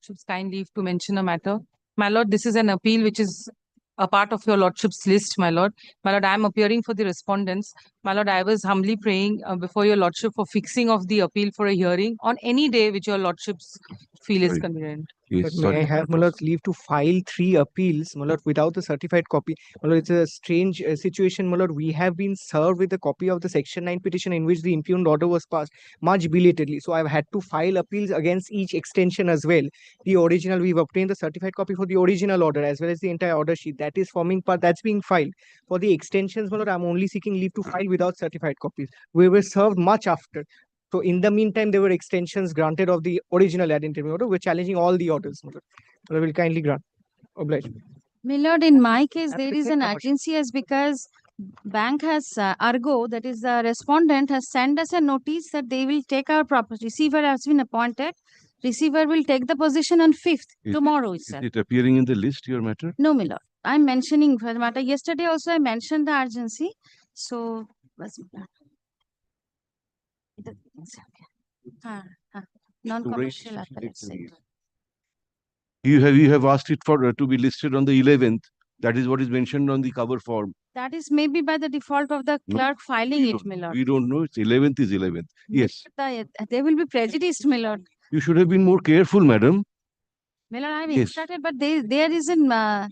Lordship's kind leave to mention a matter. My Lord, this is an appeal which is a part of your Lordship's list, my Lord. My Lord, I am appearing for the respondents. My Lord, I was humbly praying before your Lordship for fixing of the appeal for a hearing on any day which your Lordships feel is Sorry. convenient. Yes, But may I have, my lord, leave to file 3 appeals, my lord, without the certified copy? My lord, it's a strange situation, my lord. We have been served with a copy of the Section 9 petition in which the impugned order was passed much belatedly. So I've had to file appeals against each extension as well. The original, we've obtained the certified copy for the original order as well as the entire order sheet. That is forming part, that's being filed. For the extensions, my lord, I'm only seeking leave to file without certified copies. We were served much after. So in the meantime, there were extensions granted of the original ad interim order. We're challenging all the orders. I will kindly grant. Oblige. My lord, in my case, there is an urgency as because bank has Argo, that is the respondent, has sent us a notice that they will take our property. Receiver has been appointed. Receiver will take the position on 5th, tomorrow Is itself. it appearing in the list, your matter? No, my lord. I'm mentioning for the matter. Yesterday also I mentioned the urgency. So, non-commercial appellate center. You have asked it for to be listed on the 11th. That is what is mentioned on the cover form. That is maybe by the default of the clerk filing it, my lord. We don't know. It's 11th is 11th. Yes. They will be prejudiced, my lord. You should have been more careful, madam. My lord, I've Yes. instructed, but there is an, I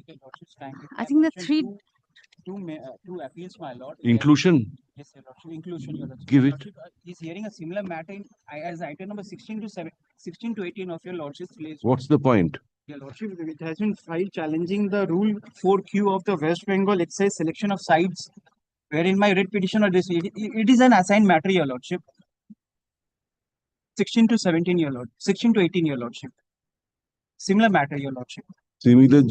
think the 3... Two appeals, my lord. Inclusion. Yes, your lordship. Inclusion, your lordship. Give Your it. lordship is hearing a similar matter as item number 16 to 18 of your lordship's list. What's the point? Your lordship, it has been filed challenging the rule 4Q of the West Bengal. It says selection of sites, wherein my writ petition or this it is an assigned matter, your lordship. 16 to 17, your lord. 16 to 18, your lordship. Similar matter, your lordship. Similar.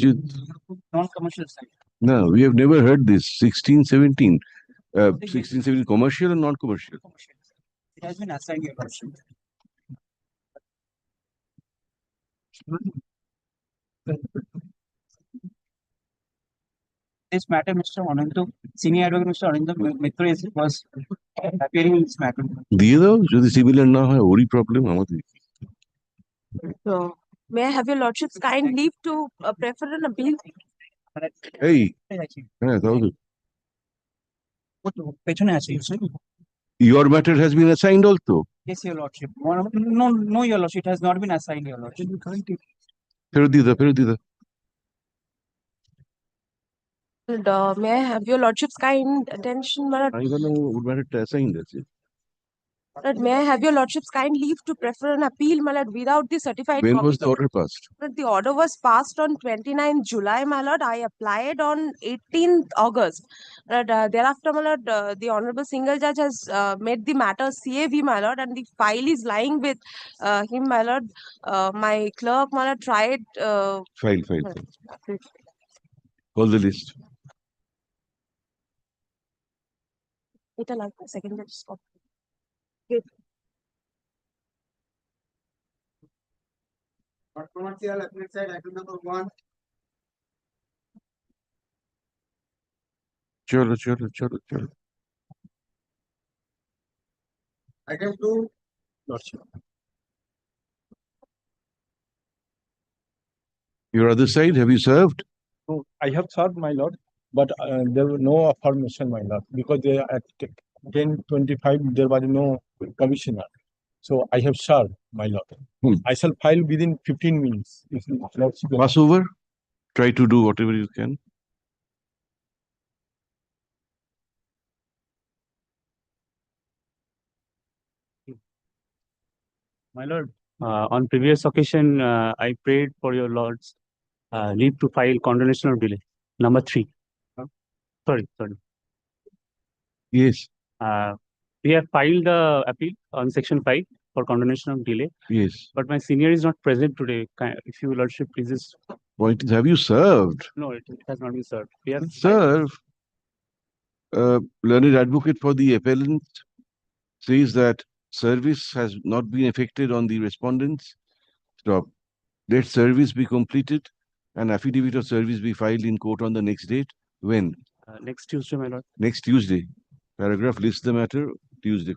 Non-commercial site. No, we have never heard this. 16, 17. 16, 17 commercial and non-commercial. It has been assigned, your lordship. This matter, Mr. Anandu, Senior Advocate Mr. Anandu Mitra was appearing in this matter. দিয়ে দাও যদি similar না হয় ওরই problem আমাদের So, may I have your lordship's kind leave to prefer an appeal? এই হ্যাঁ তাও তো পেছনে আছে your matter has been assigned also. Yes, your lordship. No, your lordship, it has not been assigned, your lordship. ফেরত দিয়ে দাও And, may I have your lordship's kind attention, my lord? আমি বললাম ওর ম্যাটারটা অ্যাসাইন্ড আছে Lord, may I have your lordship's kind leave to prefer an appeal, my lord, without the certified when copy? was the order passed? Lord, the order was passed on 29th July, my lord. I applied on 18th August. Lord, thereafter, my lord, the Honorable Single Judge has made the matter CAV, my lord, and the file is lying with him, my lord. My clerk, my lord, tried... File. Call the list. It allowed the second judge stop. Commercial appellate side, item number 1. চলো Item 2. Lordship. Your other side, have you served? No, I have served, my lord, but there was no affirmation, my lord, because they are at 10:25 there was no commissioner. So I have served, my lord. I shall file within 15 minutes. If lordship Pass over. Try to do whatever you can. My lord, on previous occasion, I prayed for your lord's leave to file condonation of delay. Number 3. Sorry. Yes. We have filed the appeal on section 5 for condonation of delay. Yes. But my senior is not present today. If you lordship pleases. Point is, have you served? No, it has not been served. We have serve. Learned advocate for the appellant says that service has not been effected on the respondents. Stop. Let service be completed and affidavit of service be filed in court on the next date. When? Next Tuesday, my lord. Next Tuesday. Paragraph lists the matter. Tuesday.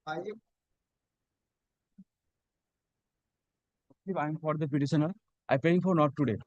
If I am for the petitioner, I paying for not today.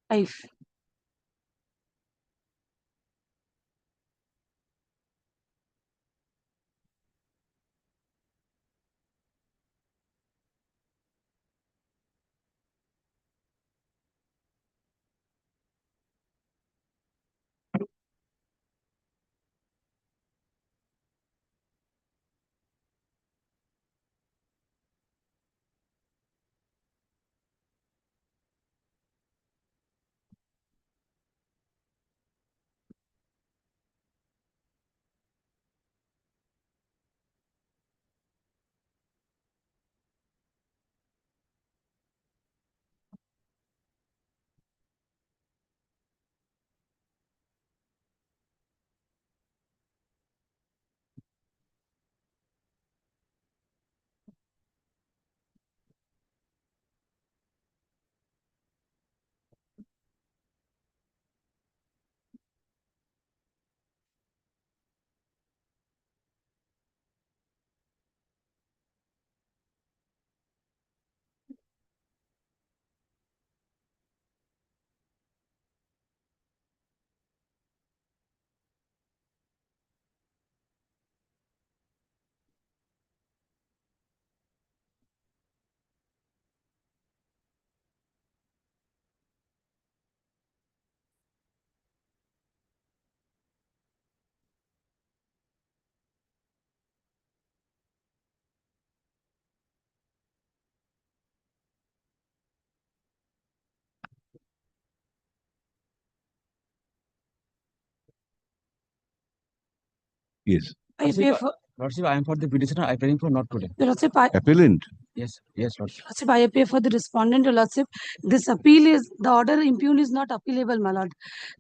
Five. Yes. Lordship, I am for the petitioner, I paying for not today. Lordship, Appellant. Yes, Lordship. Lordship, I appear for the respondent. Lordship, this appeal is, the order impugned is not appealable, my lord.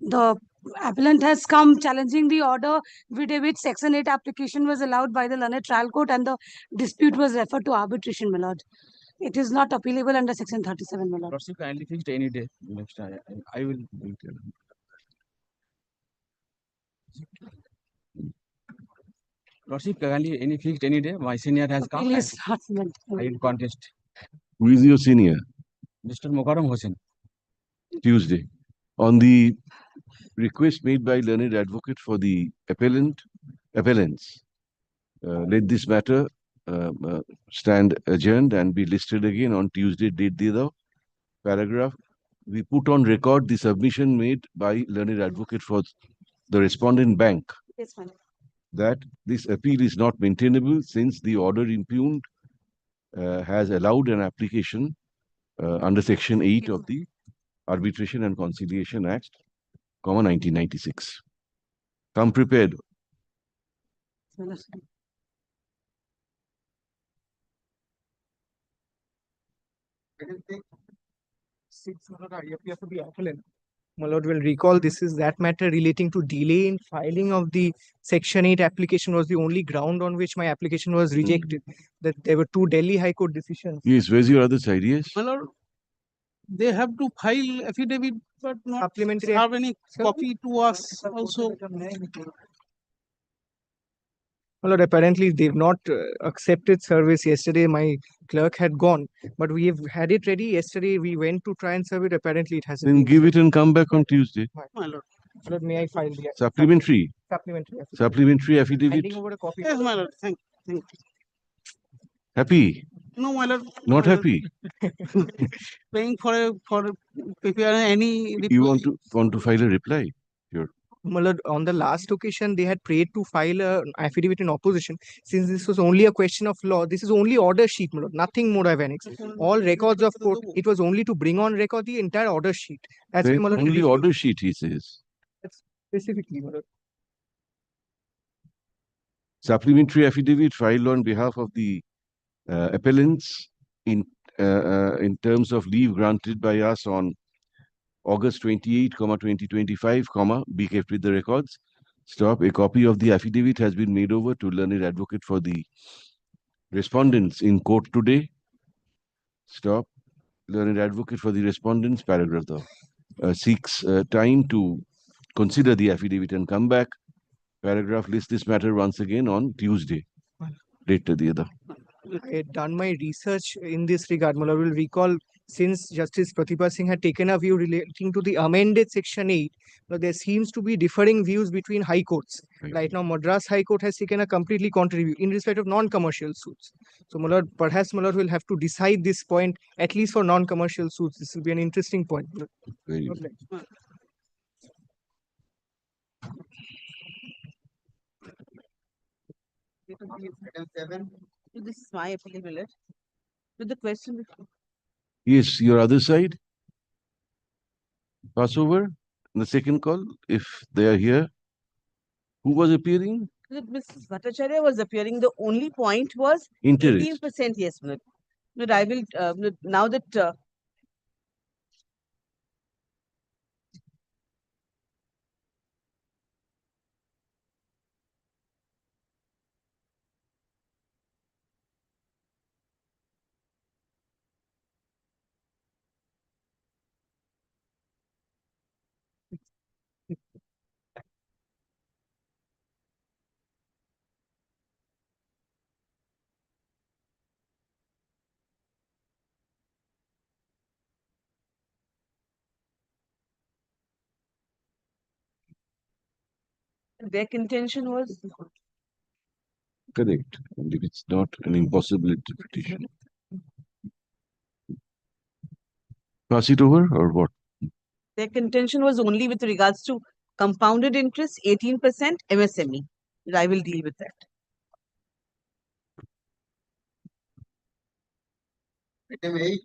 The appellant has come challenging the order with which Section 8 application was allowed by the learned trial court and the dispute was referred to arbitration, my lord. It is not appealable under Section 37, my lord. Lordship, kindly fixed any day. Next, I will. Lordship, kindly any fixed any day. My senior has come. Appeal is not meant. I will contest. Who is your senior? Mr. Mokaram Hossain. Tuesday. On the request made by learned advocate for the appellants, let this matter stand adjourned and be listed again on Tuesday, date the paragraph. We put on record the submission made by learned advocate for the respondent bank. Yes, my lord. That this appeal is not maintainable since the order impugned has allowed an application under Section 8 of the Arbitration and Conciliation Act, 1996. Come prepared. My lord. My lord will recall this is that matter relating to delay in filing of the Section 8 application was the only ground on which my application was rejected. That there were two Delhi High Court decisions. Yes, where's your other side? Yes. My lord, they have to file affidavit, but not Supplementary have any copy to us also. My lord, apparently they've not accepted service yesterday. My clerk had gone, but we have had it ready. Yesterday we went to try and serve it. Apparently it hasn't Then been give it and come back on Tuesday. My lord. My lord, may I file the Supplementary. supplementary affidavit? Supplementary affidavit. Handing over a copy. Yes, my lord. Thank you. Happy. No, my lord. Not my lord. happy. Paying for preparing any. You want to file a reply? Sure. My lord, on the last occasion, they had prayed to file an affidavit in opposition. Since this was only a question of law, this is only order sheet, my lord, nothing more I've annexed. All records of court, it was only to bring on record the entire order sheet. That's why, my lord, Only refused. order sheet, he says. Specifically, my lord. Supplementary affidavit filed on behalf of the appellants in terms of leave granted by us on August 28, 2025, be kept with the records. Stop. A copy of the affidavit has been made over to learned advocate for the respondents in court today. Stop. Learned advocate for the respondents, paragraph seeks time to consider the affidavit and come back. Paragraph lists this matter once again on Tuesday. Date the other. I had done my research in this regard. Mullah will recall, since Justice Pratibha Singh had taken a view relating to the amended Section 8, there seems to be differing views between high courts. Right now, Madras High Court has taken a completely contrary view in respect of non-commercial suits. So, Mullah, perhaps Mullah will have to decide this point, at least for non-commercial suits. This will be an interesting point. Very good. Item 7. This is my appeal, Millet. With the question. Yes, your other side. Pass over. The second call, if they are here. Who was appearing? Mrs. Bhattacharya was appearing. The only point was Interest. 18%. Yes, Millet. But I will, now that their contention was Correct. And if it's not an impossible interpretation. Pass it over or what? their contention was only with regards to compounded interest, 18% MSME. I will deal with that. Item 8.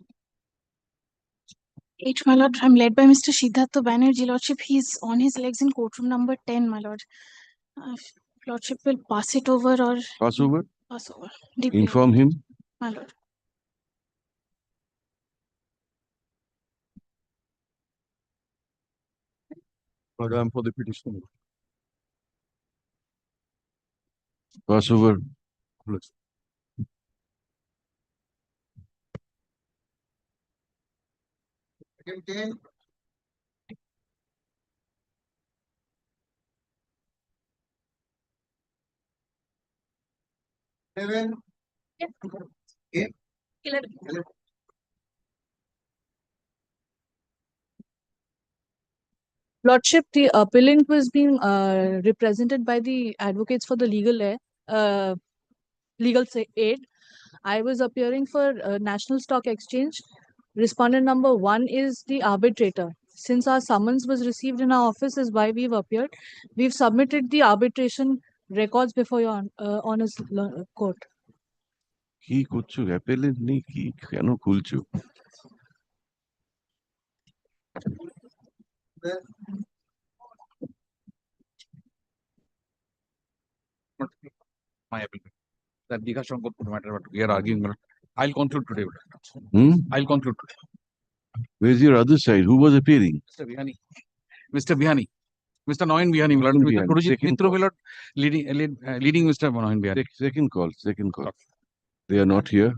H, my lord, I'm led by Mr. Siddhartha Banerjee, lordship. He's on his legs in courtroom number 10, my lord. Lordship will pass it over or Pass over. pass over. Inform him. My lord. Madam, for the petition. Pass over. Item 10. Seven. Yeah. Lordship, the appellant was being represented by the advocates for the legal aid. I was appearing for National Stock Exchange. Respondent number 1 is the arbitrator. Since our summons was received in our office is why we've appeared. We've submitted the arbitration records before your honors court. কি করছো অ্যাপেলেন্ট নেই কি কেন খুলছো? My appeal. That Dika Shankar matter, but we are arguing. I'll conclude today. I'll conclude today. Where's your other side? Who was appearing? Mr. Bihani. Mr. Bihani. Mr. Noin Bihani. Mr. Kurujit Mitro leading Mr. Noin Bihani. Second call. They are not here.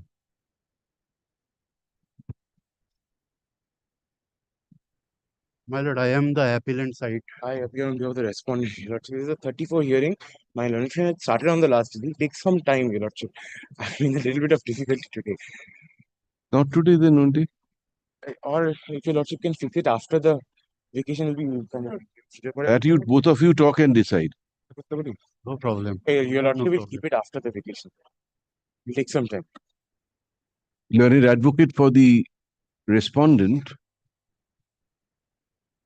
My lord, I am the appellant side. I appear on behalf of the respondent. Lordship, this is a 34 hearing. My lordship had started on the last day. It takes some time, your lordship. I'm in a little bit of difficulty today. Not today, then only. Or if your lordship can fix it after the vacation will be That you both of you talk and decide. No problem. Your lordship will keep it after the vacation. It will take some time. Learned advocate for the respondent.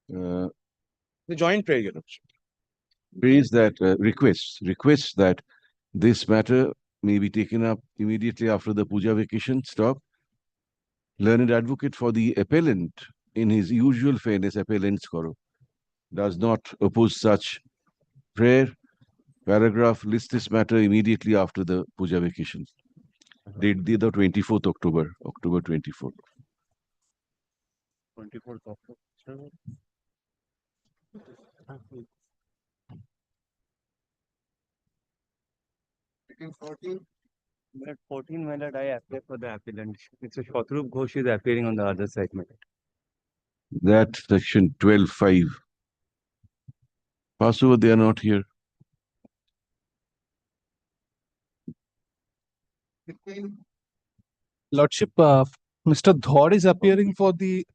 The joint prayer, your lordship. Prays that requests that this matter may be taken up immediately after the puja vacation. Stop. Learned advocate for the appellant, in his usual fairness, appellant's koro, does not oppose such prayer paragraph lists this matter immediately after the puja vacation. Date the 24th October, October 24th. 24th October. Item 14. At 14, my lord, I apply for the appellant. It's a Shatrup Ghosh is appearing on the other side, my lord. That section 12.5. Pass over, they are not here. 15. Lordship, Mr. Dhor is appearing for the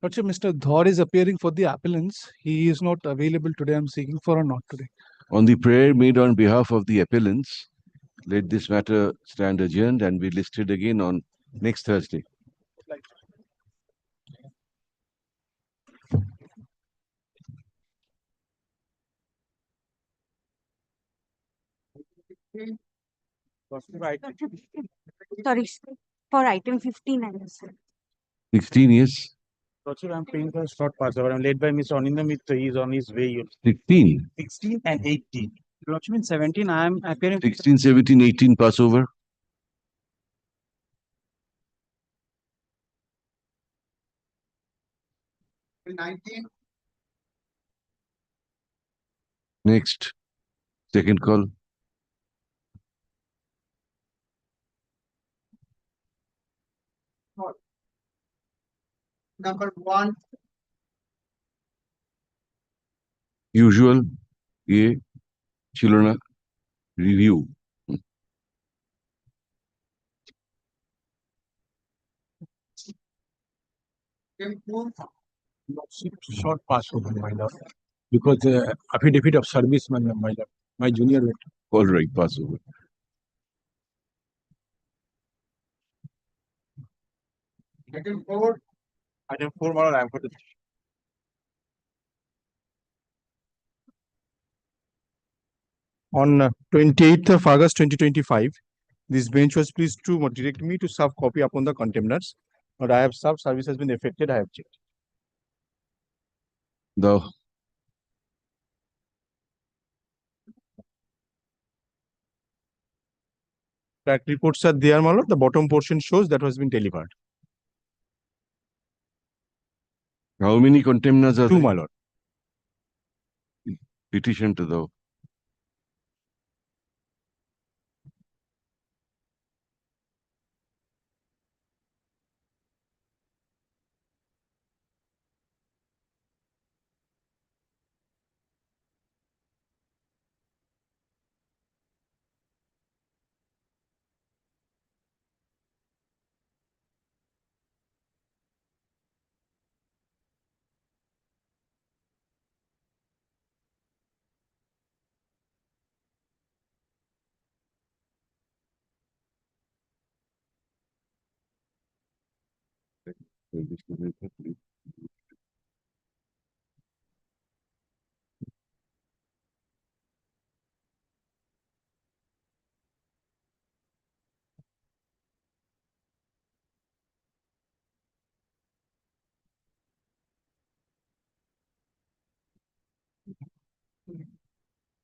Lordship, Mr. Dhor is appearing for the appellants. He is not available today. I'm seeking for a note today. On the prayer made on behalf of the appellants, let this matter stand adjourned and be listed again on next Thursday. Sorry, for item 15, I understand. 16 years. Lordship, I'm paying for a short passover. I'm led by Mr. Anindya Mitra. He's on his way. 16. 16 and 18. Lordship, in 17, I am appearing. 16, 17, 18 Passover. Till 19. Next. Second call. Number 1. Usual. A. Chilona. Review. Item 2. Short passover, my lord. Because affidavit of service, my lord, my junior veteran. All right, Passover. Item 4. Item 4, my lord, I am for the. On 28th of August 2025, this bench was pleased to direct me to serve copy upon the contemners. But I have served, service has been effected, I have checked. Thou. That reports are there, my lord. The bottom portion shows that has been delivered. How many contemners are 2, there? my lord. Petition to thou.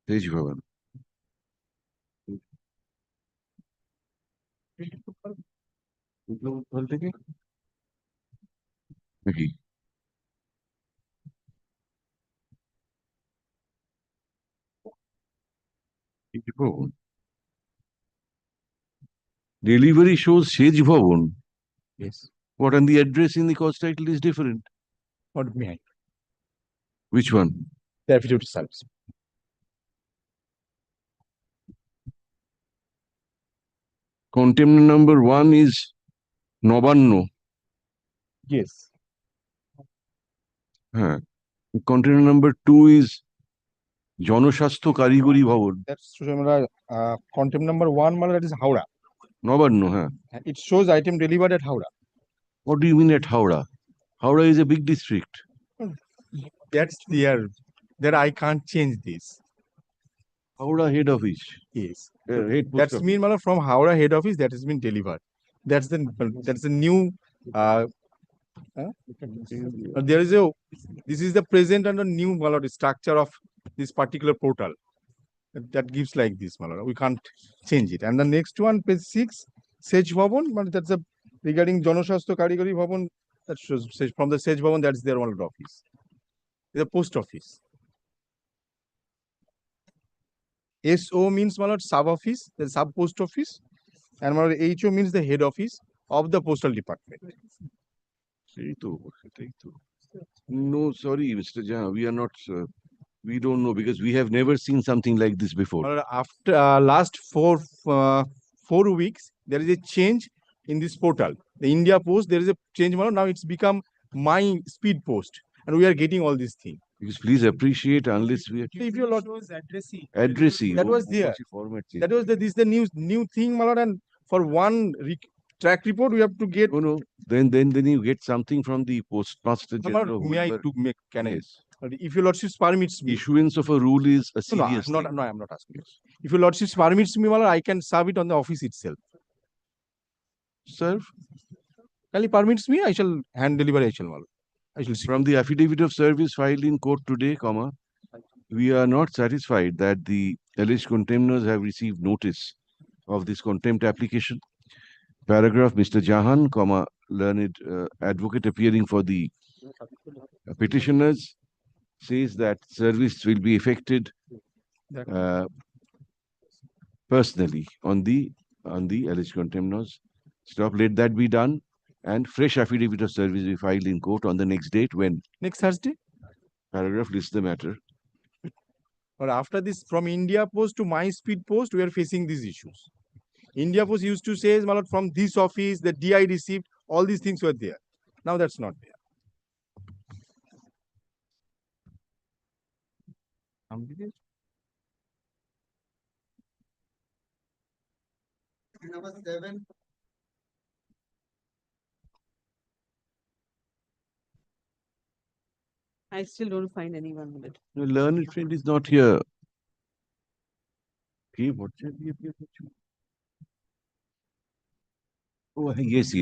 Tej Bhavan. নাকি delivery shows Sej Bhavan. Yes. What, and the address in the cost title is different? What behind? Which one? The affidavit of service. Contempt number 1 is Nobanno. Yes. Contempt number 2 is জনস্বাস্থ্য কারিগরি ভবন। That's contempt number 1, that is Howrah. Nabanna, হ্যাঁ। It shows item delivered at Howrah. What do you mean at Howrah? Howrah is a big district. That's there. There I can't change this. Howrah head office. Yes. Head post That's office. mean from Howrah head office that has been delivered. That's the new there is this is the present and the new structure of this particular portal. That gives like this, my lord. We can't change it. And the next one, page 6, Sej Bhavan, but that's a regarding Janashastro Karigari Bhavan, that shows from the Sej Bhavan, that's their one office. The post office. SO means, my lord, sub office, the sub post office, and my lord, HO means the head office of the postal department. No, sorry, Mr. Jha, we are not. We don't know because we have never seen something like this before. My lord, after last 4 weeks, there is a change in this portal. The India Post, there is a change. My lord. Now it's become my speed post, and we are getting all these things. Because please appreciate, unless we are. If you lot Addressee. that was there. That was this is the new thing, my lord, and for one track report we have to get. No. Then you get something from the postmaster general. May I to make? Can I? If your lordship permits me. Issuance of a rule is a serious thing. No, I'm not asking you. If your lordship permits me, my lord, I can serve it on the office itself. Serve. If he permits me, I shall hand deliver. I shall see. From the affidavit of service filed in court today, we are not satisfied that the alleged contemners have received notice of this contempt application. Paragraph, Mr. Jahan, learned advocate appearing for the petitioners, says that service will be effected personally on the alleged contemners. Stop, let that be done, and fresh affidavit of service be filed in court on the next date. When? Next Thursday. Paragraph lists the matter. But after this, from India Post to my speed post, we are facing these issues. India Post used to say, my lord, from this office, the DI received, all these things were there. Now that's not there. Number 7. I still don't find anyone with it. The learned friend is not here. Okay, what's that? Oh, yes.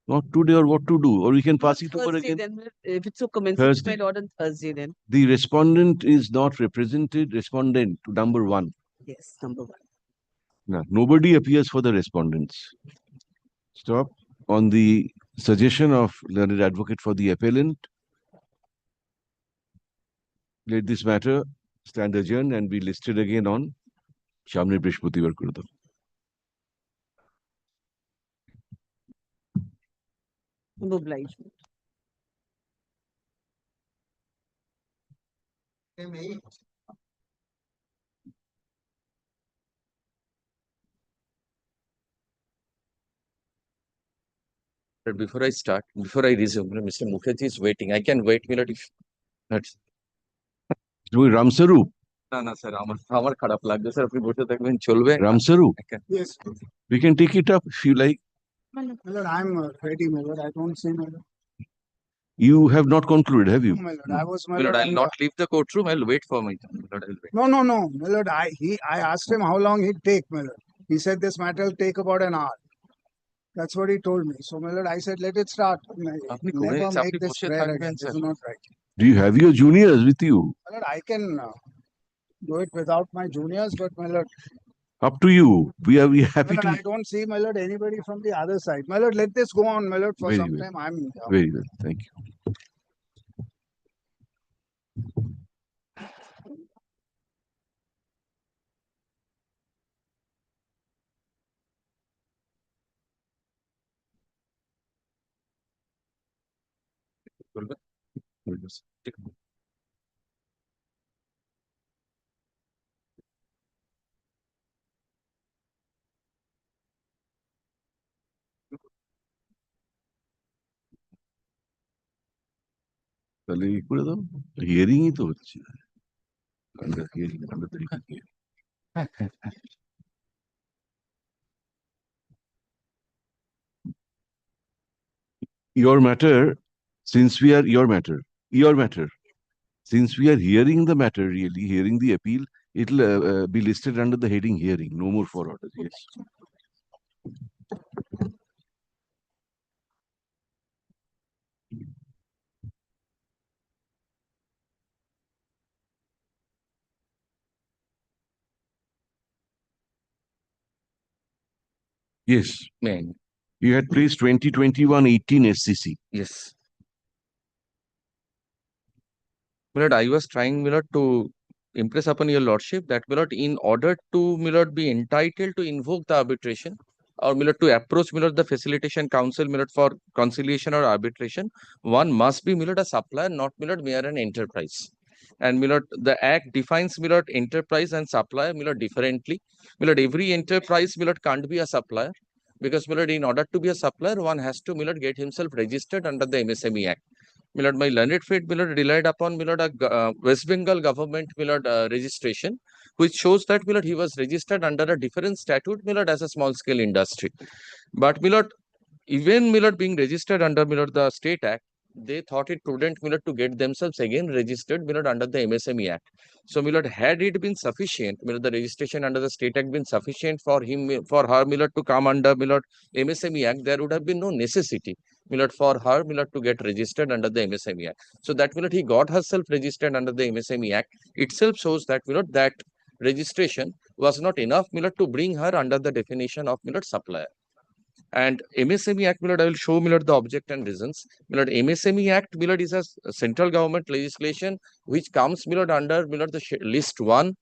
Not today, or what to do? Or we can pass it over Thursday, again. then, if it's so commensurate, my lord, on Thursday then. The respondent is not represented. Respondent to number 1. Yes, number 1. No, nobody appears for the respondents. Stop. On the suggestion of learned advocate for the appellant, let this matter stand adjourned and be listed again on Shamne Brishputivar Kurda. Obligement. Before I resume, Mr. Mukherjee is waiting. I can wait, Milord, if that's. Do we Ramsaru? No, sir. আমার খারাপ লাগছে sir আপনি বসে থাকবেন চলবে Ramsaru? Yes. We can take it up if you like. My lord, I'm ready, my lord. I don't say, my lord. You have not concluded, have you? No, my lord. I was, my Milord, lord. I'll not leave the courtroom. I'll wait for my turn. Milord, I'll wait. No. My lord, I asked him how long he'd take, my lord. He said this matter will take about an hour. That's what he told me. So, my lord, I said, let it start. Never make this prayer again. This is not right. Do you have your juniors with you? My lord, I can do it without my juniors, but my lord, Up to you. We are happy my lord, to. I don't see, my lord, anybody from the other side. My lord, let this go on, my lord, for Very some well. time. I'm Very well. Thank you. তাহলে ই করে দাও, হিয়ারিংই তো হচ্ছে। Your matter, since we are since we are hearing the matter, really hearing the appeal, it'll be listed under the heading hearing. No more for orders. Yes. Yes. May I? You had placed 2021-18 SCC. Yes. Milord, I was trying, Milord, to impress upon your lordship that, Milord, in order to, Milord, be entitled to invoke the arbitration, or, Milord, to approach, Milord, the facilitation council, Milord, for conciliation or arbitration, one must be, Milord, a supplier, not, Milord, mere an enterprise. And, Milord, the Act defines, Milord, enterprise and supplier, Milord, differently. Milord, every enterprise, Milord, can't be a supplier. Because, Milord, in order to be a supplier, one has to, Milord, get himself registered under the MSME Act. Milord, my learned friend, Milord, relied upon, Milord, a West Bengal government, Milord, registration, which shows that, Milord, he was registered under a different statute, Milord, as a small scale industry. But, Milord, even, Milord, being registered under, Milord, the State Act, they thought it prudent, Milord, to get themselves again registered, Milord, under the MSME Act. So, Milord, had it been sufficient, Milord, the registration under the State Act been sufficient for him, for her, Milord, to come under, Milord, MSME Act, there would have been no necessity, Milord, for her, Milord, to get registered under the MSME Act. So that, Milord, he got herself registered under the MSME Act itself shows that, Milord, that registration was not enough, Milord, to bring her under the definition of, Milord, supplier. And MSME Act, Milord, I will show, Milord, the object and reasons. Milord, MSME Act, Milord, is a central government legislation which comes, Milord, under, Milord, the list 1.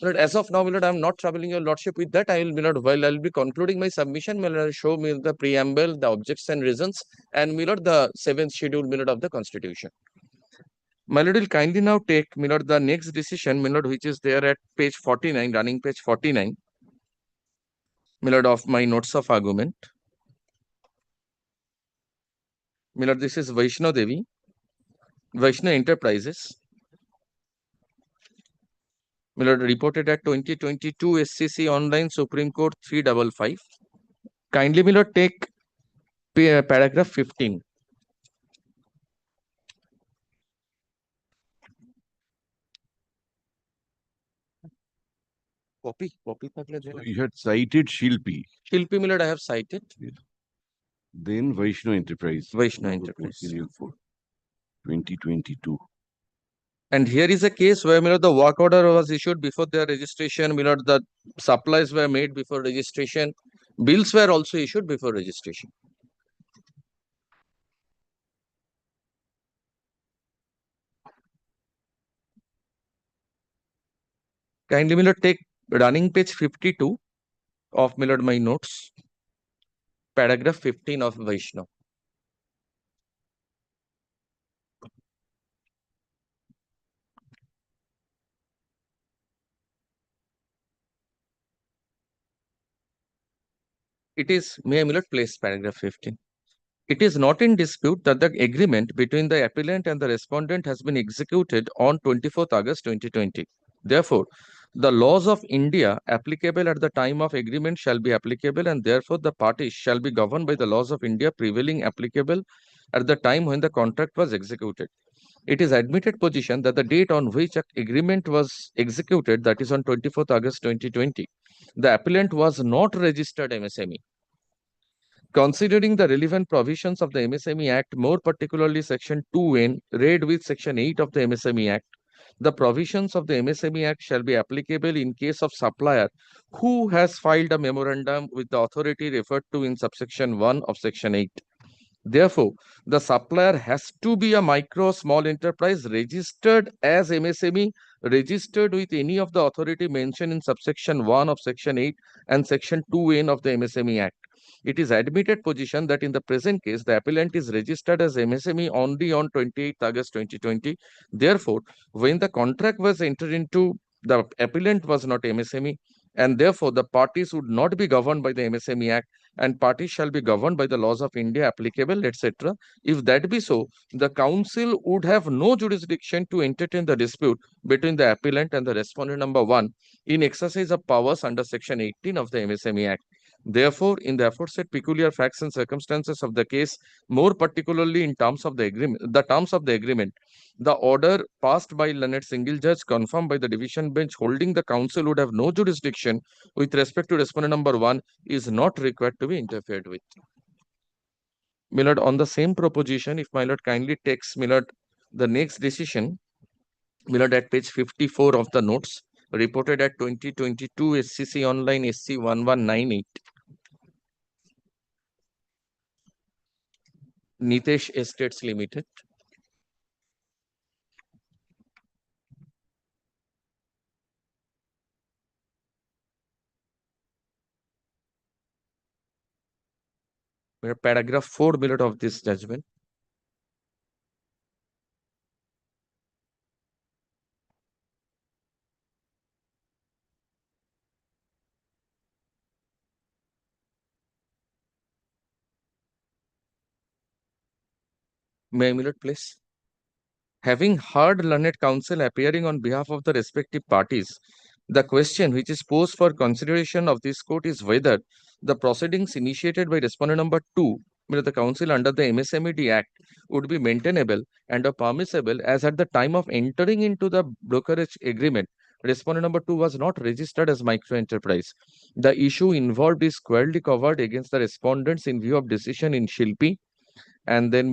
Milord, as of now, Milord, I am not troubling your lordship with that. I will, Milord, while I will be concluding my submission, Milord, I will show, Milord, the preamble, the objects and reasons, and, Milord, the 7th schedule, Milord, of the Constitution. My Lord will kindly now take, Milord, the next decision, Milord, which is there at page 49, running page 49, Milord, of my notes of argument. Milord, this is Vaishno Devi, Vaishno Enterprises. Milord, reported at 2022 SCC Online Supreme Court 355. Kindly, Milord, take paragraph 15. Copy. You had cited Shilpi. Shilpi, Milord, I have cited. Yes. Then Vaishno Enterprise. Vaishno Enterprise. 2022. And here is a case where, Milord, the work order was issued before their registration. Milord, the supplies were made before registration. Bills were also issued before registration. Kindly, Milord, take running page 52 of, Milord, my notes, paragraph 15 of Vaishno. It is, may I, Milord, place paragraph 15. It is not in dispute that the agreement between the appellant and the respondent has been executed on 24th August 2020. Therefore, the laws of India applicable at the time of agreement shall be applicable, and therefore the parties shall be governed by the laws of India prevailing applicable at the time when the contract was executed. It is admitted position that the date on which agreement was executed, that is on 24th August 2020, the appellant was not registered MSME. Considering the relevant provisions of the MSME Act, more particularly Section 2N, read with Section 8 of the MSME Act, the provisions of the MSME Act shall be applicable in case of supplier who has filed a memorandum with the authority referred to in subsection 1 of Section 8. Therefore, the supplier has to be a micro small enterprise registered as MSME, registered with any of the authority mentioned in subsection 1 of Section 8 and Section 2N of the MSME Act. It is admitted position that in the present case, the appellant is registered as MSME only on 28th August 2020. Therefore, when the contract was entered into, the appellant was not MSME, and therefore the parties would not be governed by the MSME Act, and parties shall be governed by the laws of India applicable, etc. If that be so, the council would have no jurisdiction to entertain the dispute between the appellant and the respondent number 1 in exercise of powers under Section 18 of the MSME Act. Therefore, in the aforesaid peculiar facts and circumstances of the case, more particularly in terms of the agreement, the order passed by learned single judge confirmed by the division bench holding the council would have no jurisdiction with respect to respondent number 1 is not required to be interfered with. Milord, on the same proposition, if my lord kindly takes, Milord, the next decision, Milord, at page 54 of the notes, reported at 2022 SCC Online SC 1198. Nitesh Estates Limited. Paragraph 4 of this judgment. May I minute, please? Having heard learned counsel appearing on behalf of the respective parties, the question which is posed for consideration of this court is whether the proceedings initiated by respondent number 2, the counsel under the MSMED Act, would be maintainable and permissible, as at the time of entering into the brokerage agreement, respondent number 2 was not registered as micro enterprise. The issue involved is squarely covered against the respondents in view of decision in Shilpi, and then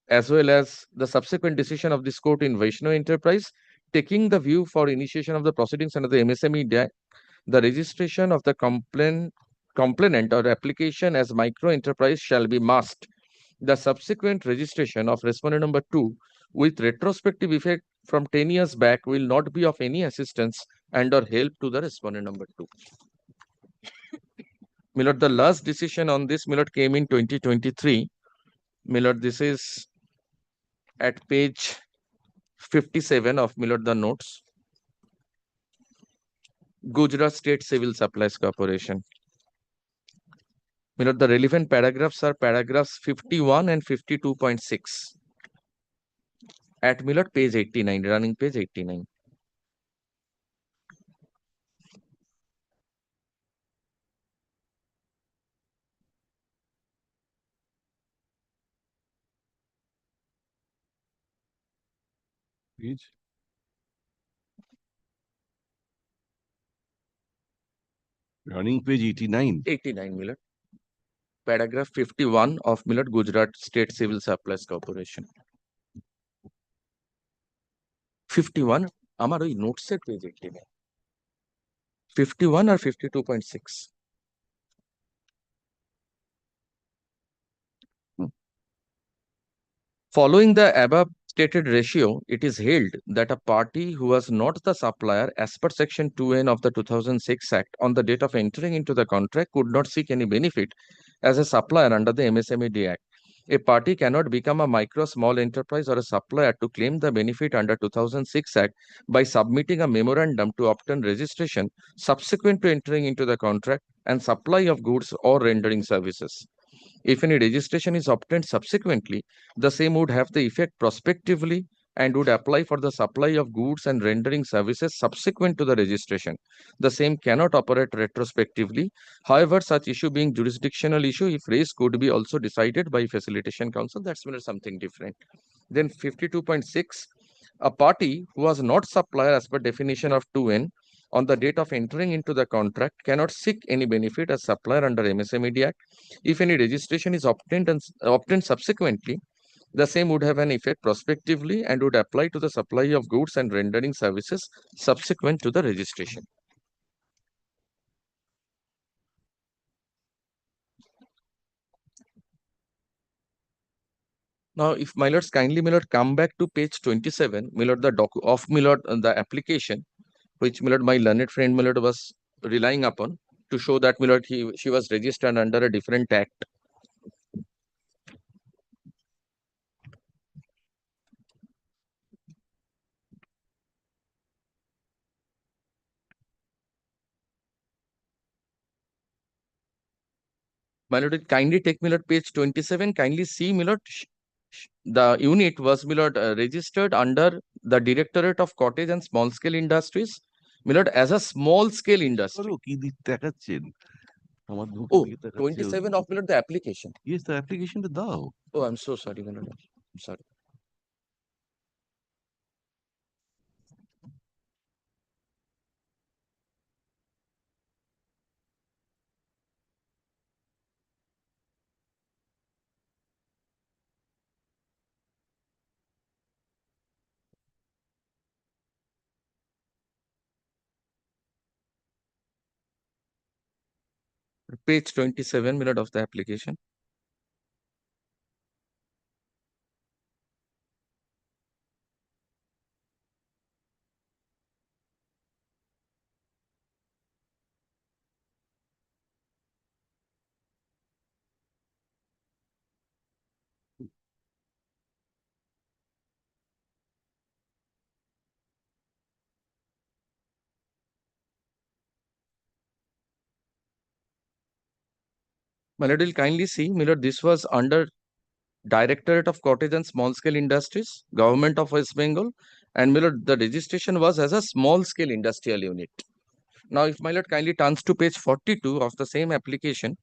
as well as the subsequent decision of this court in Vaishnav Enterprise, taking the view for initiation of the proceedings under the MSME Act, the registration of the complainant or application as micro enterprise shall be must. The subsequent registration of respondent number 2 with retrospective effect from 10 years back will not be of any assistance and or help to the respondent number 2. Milord, the last decision on this, Milord, came in 2023. Milord, this is at page 57 of Milord the notes. Gujarat State Civil Supplies Corporation. Milord, the relevant paragraphs are paragraphs 51 and 52.6. At Milord page 89, running page 89. Page. Running page 89. 89, Milord. Paragraph 51 of Milord Gujarat State Civil Supplies Corporation. 51, আমার ওই নোটসের page 89. 51 or 52.6. Following the above stated ratio, it is held that a party who was not the supplier as per section 2N of the 2006 Act on the date of entering into the contract could not seek any benefit as a supplier under the MSMED Act. A party cannot become a micro small enterprise or a supplier to claim the benefit under 2006 Act by submitting a memorandum to obtain registration subsequent to entering into the contract and supply of goods or rendering services. If any registration is obtained subsequently, the same would have the effect prospectively and would apply for the supply of goods and rendering services subsequent to the registration. The same cannot operate retrospectively. However, such issue being jurisdictional issue, if raised, could be also decided by Facilitation Council. That's something different. Then 52.6, a party who was not supplier as per definition of 2N on the date of entering into the contract cannot seek any benefit as supplier under MSMED Act. If any registration is obtained subsequently, the same would have an effect prospectively and would apply to the supply of goods and rendering services subsequent to the registration. Now, if my lords kindly, my lord, come back to page 27, my lord, the application, which my lord, my learned friend, my lord, was relying upon to show that, my lord, she was registered under a different act. My lord, kindly take my lord page 27. Kindly see, my lord, the unit was, my lord, registered under the Directorate of Cottage and Small Scale Industries, my lord, as a small scale industry. Oh, 27 of, my lord, the application. Yes, the application to thou. Oh, I'm so sorry, my lord. I'm sorry. page 27, my lord, of the application. My lord, will kindly see, my lord, this was under Directorate of Cottage and Small Scale Industries, Government of West Bengal, and my lord, the registration was as a small scale industrial unit. Now, if my lord kindly turns to page 42 of the same application,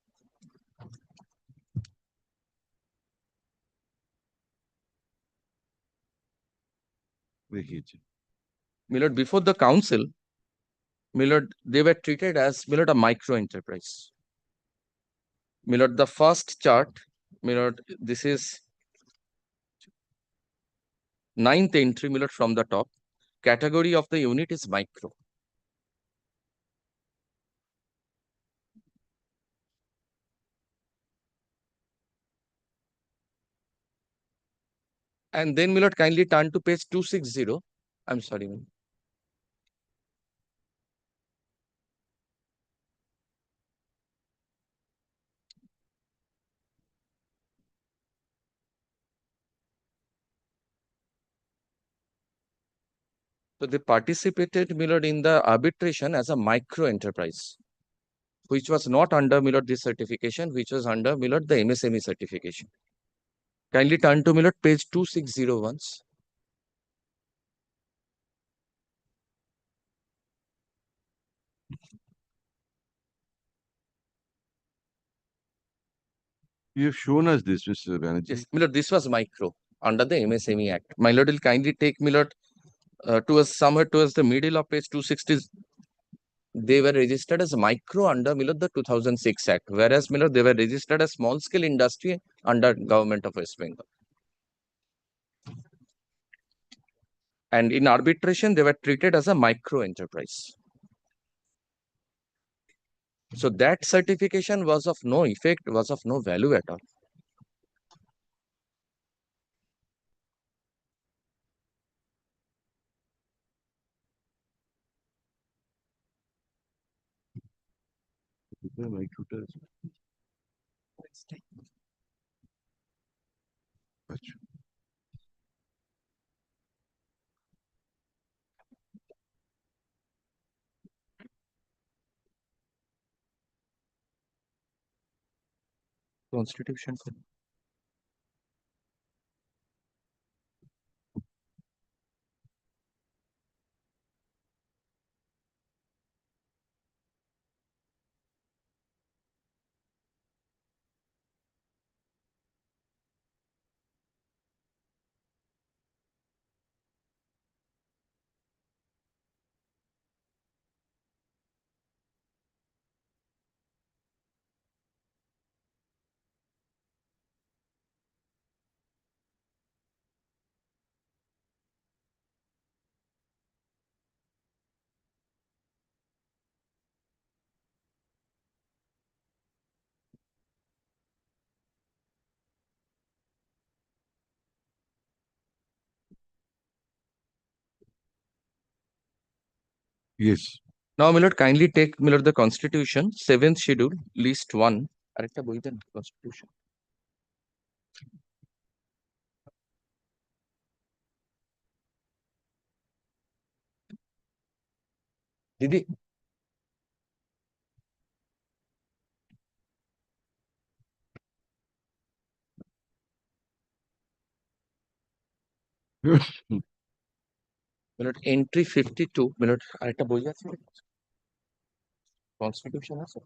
my lord, before the council, my lord, they were treated as, my lord, a micro enterprise. My lord, the first chart, my lord, this is 9th entry, my lord, from the top. Category of the unit is micro. And then, my lord, kindly turn to page 260. I'm sorry, ma'am. So they participated, my lord, in the arbitration as a micro enterprise, which was not under, my lord, this certification, which was under, my lord, the MSME certification. Kindly turn to, my lord, page 260 once. You have shown us this, Mr. Banerjee. Yes, my lord, this was micro under the MSME Act. My lord, will kindly take, my lord, towards somewhere towards the middle of page 260. They were registered as micro under, my lord, the 2006 Act, whereas, my lord, they were registered as small scale industry under Government of West Bengal. And in arbitration, they were treated as a micro enterprise. So that certification was of no effect, was of no value at all. Constitution. Yes. Now, my lord, kindly take, my lord, the Constitution, 7th schedule, list 1. Arekta boi den, Constitution. Didi. My lord, entry 52, my lord, arekta boi ache? Constitution আছে?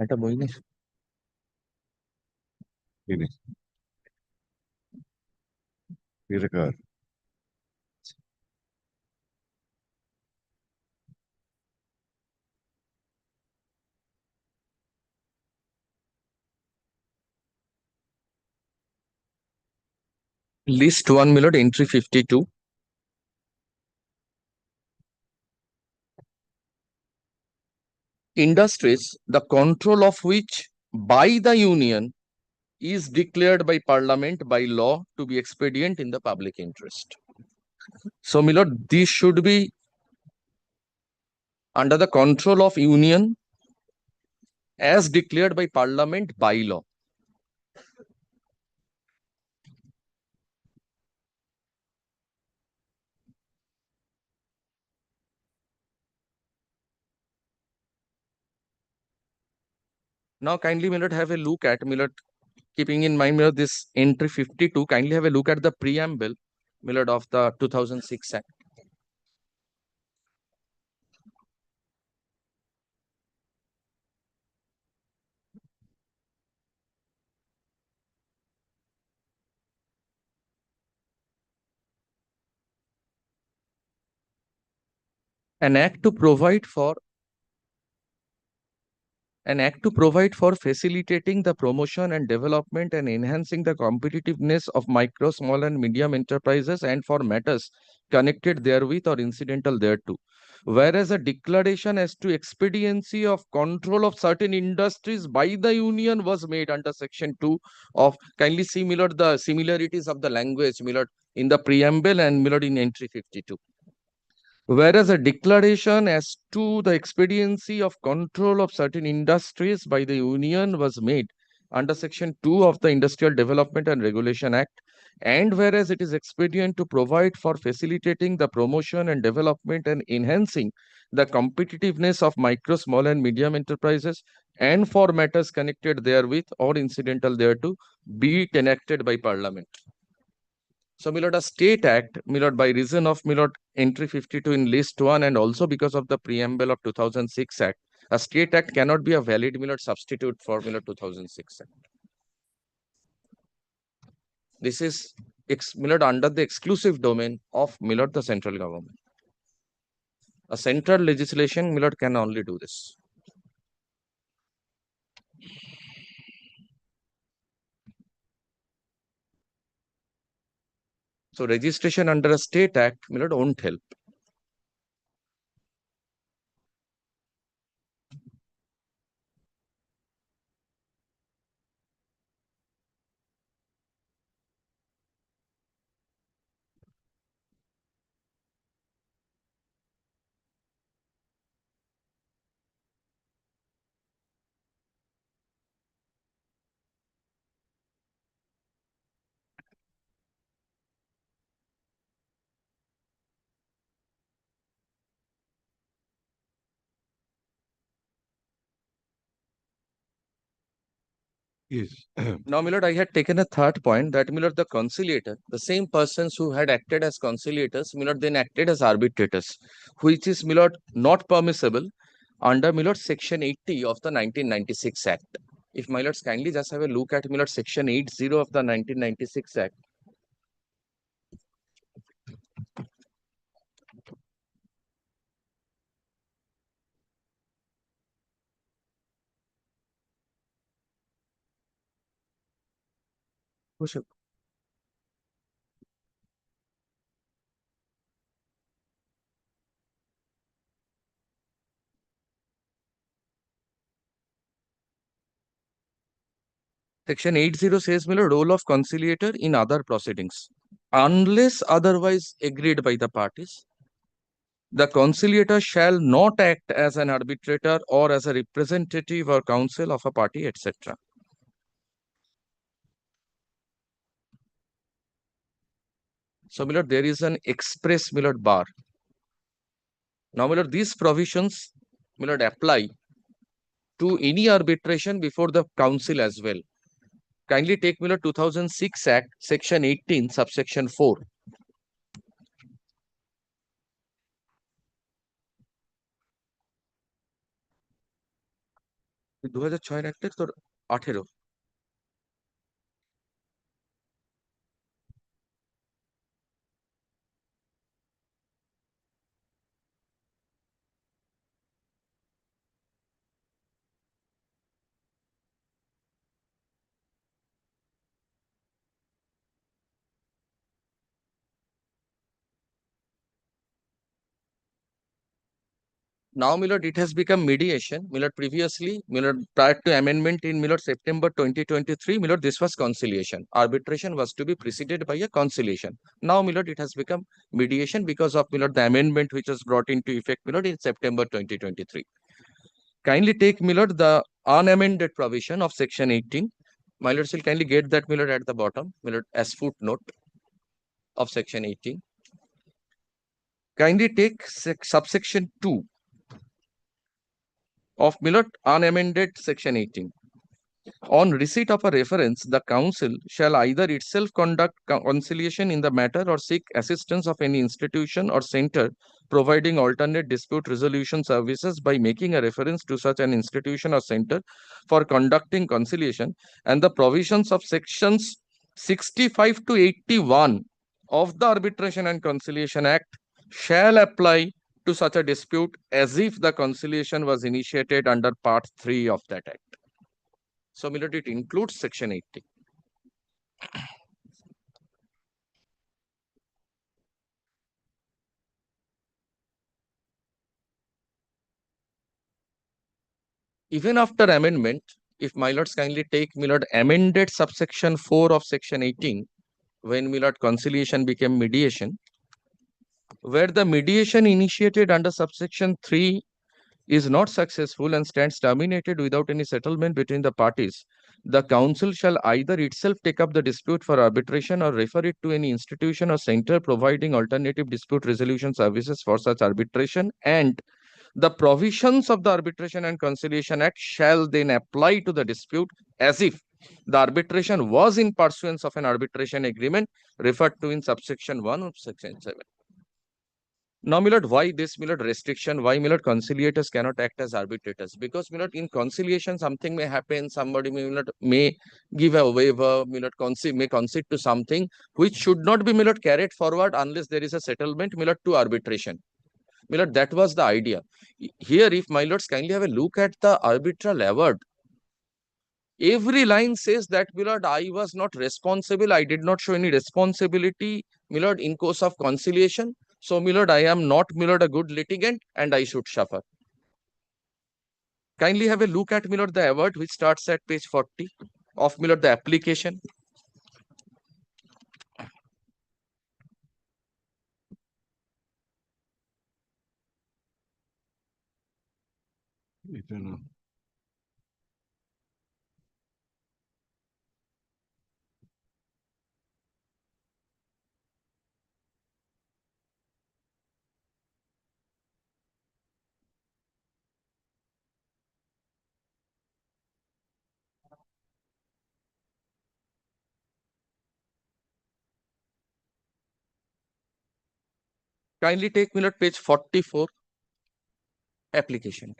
একটা বই নেই? Nirakar. List 1, my lord, entry 52. Industries, the control of which by the union is declared by parliament by law to be expedient in the public interest. So, my lord, this should be under the control of union as declared by parliament by law. Now, kindly, my lord, have a look at, my lord, keeping in mind, my lord, this entry 52, kindly have a look at the preamble, my lord, of the 2006 Act. An act to provide for facilitating the promotion and development and enhancing the competitiveness of micro, small and medium enterprises and for matters connected therewith or incidental thereto. Whereas a declaration as to expediency of control of certain industries by the union was made under section 2 of, kindly see, my lord, the similarities of the language, my lord, in the preamble and, my lord, in entry 52. Whereas a declaration as to the expediency of control of certain industries by the union was made under section 2 of the Industrial Development and Regulation Act, and whereas it is expedient to provide for facilitating the promotion and development and enhancing the competitiveness of micro, small and medium enterprises and for matters connected therewith or incidental thereto, be it enacted by parliament. So, my lord, a state act, my lord, by reason of, my lord, entry 52 in list 1 and also because of the preamble of 2006 Act, a state act cannot be a valid, my lord, substitute for, my lord, 2006 Act. This is, my lord, under the exclusive domain of, my lord, the central government. A central legislation, my lord, can only do this. So, registration under a state act, my lord, won't help. Yes. Now, my lord, I had taken a third point that, my lord, the conciliator, the same persons who had acted as conciliators, my lord, then acted as arbitrators, which is, my lord, not permissible under, my lord, section 80 of the 1996 Act. If my lords kindly just have a look at, my lord, section 80 of the 1996 Act. Section 80 says, my lord, role of conciliator in other proceedings. Unless otherwise agreed by the parties, the conciliator shall not act as an arbitrator or as a representative or counsel of a party, etc. So, my lord, there is an express, my lord, bar. Now, my lord, these provisions, my lord, apply to any arbitration before the council as well. Kindly take, my lord, 2006 Act, section 18, subsection 4. দু হাজার ছয়ের একটা তোর 18 Now, my lord, it has become mediation. My lord, previously, my lord, prior to amendment in my lord September 2023, my lord, this was conciliation. Arbitration was to be preceded by a conciliation. Now, my lord, it has become mediation because of my lord, the amendment which was brought into effect, my lord, in September 2023. Kindly take, my lord, the unamended provision of section 18. My lord, will kindly get that, my lord, at the bottom, my lord, as footnote of section 18. Kindly take subsection 2 of my lord, unamended section 18. On receipt of a reference, the counsel shall either itself conduct conciliation in the matter or seek assistance of any institution or center providing alternate dispute resolution services by making a reference to such an institution or center for conducting conciliation, and the provisions of sections 65 to 81 of the Arbitration and Conciliation Act shall apply to such a dispute as if the conciliation was initiated under Part 3 of that Act. So, my lord, it includes section 80. Even after amendment, if my lords kindly take my lord amended subsection 4 of section 18, when my lord conciliation became mediation, where the mediation initiated under subsection 3 is not successful and stands terminated without any settlement between the parties, the counsel shall either itself take up the dispute for arbitration or refer it to any institution or center providing alternative dispute resolution services for such arbitration, and the provisions of the Arbitration and Conciliation Act shall then apply to the dispute as if the arbitration was in pursuance of an arbitration agreement referred to in subsection 1 of section 7. Now, my lord, why this, my lord, restriction? Why, my lord, conciliators cannot act as arbitrators? Because, my lord, in conciliation, something may happen. Somebody may give a waiver, my lord, may concede to something which should not be, my lord, carried forward unless there is a settlement, my lord, to arbitration. My lord, that was the idea. Here, if my lords kindly have a look at the arbitral award, every line says that, my lord, I was not responsible. I did not show any responsibility, my lord, in course of conciliation. So, my lord, I am not, my lord, a good litigant and I should suffer. Kindly have a look at, my lord, the award which starts at page 40 of, my lord, the application. Kindly take, my lord, page 44, application.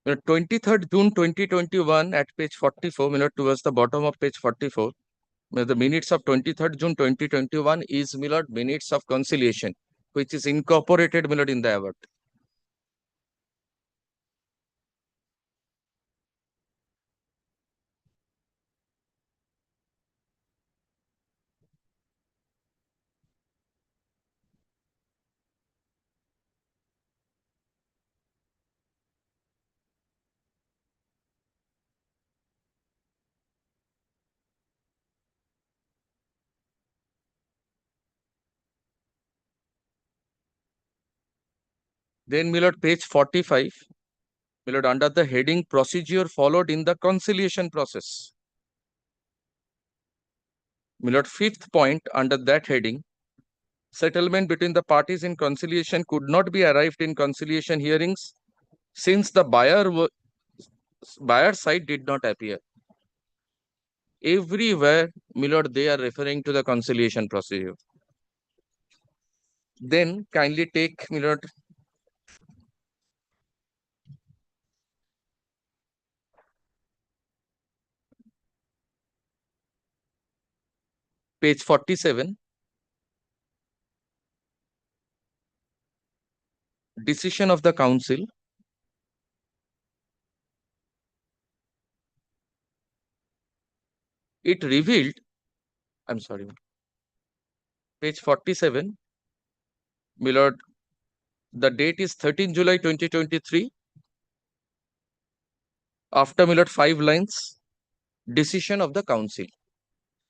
23rd June 2021 at page 44, minute towards the bottom of page 44. The minutes of 23rd June 2021 is, my lord, minutes of conciliation, which is incorporated, my lord, in the award. Then, my lord, page 45, my lord, under the heading procedure followed in the conciliation process. My lord, fifth point under that heading, settlement between the parties in conciliation could not be arrived in conciliation hearings since the buyer side did not appear. Everywhere, my lord, they are referring to the conciliation procedure. Then kindly take, my lord, page 47, decision of the council. It revealed, I'm sorry, page 47, my lord, the date is 13 July 2023. After, my lord, 5 lines, decision of the council.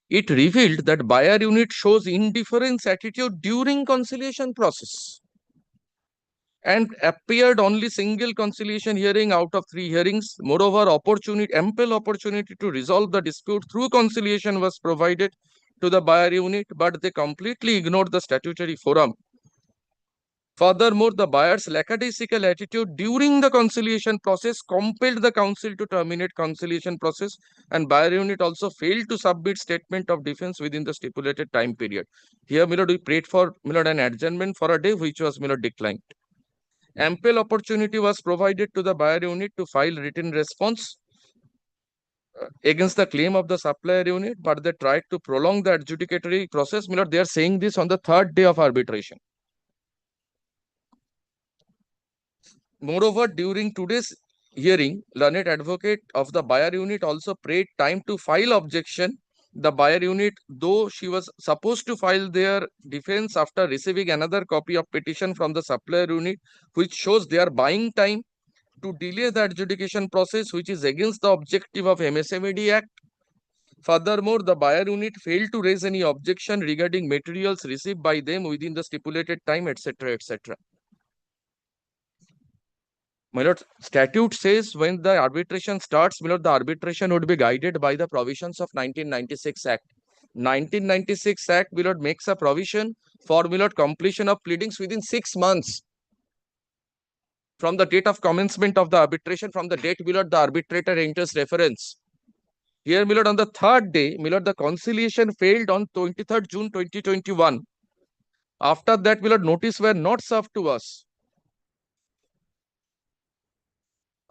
It revealed that buyer unit shows indifference attitude during conciliation process and appeared only single conciliation hearing out of 3 hearings. Moreover, ample opportunity to resolve the dispute through conciliation was provided to the buyer unit, but they completely ignored the statutory forum. Furthermore, the buyer's lackadaisical attitude during the conciliation process compelled the council to terminate conciliation process, and buyer unit also failed to submit statement of defense within the stipulated time period. Here, my lord, we prayed for, my lord, an adjournment for a day, which was, my lord, declined. Ample opportunity was provided to the buyer unit to file written response against the claim of the supplier unit, but they tried to prolong the adjudicatory process. My lord, they are saying this on the 3rd day of arbitration. Moreover, during today's hearing, learned advocate of the buyer unit also prayed time to file objection. The buyer unit, though she was supposed to file their defense after receiving another copy of petition from the supplier unit, which shows they are buying time to delay the adjudication process, which is against the objective of MSME Act. Furthermore, the buyer unit failed to raise any objection regarding materials received by them within the stipulated time, etc., etc. My lord, statute says when the arbitration starts, my lord, the arbitration would be guided by the provisions of 1996 Act. 1996 Act, my lord, makes a provision for, my lord, completion of pleadings within 6 months from the date of commencement of the arbitration, from the date, my lord, the arbitrator enters reference. Here, my lord, on the 3rd day, my lord, the conciliation failed on 23rd June 2021. After that, my lord, notice were not served to us.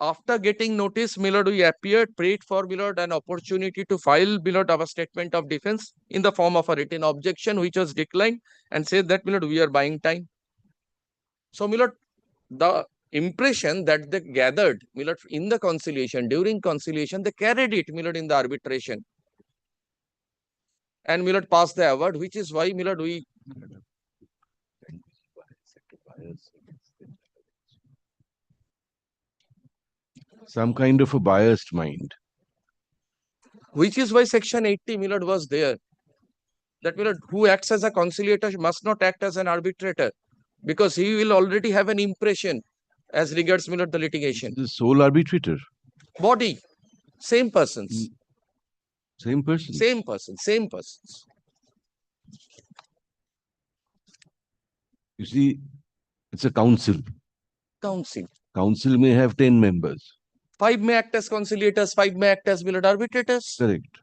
After getting notice, my lord, we appeared, prayed for, my lord, an opportunity to file, my lord, our statement of defense in the form of a written objection, which was declined, and said that, my lord, we are buying time. So, my lord, the impression that they gathered, my lord, in the conciliation, during conciliation, they carried it, my lord, in the arbitration. And, my lord, passed the award, which is why, my lord, we some kind of a biased mind. Which is why section 80, my lord, was there. That, my lord, who acts as a conciliator must not act as an arbitrator, because he will already have an impression as regards, my lord, the litigation. The sole arbitrator. Body, same persons. Same person. Same person, same persons. You see, it's a council. Council. Council may have 10 members. 5 may act as conciliators, 5 may act as, my lord, arbitrators. Correct.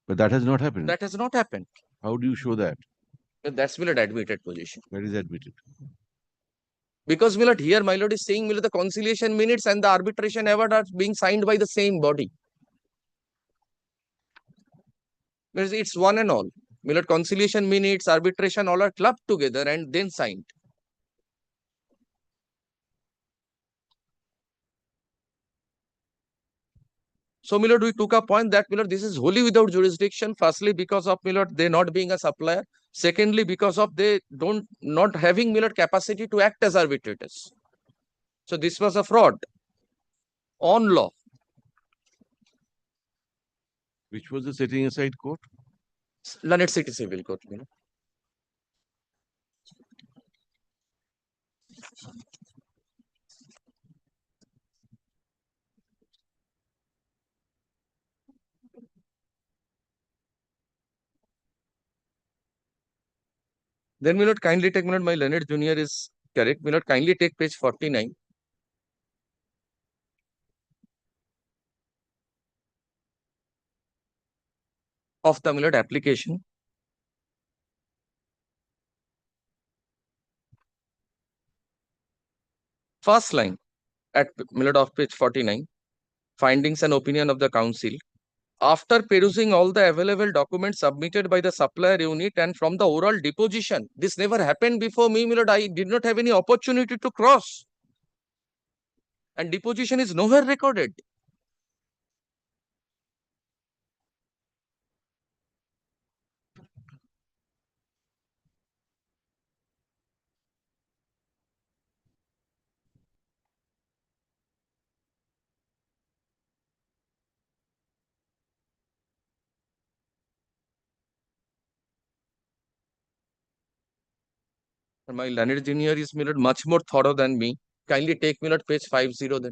But that has not happened. That has not happened. How do you show that? That's, my lord, admitted position. That is admitted. Because, my lord, here, my lord, is saying, my lord, the conciliation minutes and the arbitration award are being signed by the same body. Because it's one and all. My lord, conciliation minutes, arbitration, all are clubbed together and then signed. So, my lord, we took a point that, my lord, this is wholly without jurisdiction. Firstly, because of, my lord, they not being a supplier. Secondly, because of they not having, my lord, capacity to act as arbitrators. So, this was a fraud on law. Which was the setting aside court? Learned City Civil Court, my lord. Then, my lord, kindly take, my lord, my learned junior is correct. My lord, kindly take page 49. Of the, my lord, application. First line at, my lord, of page 49. Findings and opinion of the council. after perusing all the available documents submitted by the supplier unit and from the oral deposition, this never happened before me, my lord. I did not have any opportunity to cross. And deposition is nowhere recorded. And my learned junior is, my lord, much more thorough than me. Kindly take, my lord, page 50 then.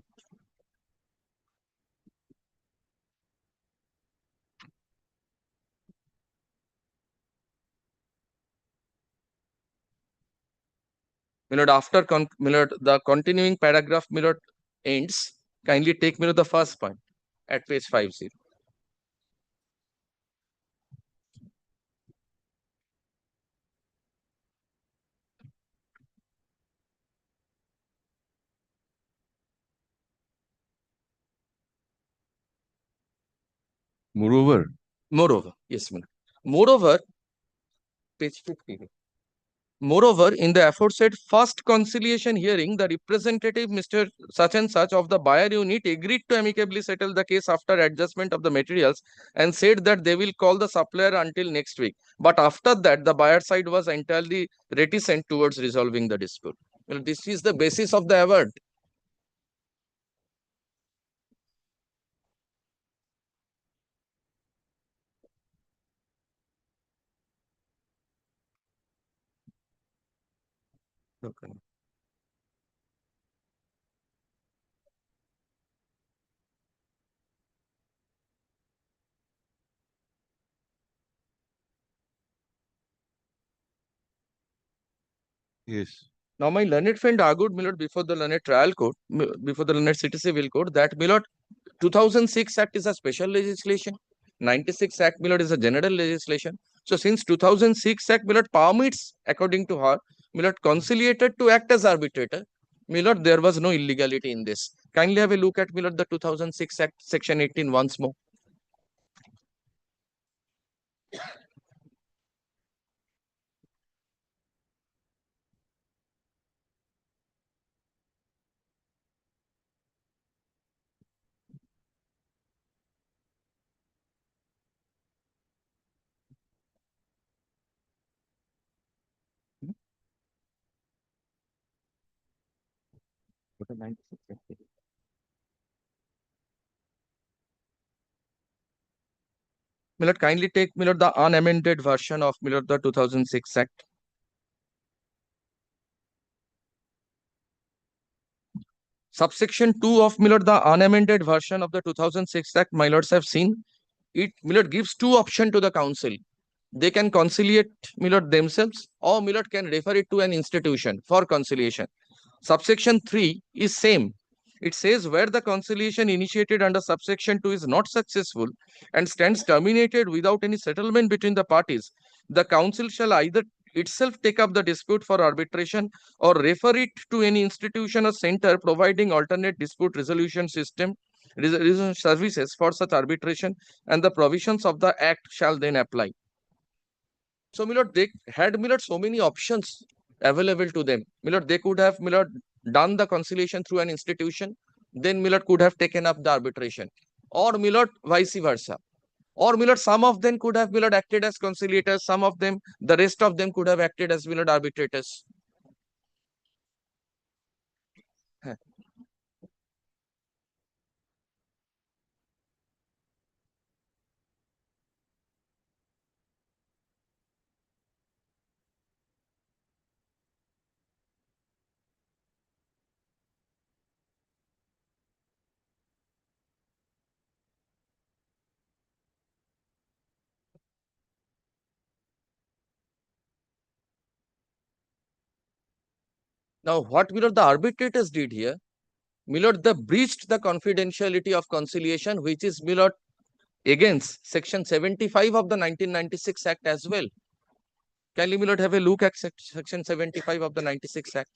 My lord, after my lord, the continuing paragraph, my lord, ends. Kindly take, my lord, the first point at page 50. Moreover, Yes, my lord. Moreover, page 50. Moreover, in the aforesaid first conciliation hearing, the representative Mr. Such and Such of the buyer unit agreed to amicably settle the case after adjustment of the materials and said that they will call the supplier until next week. But after that, the buyer side was entirely reticent towards resolving the dispute. Well, this is the basis of the award. Okay. yes. Now, my learned friend argued, my lord, before the learned trial court, before the learned city civil court, that, my lord, 2006 Act is a special legislation. 96 Act, my lord, is a general legislation. So, since 2006 Act, my lord, permits, according to her, my lord, conciliator to act as arbitrator, my lord, there was no illegality in this. Kindly have a look at, my lord, the 2006 Act, section 18 once more. My lord, kindly take, my lord, the unamended version of, my lord, the 2006 Act. Subsection 2 of, my lord, the unamended version of the 2006 Act, my lords have seen. It, my lord, gives two options to the council. They can conciliate, my lord, themselves, or, my lord, can refer it to an institution for conciliation. Subsection 3 is same. It says where the conciliation initiated under subsection 2 is not successful and stands terminated without any settlement between the parties, the council shall either itself take up the dispute for arbitration or refer it to any institution or center providing alternate dispute resolution system resolution services for such arbitration, and the provisions of the act shall then apply. So, my lord, they had, my lord, so many options available to them. My lord, they could have, my lord, done the conciliation through an institution, then, my lord, could have taken up the arbitration, or, my lord, vice versa. Or, my lord, some of them could have, my lord, acted as conciliators, some of them, the rest of them could have acted as, my lord, arbitrators. Huh. Now, what, my lord, the arbitrators did here, my lord, they breached the confidentiality of conciliation, which is, my lord, against section 75 of the 1996 Act as well. Kindly, my lord, have a look at section 75 of the 96 Act.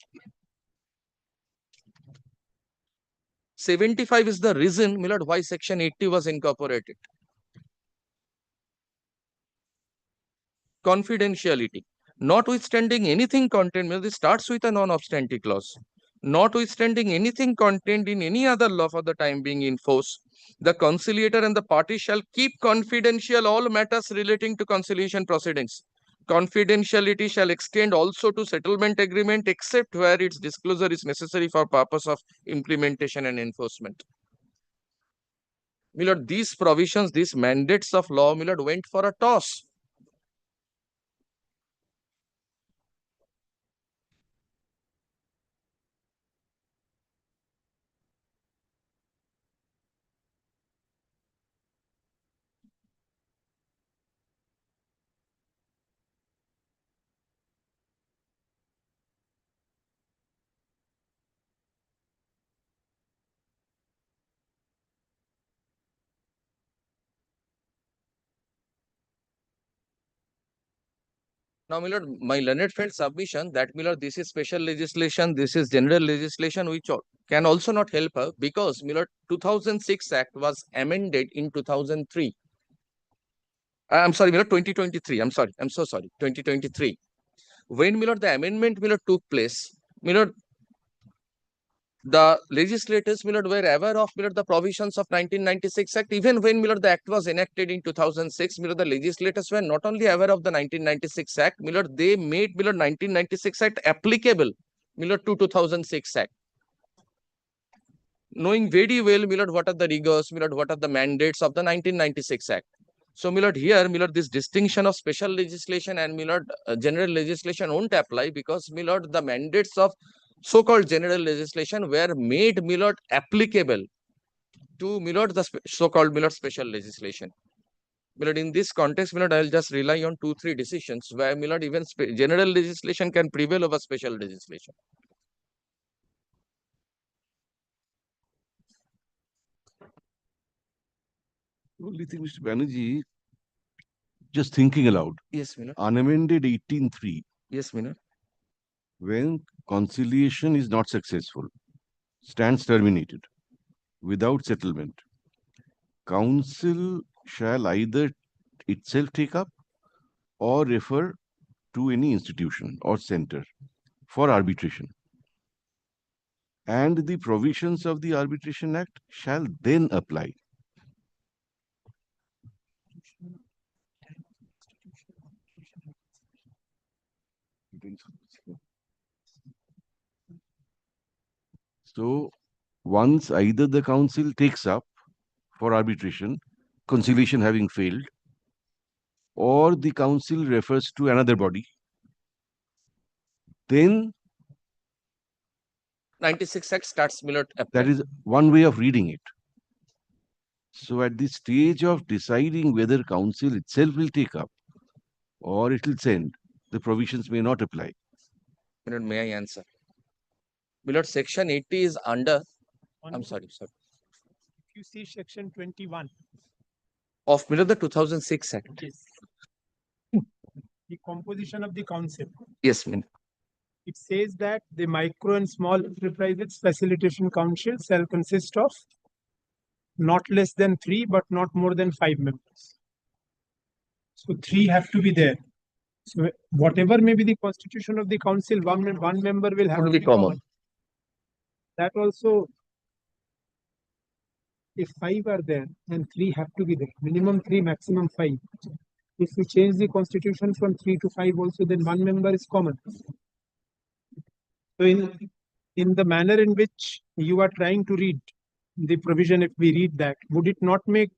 75 is the reason, my lord, why section 80 was incorporated. confidentiality. Notwithstanding anything contained, this starts with a non-obstante clause. Notwithstanding anything contained in any other law for the time being in force, the conciliator and the party shall keep confidential all matters relating to conciliation proceedings. Confidentiality shall extend also to settlement agreement except where its disclosure is necessary for purpose of implementation and enforcement. My lord, these provisions, these mandates of law, my lord, went for a toss. Now, my lord, my learned friend submission that, my lord, this is special legislation, this is general legislation, which can also not help her because, my lord, 2006 Act was amended in 2003. I'm sorry, my lord, 2023. I'm sorry. I'm so sorry. 2023. When, my lord, the amendment, my lord, took place, my lord, the legislators, my lord, were aware of, my lord, the provisions of 1996 Act. Even when, my lord, the Act was enacted in 2006, my lord, the legislators were not only aware of the 1996 Act, my lord, they made, my lord, 1996 Act applicable, my lord, to 2006 Act. Knowing very well, my lord, what are the rigors, my lord, what are the mandates of the 1996 Act. So, my lord, here, my lord, this distinction of special legislation and, my lord, general legislation won't apply because, my lord, the mandates of so-called general legislation were made, my lord, applicable to, my lord, the so-called, my lord, special legislation. My lord, in this context, my lord, I'll just rely on 2-3 decisions where, my lord, even general legislation can prevail over special legislation. Only thing, Mr. Banerjee, just thinking aloud. Yes, my lord. Unamended 18.3. Yes, my lord. When conciliation is not successful, stands terminated without settlement, counsel shall either itself take up or refer to any institution or center for arbitration. And the provisions of the Arbitration Act shall then apply. So, once either the council takes up for arbitration, conciliation having failed, or the council refers to another body, then 96 Act starts, my lord, apply. that is one way of reading it. So at the stage of deciding whether council itself will take up or it will send, the provisions may not apply. My lord, may I answer? My lord, section 80 is under, I'm sorry. If you see section 21. Of, my lord, the 2006 Act. Yes. The composition of the council. Yes, my lord. It says that the micro and small enterprises facilitation council shall consist of not less than 3, but not more than 5 members. So 3 have to be there. So whatever may be the constitution of the council, one member will have to be common. That also, if 5 are there, then 3 have to be there. Minimum 3, maximum 5. If we change the constitution from 3 to 5 also, then 1 member is common. So in the manner in which you are trying to read the provision, if we read that, would it not make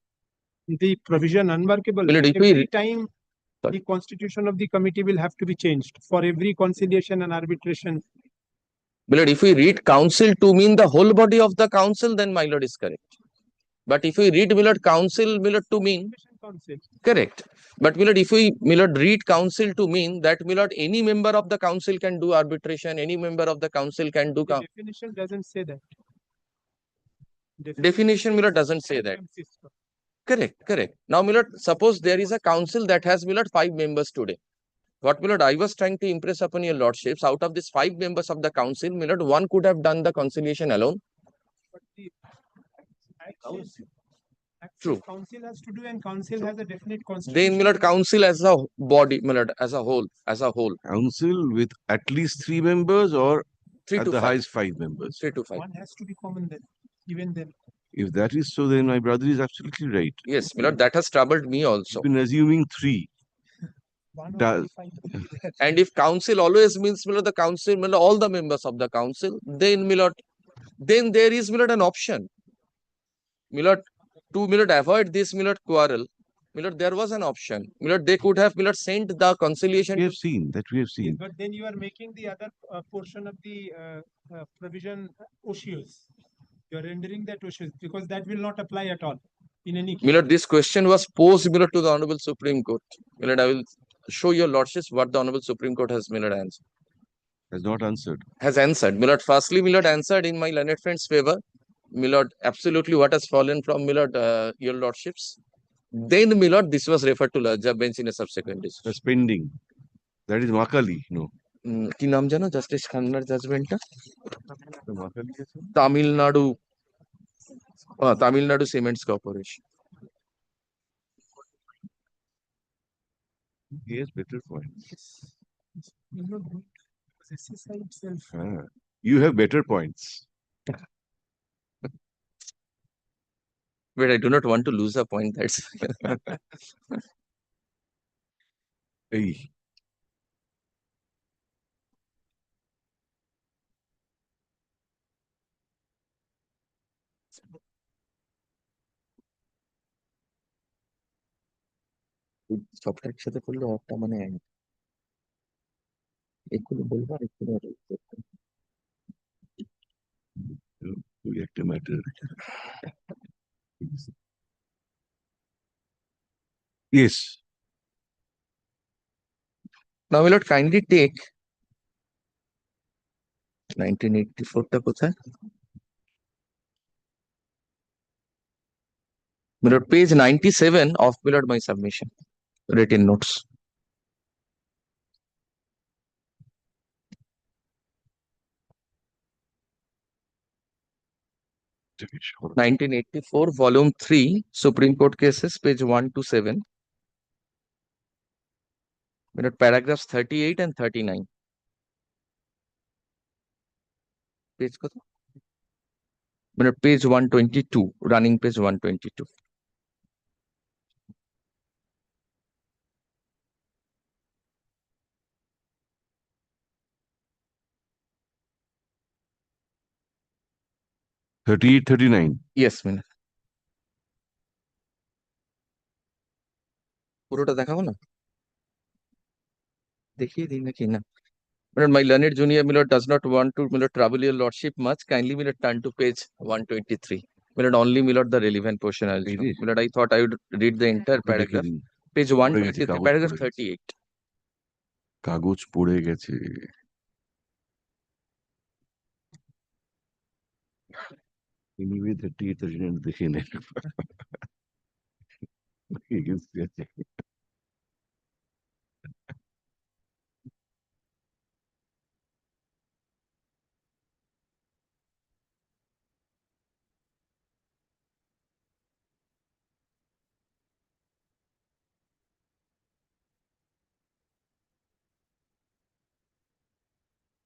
the provision unworkable? Every time the constitution of the committee will have to be changed for every conciliation and arbitration. My lord, if we read council to mean the whole body of the council, then my lord is correct. But if we read, my lord, council, my lord, to mean correct. But my lord, if we, my lord, read council to mean that, my lord, any member of the council can do arbitration, any member of the council can do. The definition doesn't say that. Definition, my lord, doesn't say that. Correct. Now, my lord, suppose there is a council that has, my lord, 5 members today. What, my lord, I was trying to impress upon your lordships, out of these 5 members of the council, my lord, one could have done the conciliation alone. But the True. Council has to do, and council has a definite Then, constitution. my lord, council as a body, my lord, as a whole. Council with at least 3 members or 3 at to the 5. highest 5 members. 3 to 5. One has to be common then, even then. If that is so, then my brother is absolutely right. Yes, my lord, that has troubled me also. You've been assuming 3. And if council always means, my lord, the council, my lord, all the members of the council, then, my lord, then there is, my lord, an option. My lord, to, my lord, avoid this, my lord, quarrel, my lord, there was an option. My lord, they could have, my lord, sent the conciliation. We have seen. But then you are making the other portion of the provision ocious. You are rendering that ocious because that will not apply at all in any case. My lord, this question was posed, my lord, to the Honorable Supreme Court. My lord, I will show your lordships what the Honorable Supreme Court has, my lord, answered. Has not answered. Has answered. My lord, firstly, my lord, answered in my learned friend's favor. My lord, absolutely what has fallen from, my lord, your lordships. Then, my lord, this was referred to Lajja bench in a subsequent decision. Suspending. That is Makali, no. কি নাম জানো justice খান্নার জাজমেন্টটা? Makali আছে? Tamil Nadu cements corporation. He has better points. You have better points. But I do not want to lose a point. That's Hey. সবটা একসাথে করলে একটা মানে এগুলো বলবো আর একটু একটা matter. Yes. Now, my lord, kindly take 1984 টা কোথায়? My lord, page 97 of, my lord, my submission. Written notes. Sure. 1984, volume 3, Supreme Court cases, page 1 to 7. My lord, paragraphs 38 and 39. Page কত? My lord, page 122, running page 122. $38, $39. Yes, my lord. পুরোটা দেখাবো না? দেখিয়ে দিই নাকি না? My lord, my learned junior, my lord, does not want to, my lord, trouble your lordship much. Kindly, my lord, turn to page 123. My lord, only, my lord, the relevant portion I'll show. My lord, I thought I would read the entire paragraph. Page 123, paragraph 38. কাগজ পড়ে গেছে। Anyway, 38, 39 দেখে নেন।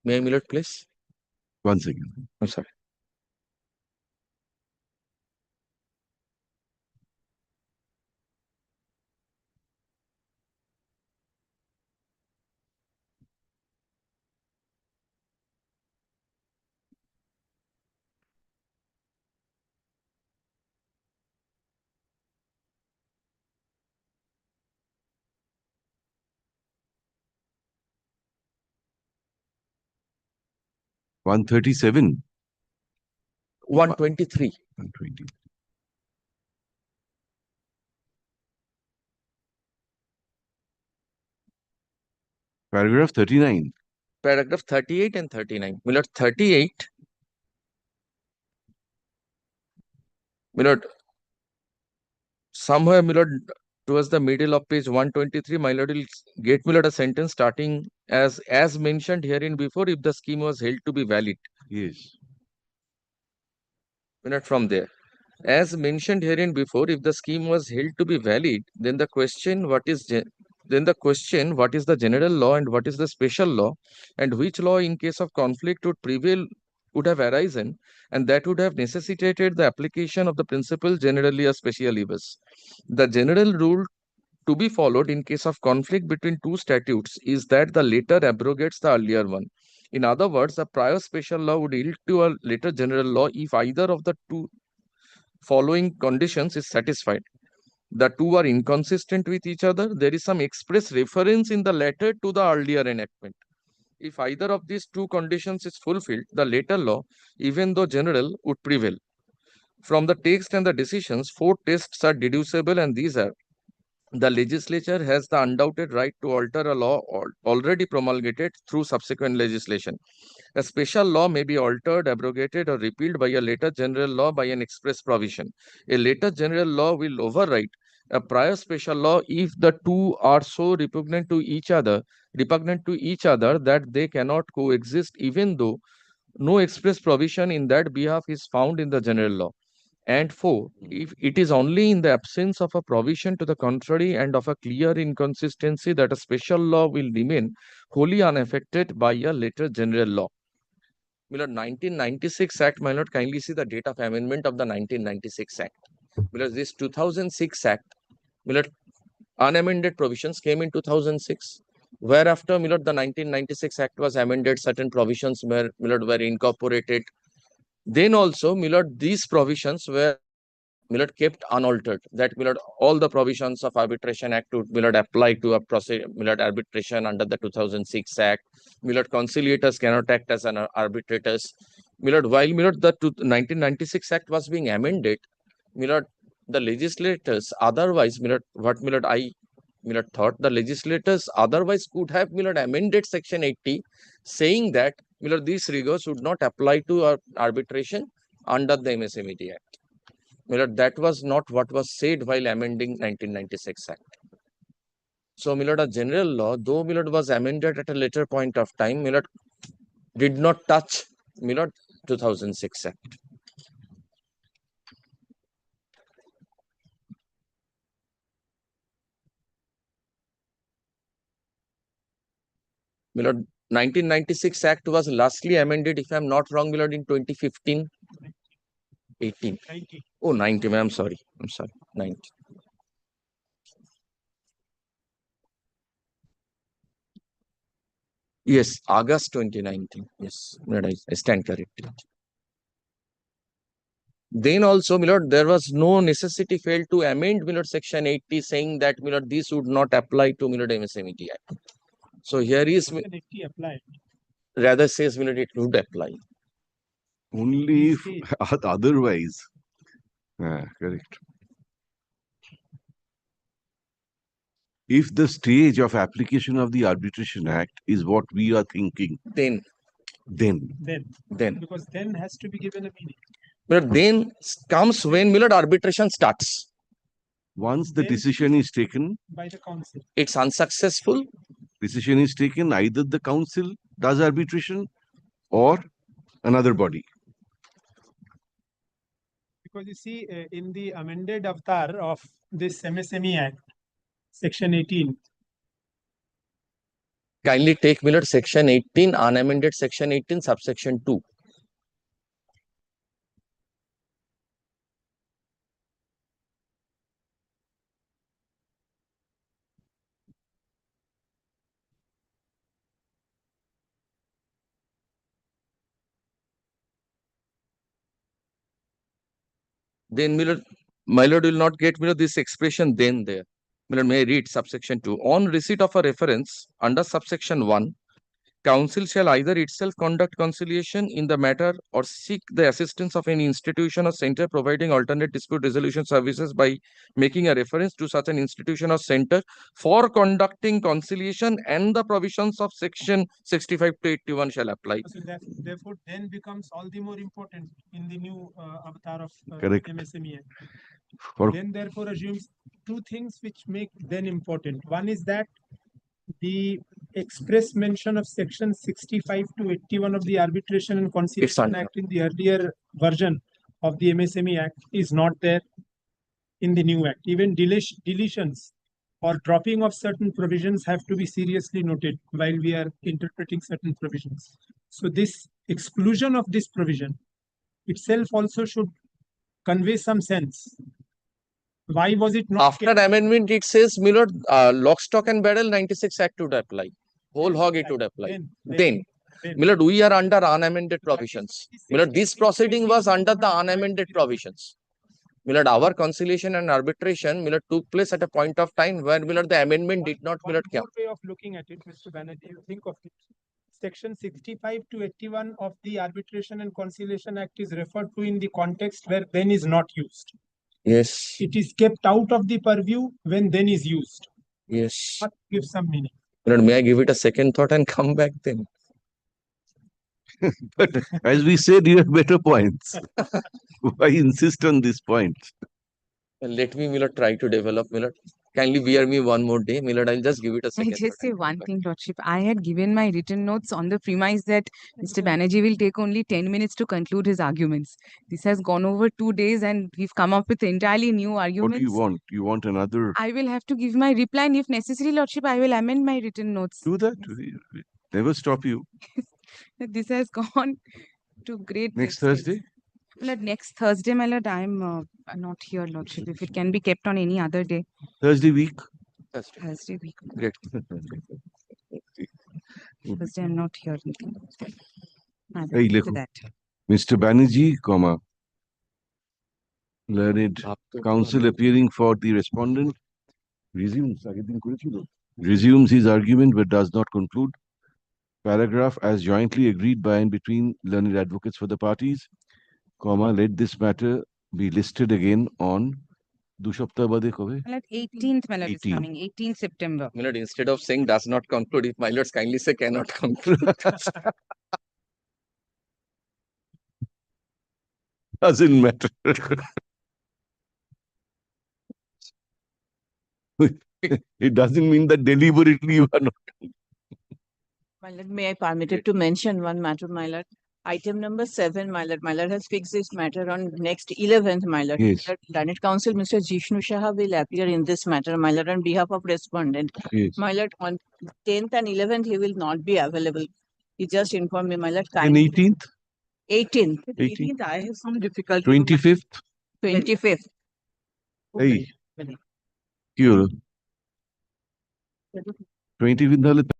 May I, my lord, please? One second. I'm sorry. $137. 123. 120. Paragraph 39. Paragraph 38 and 39. My lord, 38. My lord, somewhere, my lord, towards the middle of page 123, my lord will get, my lord, a sentence starting as mentioned herein before, if the scheme was held to be valid. Yes. My lord, from there. As mentioned herein before, if the scheme was held to be valid, then the question what is the general law and what is the special law, and which law in case of conflict would have arisen, and that would have necessitated the application of the principle generally a specialibus. The general rule to be followed in case of conflict between two statutes is that the later abrogates the earlier one. In other words, the prior special law would yield to a later general law if either of the two following conditions is satisfied. The two are inconsistent with each other. There is some express reference in the latter to the earlier enactment. If either of these two conditions is fulfilled, the later law, even though general, would prevail. From the text and the decisions, 4 tests are deducible, and these are: the legislature has the undoubted right to alter a law already promulgated through subsequent legislation. A special law may be altered, abrogated, or repealed by a later general law by an express provision. A later general law will override a prior special law if the two are so repugnant to each other that they cannot coexist, even though no express provision in that behalf is found in the general law. And 4, if it is only in the absence of a provision to the contrary and of a clear inconsistency that a special law will remain wholly unaffected by a later general law. My lord, 1996 Act, my lord, kindly see the date of amendment of the 1996 Act. Because this 2006 Act, my lord, unamended provisions came in 2006. Whereafter, my lord, the 1996 Act was amended, certain provisions were incorporated. Then also, my lord, these provisions were kept unaltered. That all the provisions of Arbitration Act would apply to a arbitration under the 2006 Act. Conciliators cannot act as an arbitrators. While the 1996 Act was being amended, the legislators otherwise thought the legislators otherwise could have amended Section 80, saying that these rigors would not apply to arbitration under the MSME Act. That was not what was said while amending 1996 Act. So, a general law, though was amended at a later point of time, did not touch 2006 Act. My lord, 1996 Act was lastly amended, if I am not wrong, my lord, in 2015. 18. 90. Oh, 90. I'm sorry. 90. Yes, August 2019. Yes, I stand corrected. Then also, my lord, there was no necessity felt to amend Section 80, saying that this would not apply to MSME Act. So here is rather says it would apply. Only if otherwise. Correct. If the stage of application of the Arbitration Act is what we are thinking, Then. Because then has to be given a meaning. But then comes when arbitration starts. Once the decision is taken by the council, it's unsuccessful. Decision is taken, either the council does arbitration or another body. Because you see, in the amended avatar of this MSME Act, Section 18. Kindly take Section 18, unamended Section 18, subsection 2. Then my lord will not get this expression then there. May I read subsection 2. On receipt of a reference under subsection 1, council shall either itself conduct conciliation in the matter or seek the assistance of any institution or center providing alternate dispute resolution services by making a reference to such an institution or center for conducting conciliation, and the provisions of section 65 to 81 shall apply. So therefore, then becomes all the more important in the new avatar of MSME Act. Then therefore assumes two things which make then important. One is that the express mention of section 65 to 81 of the Arbitration and Conciliation Act in the earlier version of the MSME Act is not there in the new Act. Even deletions or dropping of certain provisions have to be seriously noted while we are interpreting certain provisions. So this exclusion of this provision itself also should convey some sense. Why was it not After amendment, it says, my lord, lock, stock and barrel 96 Act would apply. Whole hog it would apply. Then, my lord, we are under unamended provisions. My lord, this proceeding was under the unamended provisions. My lord, our conciliation and arbitration, my lord, took place at a point of time where, my lord, the amendment did not, my lord, One more way of looking at it, Mr. Banerjee, you think of it. Section 65 to 81 of the Arbitration and Conciliation Act is referred to in the context where then is not used. Yes. It is kept out of the purview when then is used. Yes. But give some meaning. My lord, may I give it a second thought and come back then? But as we said, you have better points. Why insist on this point? Let me, my lord, try to develop, my lord. Kindly bear me one more day, my lord. I'll just give it a I second. just say one thing, Lordship. I had given my written notes on the premise that Mr. Banerjee will take only 10 minutes to conclude his arguments. This has gone over 2 days and we've come up with entirely new arguments. What do you want? You want another? I will have to give my reply, and if necessary, Lordship, I will amend my written notes. Do that. Never stop you. This has gone to great Next extent. Thursday? My lord, next Thursday, my lord, I'm not here, Lordship. If it can be kept on any other day. Thursday week? Thursday week. Great. Thursday, I'm not here. I'll Hey, to Lekho. that. Mr. Banerjee, comma, learned counsel appearing for the respondent resumes his argument but does not conclude. Paragraph as jointly agreed by and between learned advocates for the parties, comma, let this matter be listed again on Dushapta Bade Kove? My lord, 18th, my lord, is 18. coming. 18th September. My lord, instead of saying does not conclude, if my lords kindly say cannot conclude. Doesn't matter. It doesn't mean that deliberately you are not. My lord, may I permitted to mention one matter, my lord? Item number 7, my lord. My lord has fixed this matter on next 11th, my lord. Yes. Learned Counsel Mr. Jishnu Shah will appear in this matter, my lord, on behalf of respondent. Yes. My lord, on 10th and 11th, he will not be available. He just informed me, my lord. And 18th? 18th. 18th. 18th, I have some difficulty. 25th? 25th. Hey. কি হলো 25th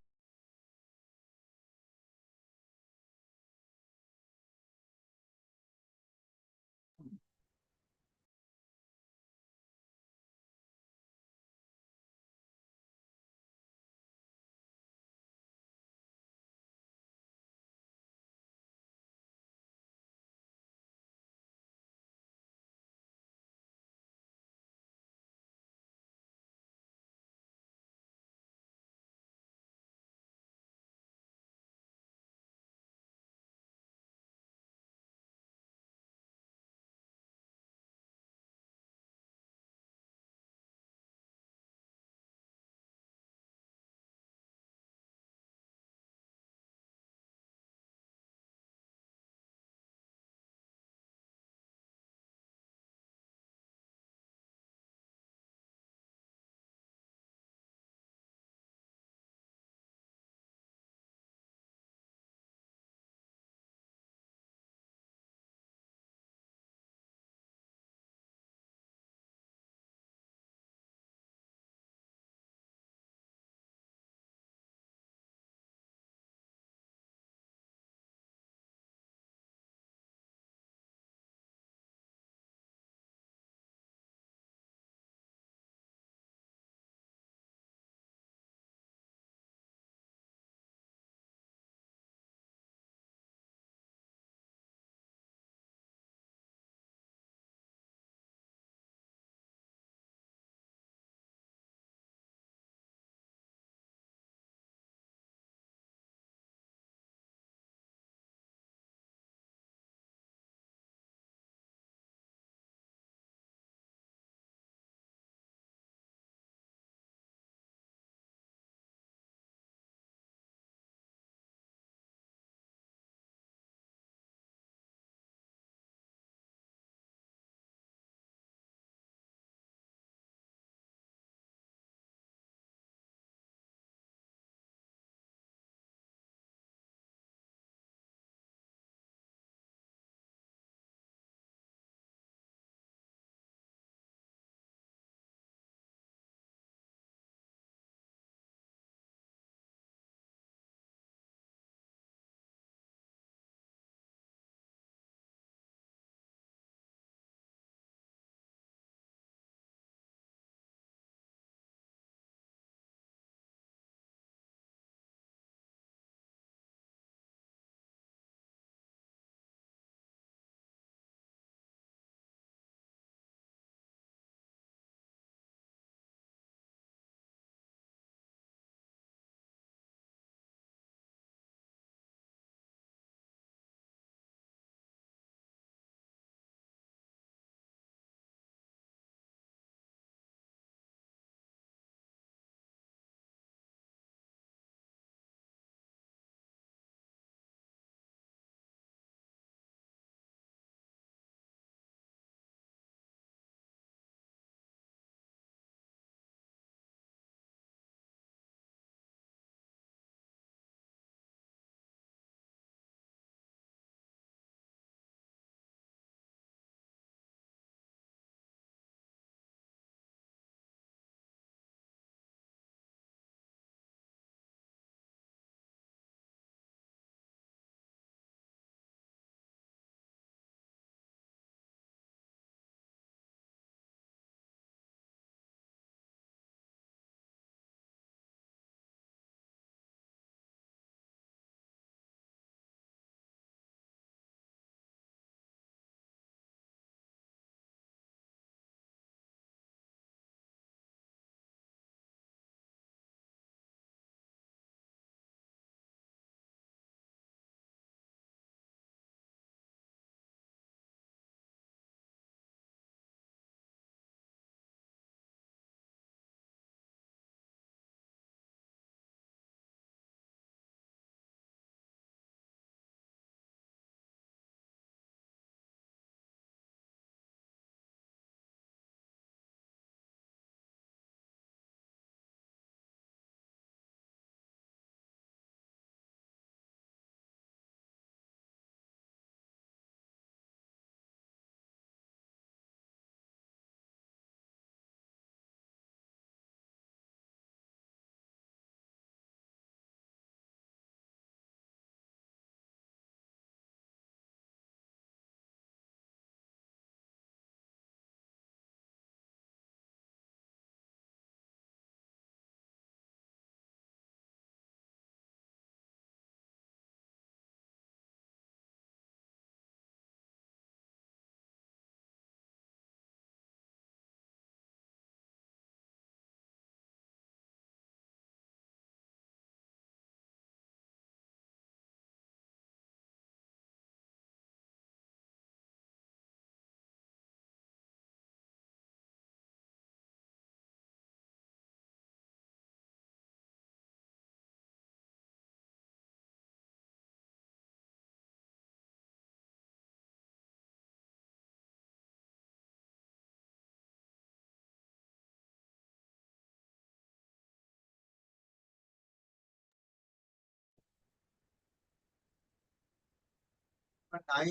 I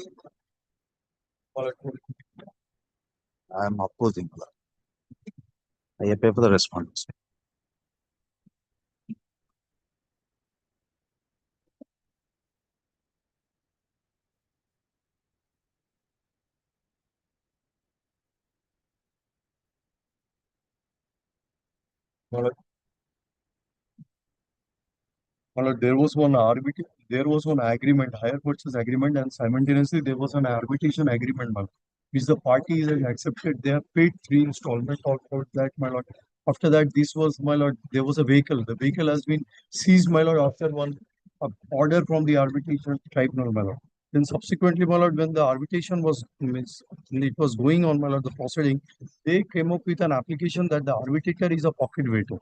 am opposing. I appear for the respondents. There was one agreement, hire purchase agreement, and simultaneously there was an arbitration agreement, which the parties had accepted. They have paid 3 installments for that, my lord. After that, this was, my lord, there was a vehicle. The vehicle has been seized, my lord, after one order from the arbitration tribunal, my lord. Then subsequently, my lord, when the arbitration was it was going on, my lord, the proceeding, they came up with an application that the arbitrator is a pocket veto.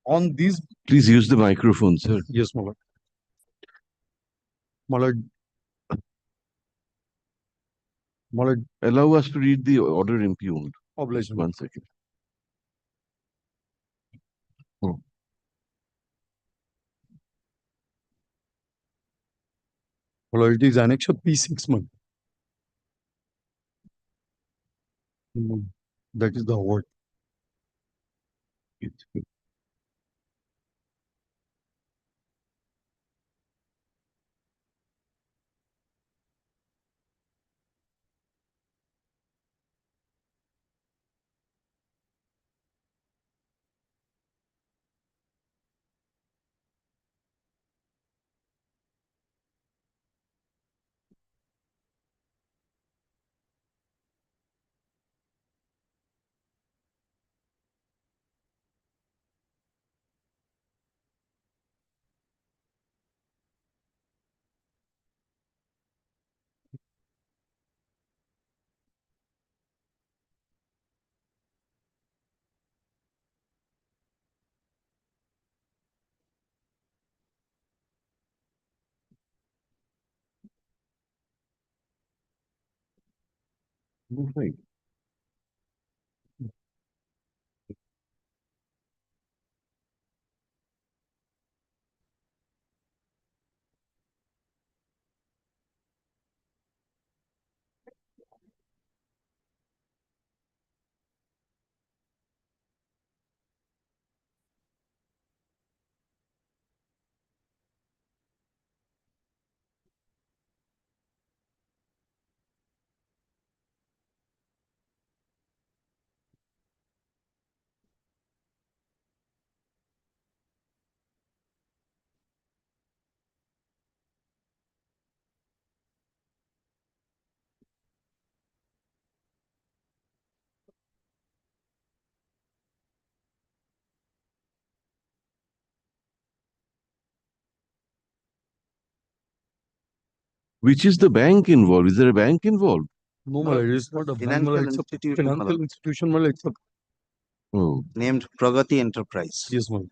On these, Please use the microphone, sir. yes, my lord. My lord, allow us to read the order impugned. Obligation. 1 second. Oh. Well, it is Annexure P6 month. That is the award. Right. Which is the bank involved? Is there a bank involved? No, my lord, it is not a bank, my Financial lord, it's a institution, financial institution, my lord, it's a Oh. named Pragati Enterprise. yes, my lord.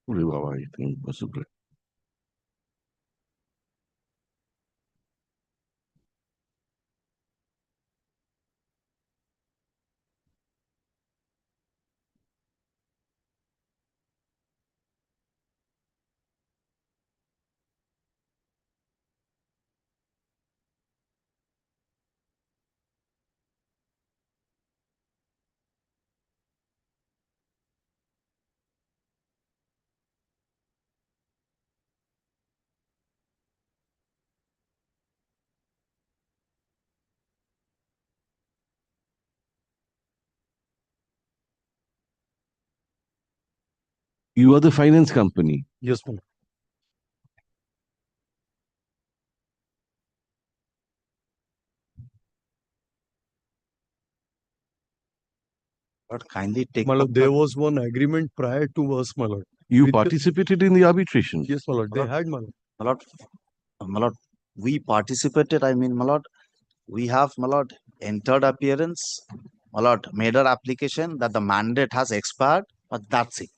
I think possibly. You are the finance company. Yes, my lord. But kindly take. My lord, there was one agreement prior to us, my lord. You With the- participated in the arbitration. Yes, my lord. They had, my lord. My lord, we participated. I mean, my lord, we have, my lord, entered appearance. My lord, made our application that the mandate has expired, but that's it.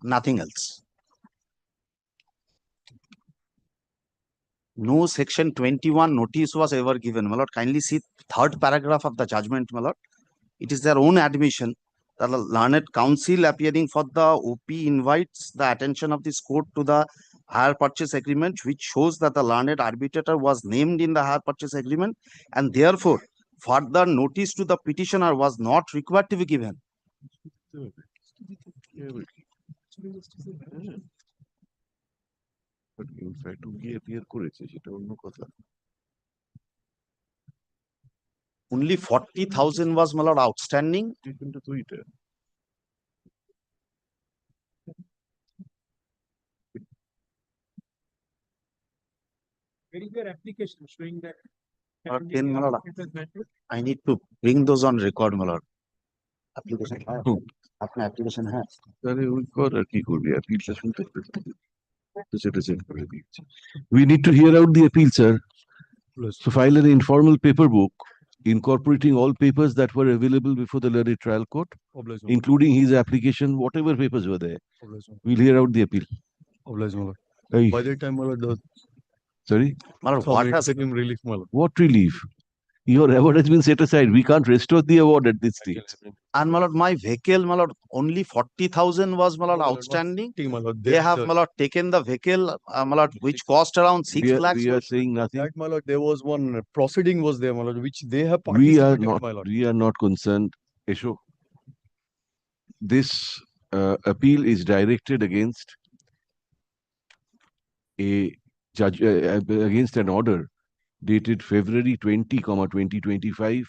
Nothing else. No section 21 notice was ever given. My lord, kindly see third paragraph of the judgment, my lord. It is their own admission that the learned counsel appearing for the OP invites the attention of this court to the hire purchase agreement, which shows that the learned arbitrator was named in the hire purchase agreement, and therefore further notice to the petitioner was not required to be given. Only 40,000 was, my lord, outstanding. Where is your application showing that? My lord, I need to bring those on record, my lord. Application. अपना application है. We need to hear out the appeal, sir. So file an informal paper book incorporating all papers that were available before the learned trial court, including his application, whatever papers were there. We'll hear out the appeal. Hey. By the time, my lord, the Sorry? What has relief, my lord? What relief? Your award has been set aside. We can't restore the award at this stage. And my lord, my vehicle, my lord, only 40,000 was, my lord, outstanding. They have, my lord, taken the vehicle, my lord, which cost around 6 lakhs. We are saying nothing. That, my lord, there was one proceeding was there, my lord, which they have We are participated, not. my lord. We are not concerned. Esho, this appeal is directed against a judge against an order dated February 20, 2025,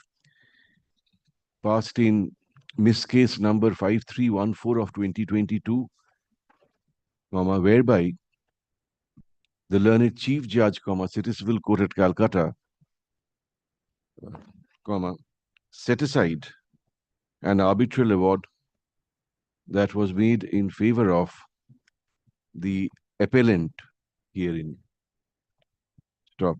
passed in Miss Case number 5314 of 2022, whereby the learned Chief Judge, City Civil Court at Calcutta, set aside an arbitral award that was made in favor of the appellant herein. Stop.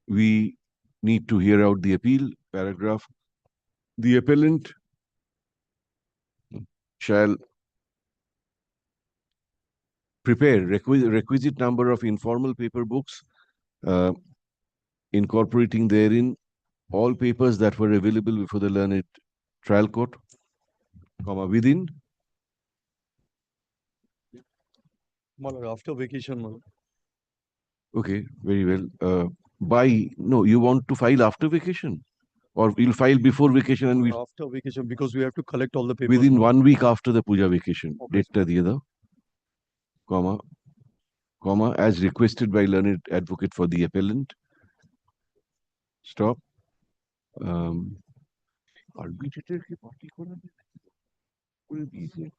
We need to hear out the appeal paragraph. The appellant shall prepare requisite number of informal paper books, incorporating therein all papers that were available before the learned trial court, within. After vacation, my lord. Okay, very well. No, you want to file after vacation? Or we'll file before vacation and we'll... After vacation, because we have to collect all the papers. Within 1 week after the Puja vacation. Date the other, as requested by learned advocate for the appellant. Stop. Arbitrator ki party kora hai. Koi bhi hai.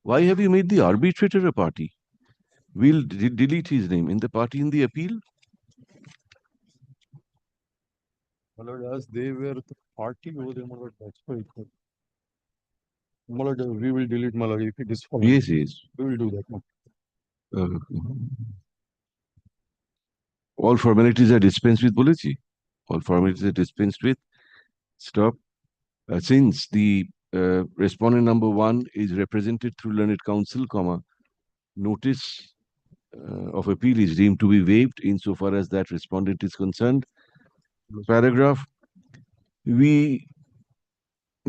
Why have you made the arbitrator a party? We'll delete his name in the party in the appeal. My lord, as they were the party over there, my lord, that's why it was. My lord, we will delete, my lord, if it is followed. Yes, yes. We will do that, my lord. All formalities are dispensed with, Bolechi. All formalities are dispensed with. Stop. Since the respondent number 1 is represented through learned counsel, notice of appeal is deemed to be waived insofar as that respondent is concerned. Paragraph. We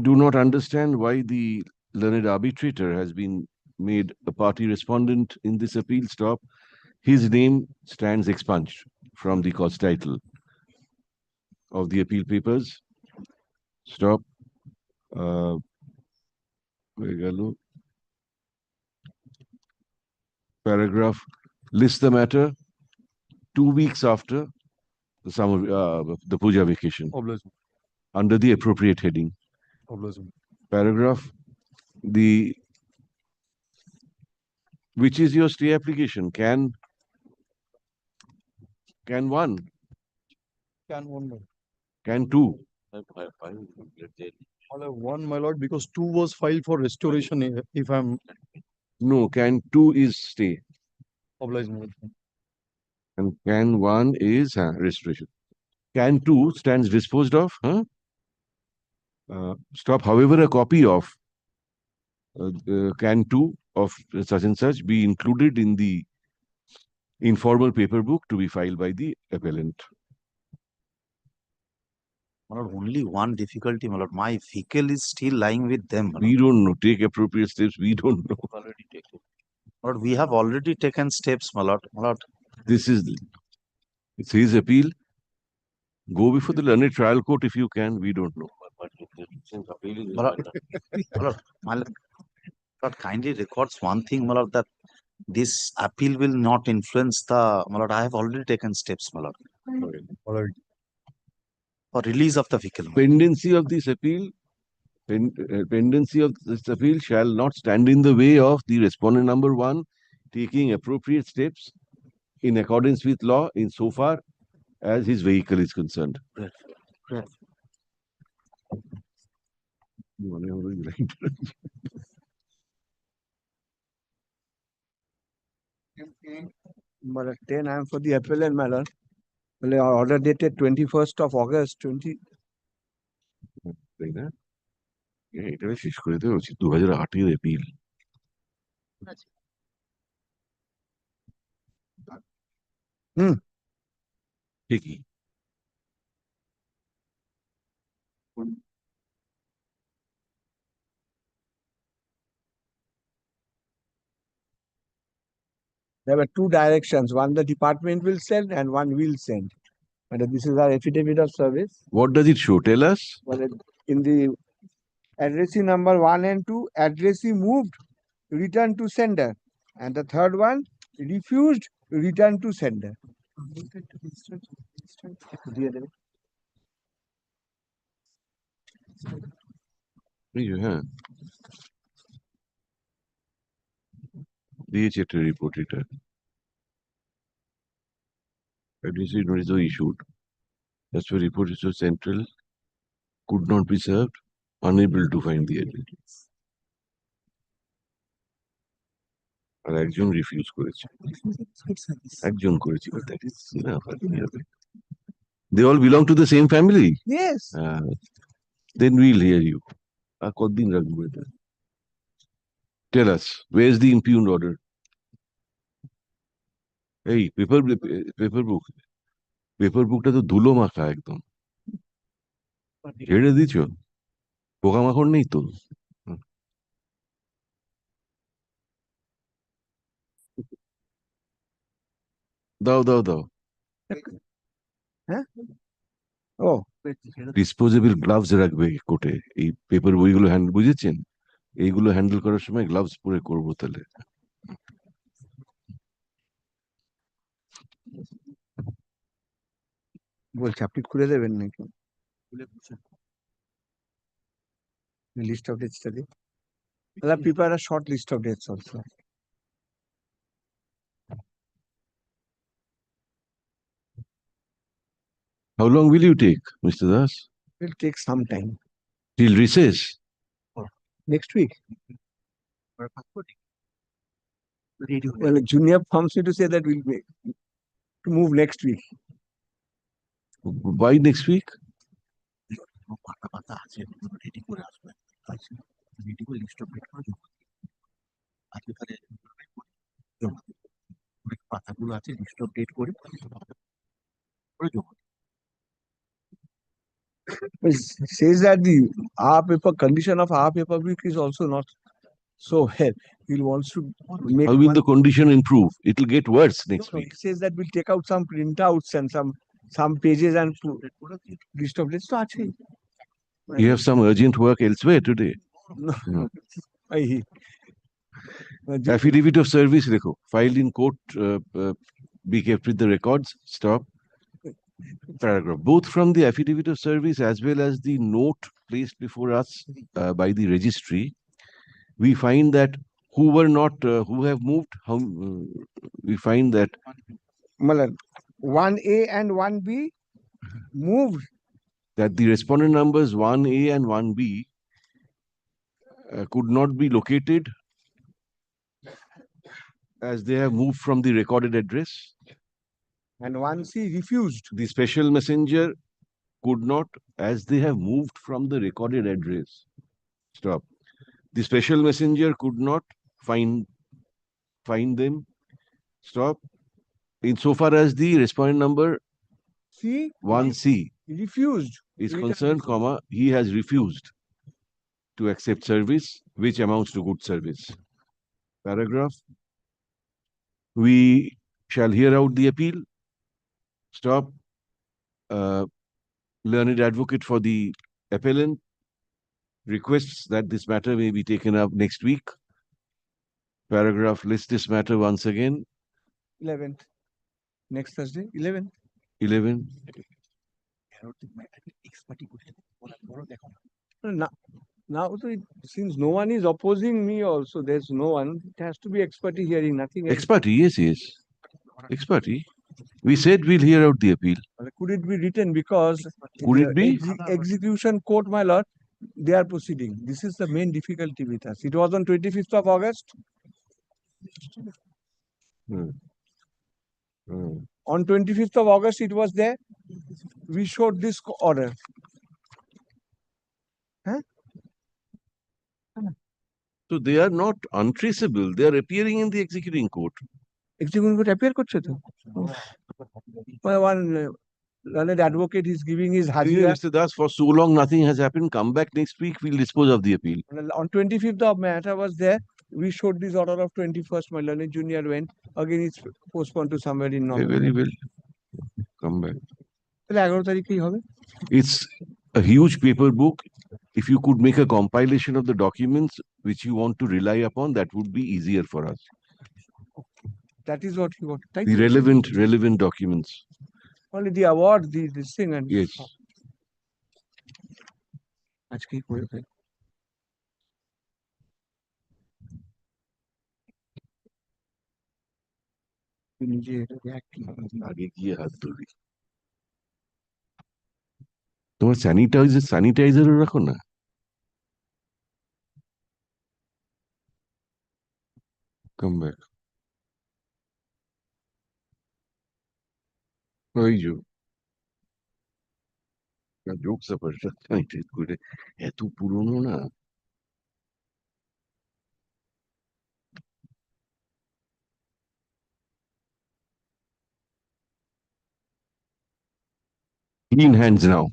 do not understand why the learned arbitrator has been made a party respondent in this appeal. Stop. His name stands expunged from the cause title of the appeal papers. Stop. Paragraph. List the matter 2 weeks after the summer, the Puja vacation. under the appropriate heading. Paragraph, which is your stay application? Can 1? Can one, my lord. Can 2? I'll have one, my lord, because 2 was filed for restoration. If I'm No, can 2 is stay. obliged, my lord. And can 1 is restoration. Can 2 stands disposed of. Stop. However, a copy of can 2 of such and such be included in the informal paper book to be filed by the appellant. My lord, only one difficulty, my lord. My vehicle is still lying with them. My We don't know. Take appropriate steps. We don't know. lord, we have already taken steps, my lord. My lord, It's his appeal. Go before the learned trial court if you can. We don't know. my lord, kindly records one thing, my lord, that this appeal will not influence the, my lord, I have already taken steps, my lord. For release of the vehicle. Pendency of this appeal, pendency of this appeal shall not stand in the way of the respondent number 1 taking appropriate steps in accordance with law insofar as his vehicle is concerned. But 10, I am for the appellant, my lord. Well, order dated 21st of August 20. তাই না? এটা শেষ করে দেওয়া উচিত 2008-এর appeal. ঠিকই। There were 2 directions. One the department will send and one will send. And this is our affidavit of service. What does it show? Tell us. Well, in the addressee number 1 and 2, addressee moved, return to sender. And the third one, refused, return to sender. হ্যাঁ দিয়েছে একটা report এটা advisory notice was issued as per report is central could not be served unable to find the address আর একজন refuse করেছে একজন করেছে that is enough they all belong to the same family. Yes. Then we'll hear you. কতদিন রাখবো এটা? Tell us, where's the impugned order? এই paper বুকটা তো ধুলো মাখা একদম ছেড়ে দিছ পোকামাকড় নেই তো দাও হ্যাঁ ও ডিসপোজেবল গ্লাভস রাখবে কোর্টে এই পেপার বইগুলো হ্যান্ডেল বুঝেছেন এইগুলো হ্যান্ডেল করার সময় গ্লাভস পরে করবো তাহলে বলছি আপনি খুলে দেবেন নাকি list of dates study. I'll prepare a short list of dates also. How long will you take, Mr. Das? It will take some time. Till recess? Next week. Well, junior forms me to say that we'll make to move next week. Why next week? It says that the our paper condition of our paper week is also not so well. He wants to make. How will the condition improve? It will get worse next week. It says that we'll take out some printouts and some pages and list of dates. You have some urgent work elsewhere today. No. Affidavit of service, filed in court, be kept with the records. Stop. paragraph, both from the affidavit of service as well as the note placed before us by the registry, we find that who have moved, we find that Malan, 1A and 1B moved. That the respondent numbers 1A and 1B could not be located as they have moved from the recorded address. And 1C refused. The special messenger could not, as they have moved from the recorded address. Stop. The special messenger could not find them. Stop. Insofar as the respondent number C 1C refused is concerned, comma, he has refused to accept service, which amounts to good service. Paragraph. We shall hear out the appeal. Stop. Learned advocate for the appellant requests that this matter may be taken up next week. Paragraph lists this matter once again. 11th. Next Thursday, 11th. 11. Now, so since no one is opposing me also, there's no one, it has to be expertise hearing, nothing else. Expertise, yes. Expertise. We said we'll hear out the appeal. Could it be written because Could it be? Execution court, my lord, they are proceeding. This is the main difficulty with us. It was on 25th of August. On 25th of August, it was there. We showed this order. Huh? So they are not untraceable. They are appearing in the executing court. Executing court appear করছে তো one learned advocate is giving his hazira. Mr. Das, for so long nothing has happened. Come back next week, we'll dispose of the appeal. On 25th of matter was there. We showed this order of 21st. My learned junior went. Again, it's postponed to somewhere in November. Very well. Come back. তাহলে 11 তারিখেই হবে. It's a huge paper book. If you could make a compilation of the documents which you want to rely upon, that would be easier for us. That is what you want. The relevant documents. Only the award, this thing, and yes. আজকেই করে fail. নিজে আগে গিয়ে হাত ধরি। তোমার স্যানিটাইজারও রাখো না? Come back. ওই যে জোকস করে এত পুরনো না। Clean hands now.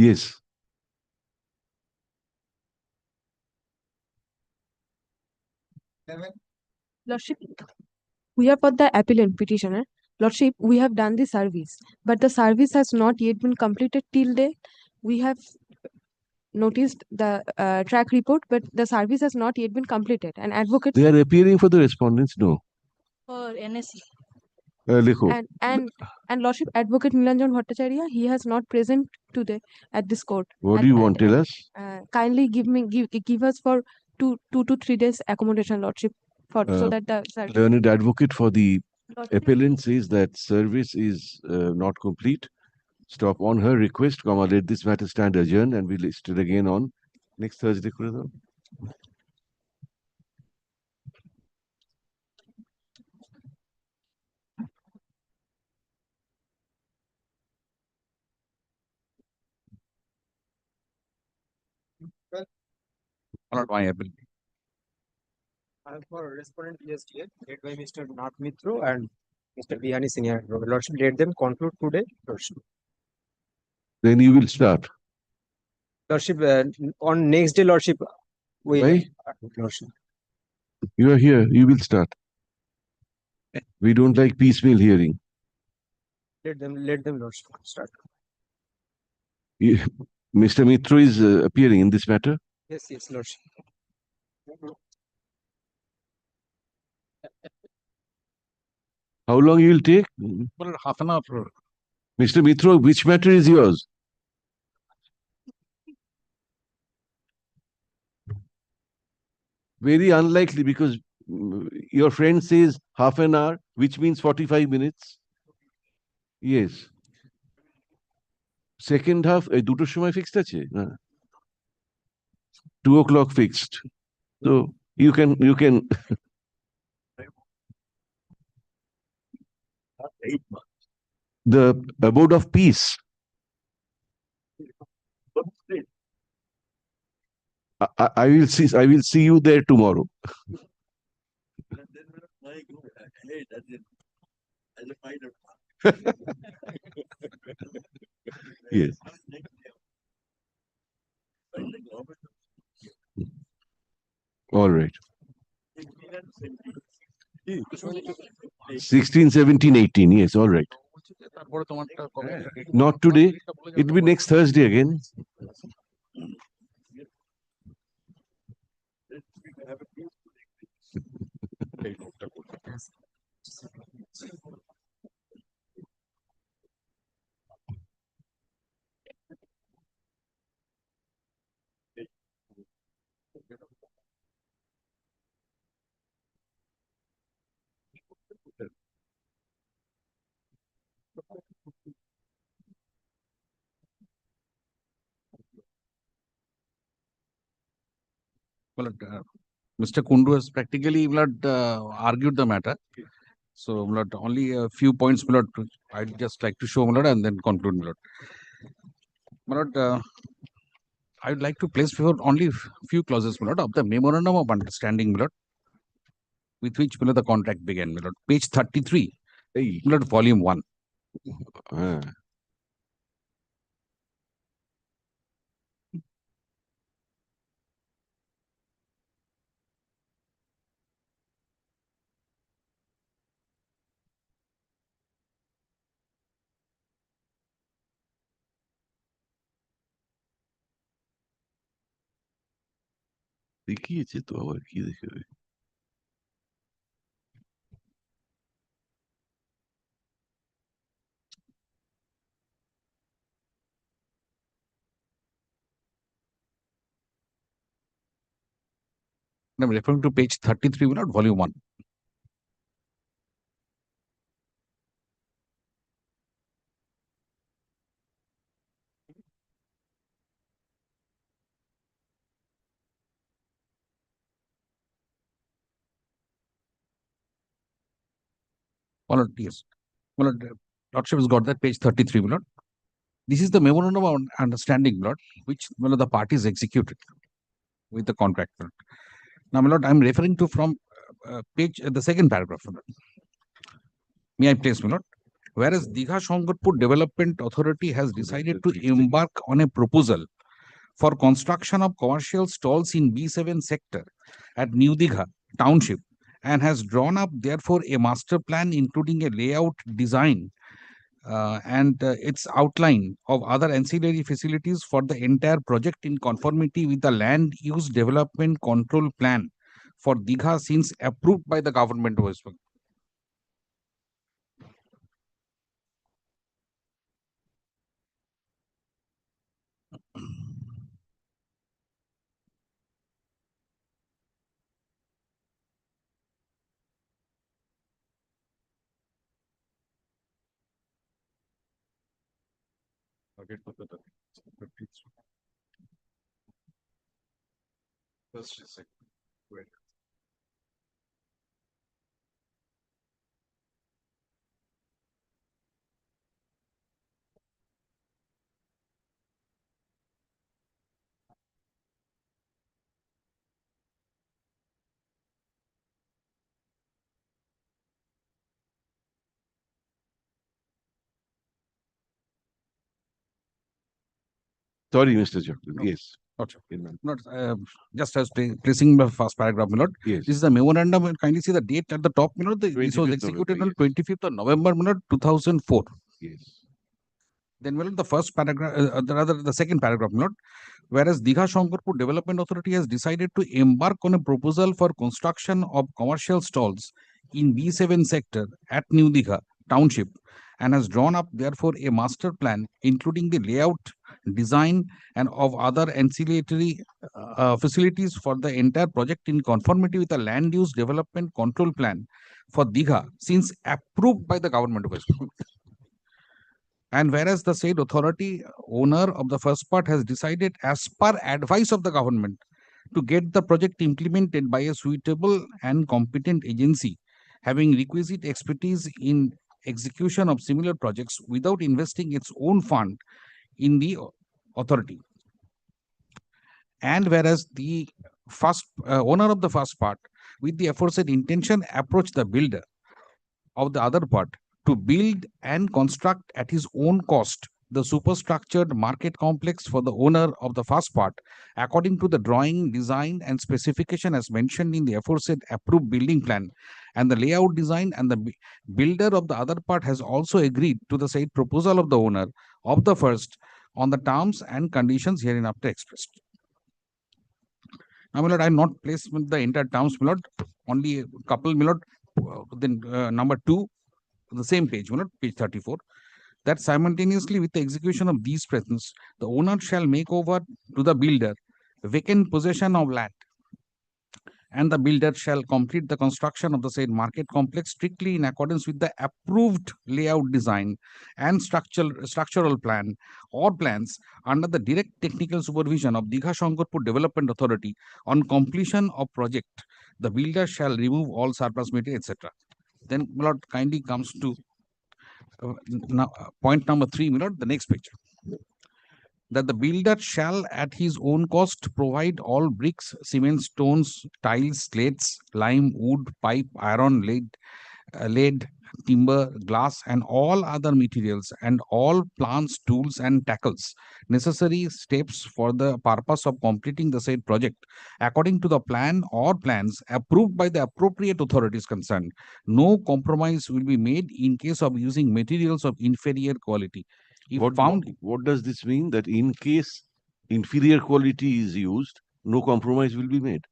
Yes. Lordship, we have got the appellant petitioner. Lordship, we have done the service, but the service has not yet been completed till date. We have noticed the track report, but the service has not yet been completed. And advocate. They are appearing for the respondents, no? For NSE. And Lordship, Advocate Nilanjan Bhattacharya, he has not present today at this court. What do you want to tell us? Kindly give us for 2 to 3 days accommodation, Lordship, so that the service. Learned advocate for the appellant says that service is not complete. Stop on her request, comma, let this matter stand adjourned, and we'll list it again on next Thursday. Not my ability. For respondent PSTA, led by Mr. Nath Mitro and Mr. Bihani Senior. Lordship, let them conclude today. Lordship. Then you will start. Lordship, on next day, Lordship, we. Why? Lordship. You are here. You will start. We don't like piecemeal hearing. Let them, Lordship, start. Mr. Mitro is appearing in this matter. Yes, Lordship. How long you will take? Well, half an hour. Mr. Mitra, which matter is yours? Very unlikely because your friend says half an hour, which means 45 minutes. Yes. Second half, দুটোর সময় fixed আছে? 2 o'clock fixed. So you can the abode of peace. I will see you there tomorrow. Yes. All right. 16, 17, 18. Yes, all right. Not today. It will be next Thursday again. Well, Mr. Kundu has practically argued the matter. So, only a few points, I'd just like to show, and then conclude. I would like to place before only few clauses, of the memorandum of understanding, with which the contract began, page 33, volume 1. দেখিয়েছে তো আবার কি দেখাবে? I'm referring to page 33, volume 1. Yes. Lordship has got that page 33, This is the memorandum of understanding, which the parties executed with the contract. Now, I'm referring to from page, the second paragraph. May I place, whereas Digha Shankarpur Development Authority has decided to embark on a proposal for construction of commercial stalls in B7 sector at New Digha Township and has drawn up, therefore, a master plan including a layout design and its outline of other ancillary facilities for the entire project in conformity with the land use development control plan for Digha since approved by the government of West Bengal. First, second. Wait. Sorry, Mr. Chaudhary. Yes. Okay. Not just as placing the first paragraph, Yes. This is the memorandum. Kindly see the date at the top, This was executed on 25th of November, 2004. Yes. Then, the first paragraph, the second paragraph, whereas Digha Shankarpur Development Authority has decided to embark on a proposal for construction of commercial stalls in B7 sector at New Digha Township and has drawn up therefore a master plan including the layout, design and of other ancillary facilities for the entire project in conformity with the land use development control plan for Digha since approved by the government of West Bengal. And whereas the said authority owner of the first part has decided as per advice of the government to get the project implemented by a suitable and competent agency having requisite expertise in execution of similar projects without investing its own fund in the authority. And whereas the first owner of the first part with the aforesaid intention approached the builder of the other part to build and construct at his own cost the superstructured market complex for the owner of the first part according to the drawing, design and specification as mentioned in the aforesaid approved building plan, and the layout design, and the builder of the other part has also agreed to the said proposal of the owner of the first on the terms and conditions hereinafter expressed. Now, my lord, I am not placed with the entire terms, my lord, only a couple, my lord. Then number 2, the same page, my lord, page 34. That simultaneously with the execution of these presents, the owner shall make over to the builder vacant possession of land, and the builder shall complete the construction of the said market complex strictly in accordance with the approved layout design and structural plan or plans under the direct technical supervision of Digha Shankarpur Development Authority. On completion of project, the builder shall remove all surplus material, etc. Then, my lord, kindly comes to point number 3, my lord, the next page. That the builder shall at his own cost provide all bricks, cement, stones, tiles, slates, lime, wood, pipe, iron, lead, timber, glass and all other materials and all plants, tools and tackles necessary steps for the purpose of completing the said project according to the plan or plans approved by the appropriate authorities concerned. No compromise will be made in case of using materials of inferior quality. If what does this mean? That in case inferior quality is used, no compromise will be made?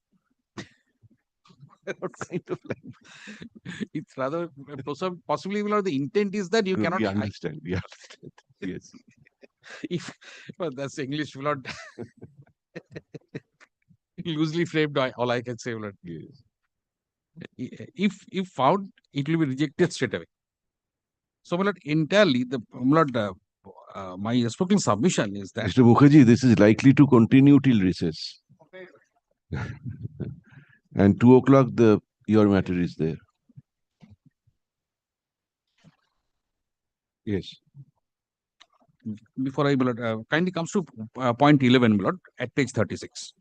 What kind of language? It's rather possibly, the intent is that you cannot. We understand. We understand. Yes. If well, that's English, Lord. Loosely framed, all I can say, Lord. Yes. If found, it will be rejected straight away. So, my lord, entirely, the my lord, my respectful submission is that Mr. Mukherjee, this is likely to continue till recess. And 2 o'clock, your matter is there. Yes. Before I, my lord, kindly comes to point 11, my lord, at page 36.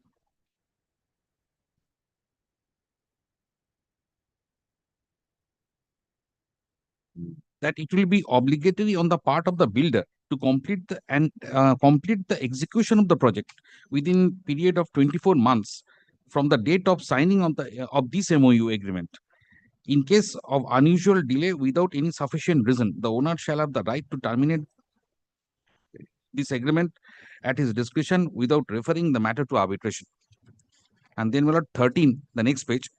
That it will be obligatory on the part of the builder to complete the execution of the project within period of 24 months from the date of signing of this MOU agreement. In case of unusual delay without any sufficient reason, the owner shall have the right to terminate this agreement at his discretion without referring the matter to arbitration. And then, my lord, 13, the next page.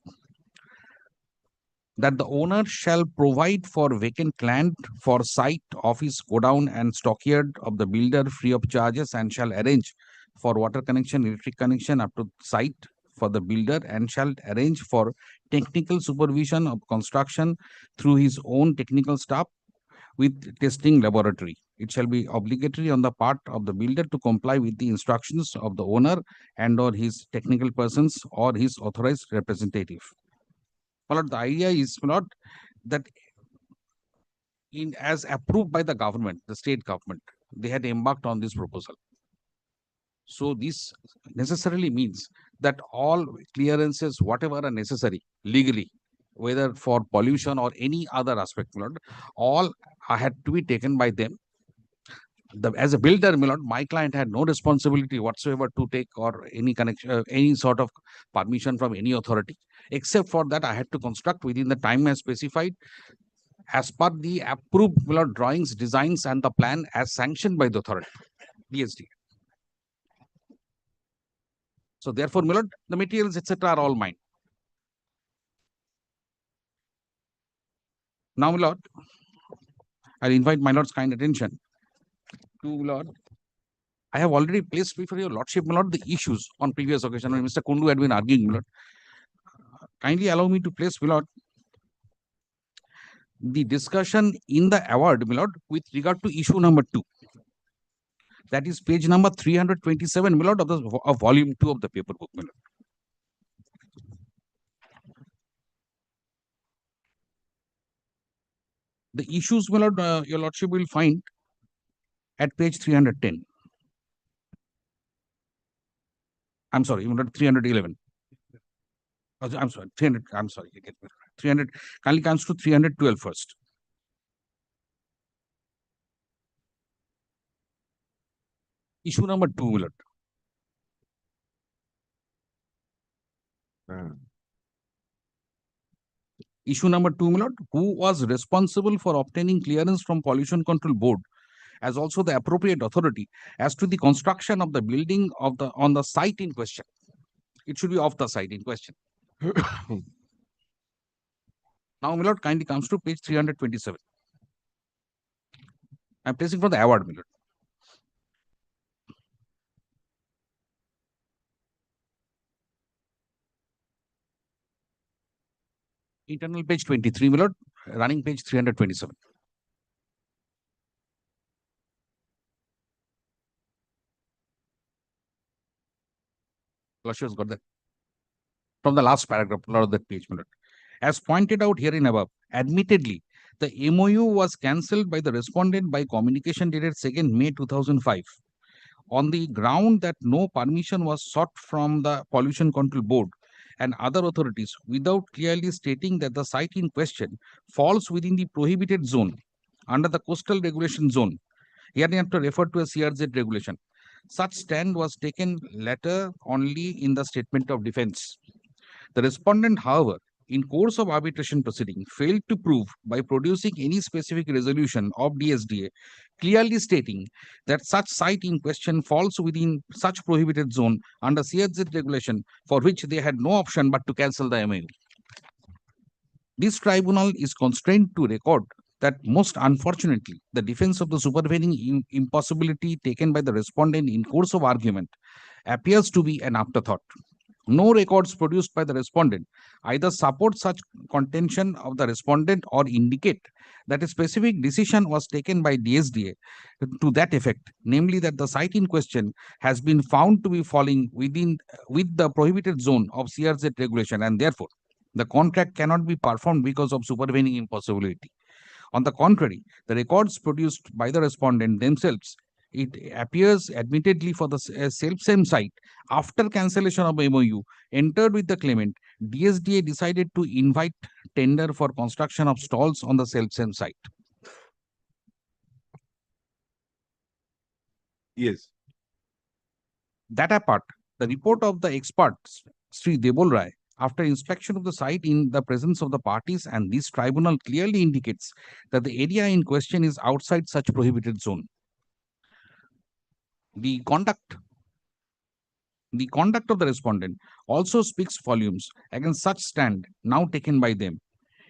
That the owner shall provide for vacant land for site, office, godown and stockyard of the builder free of charges, and shall arrange for water connection, electric connection up to site for the builder, and shall arrange for technical supervision of construction through his own technical staff with testing laboratory. It shall be obligatory on the part of the builder to comply with the instructions of the owner and or his technical persons or his authorized representative. Well, the idea is not that as approved by the government, the state government, they had embarked on this proposal. So this necessarily means that all clearances, whatever are necessary legally, whether for pollution or any other aspect, all had to be taken by them. As a builder, my client had no responsibility whatsoever to take or any connection, any sort of permission from any authority. Except for that, I had to construct within the time as specified as per the approved drawings, designs, and the plan as sanctioned by the authority, DSD. So therefore, the materials, etc., are all mine. Now, my lord, I'll invite my lord's kind attention to, Lord, I have already placed before your lordship, my lord, the issues on previous occasion when Mr. Kundu had been arguing, my lord. Kindly allow me to place, my lord, the discussion in the award, my lord, with regard to issue number 2. That is page number 327, my lord, of volume 2 of the paper book, my lord. The issues, my lord, your lordship will find at page 310. I'm sorry, my lord, 311. I'm sorry, 300. I'm sorry, 300. Kindly comes to 312 first. Issue number 2, my lord. Issue number 2, my lord, who was responsible for obtaining clearance from Pollution Control Board as also the appropriate authority as to the construction of the building of the on the site in question. It should be off the site in question. Now, my lord, kindly comes to page 327. I'm placing for the award, my lord. Internal page 23, my lord, running page 327. Lordship has got that. From the last paragraph, lord, of that page, my lord. As pointed out herein above, admittedly, the MOU was cancelled by the respondent by communication dated 2nd May 2005 on the ground that no permission was sought from the Pollution Control Board and other authorities without clearly stating that the site in question falls within the prohibited zone under the Coastal Regulation Zone. Here I have to refer to a CRZ regulation. Such stand was taken later only in the statement of defense. The respondent, however, in course of arbitration proceeding, failed to prove by producing any specific resolution of DSDA clearly stating that such site in question falls within such prohibited zone under CRZ regulation, for which they had no option but to cancel the MOU. This tribunal is constrained to record that most unfortunately, the defense of the supervening impossibility taken by the respondent in course of argument appears to be an afterthought. No records produced by the respondent either support such contention of the respondent or indicate that a specific decision was taken by DSDA to that effect, namely that the site in question has been found to be falling with the prohibited zone of CRZ regulation, and therefore the contract cannot be performed because of supervening impossibility. On the contrary, the records produced by the respondent themselves, it appears admittedly for the self-same site, after cancellation of MOU entered with the claimant, DSDA decided to invite tender for construction of stalls on the self-same site. Yes. That apart, the report of the experts, Sri Debol Rai, after inspection of the site in the presence of the parties, and this tribunal clearly indicates that the area in question is outside such prohibited zone. The conduct of the respondent also speaks volumes against such stand now taken by them.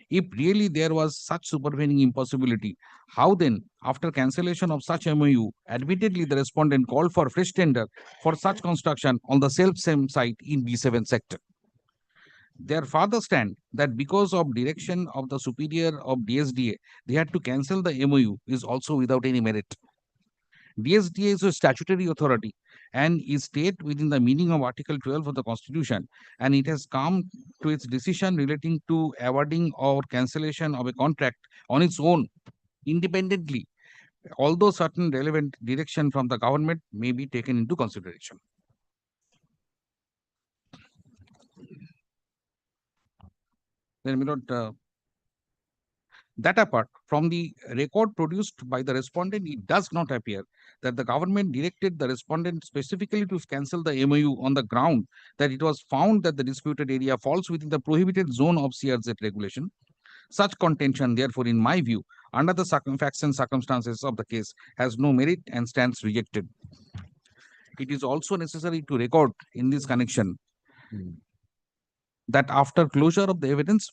If really there was such supervening impossibility, how then, after cancellation of such MOU, admittedly the respondent called for fresh tender for such construction on the self-same site in B7 sector? Their further stand that because of direction of the superior of DSDA, they had to cancel the MOU is also without any merit. DSDA is a statutory authority and is state within the meaning of Article 12 of the Constitution, and it has come to its decision relating to awarding or cancellation of a contract on its own independently, although certain relevant direction from the government may be taken into consideration. Then, that apart, from the record produced by the respondent, it does not appear that the government directed the respondent specifically to cancel the MOU on the ground that it was found that the disputed area falls within the prohibited zone of CRZ regulation. Such contention, therefore, in my view, under the facts and circumstances of the case, has no merit and stands rejected. It is also necessary to record in this connection that after closure of the evidence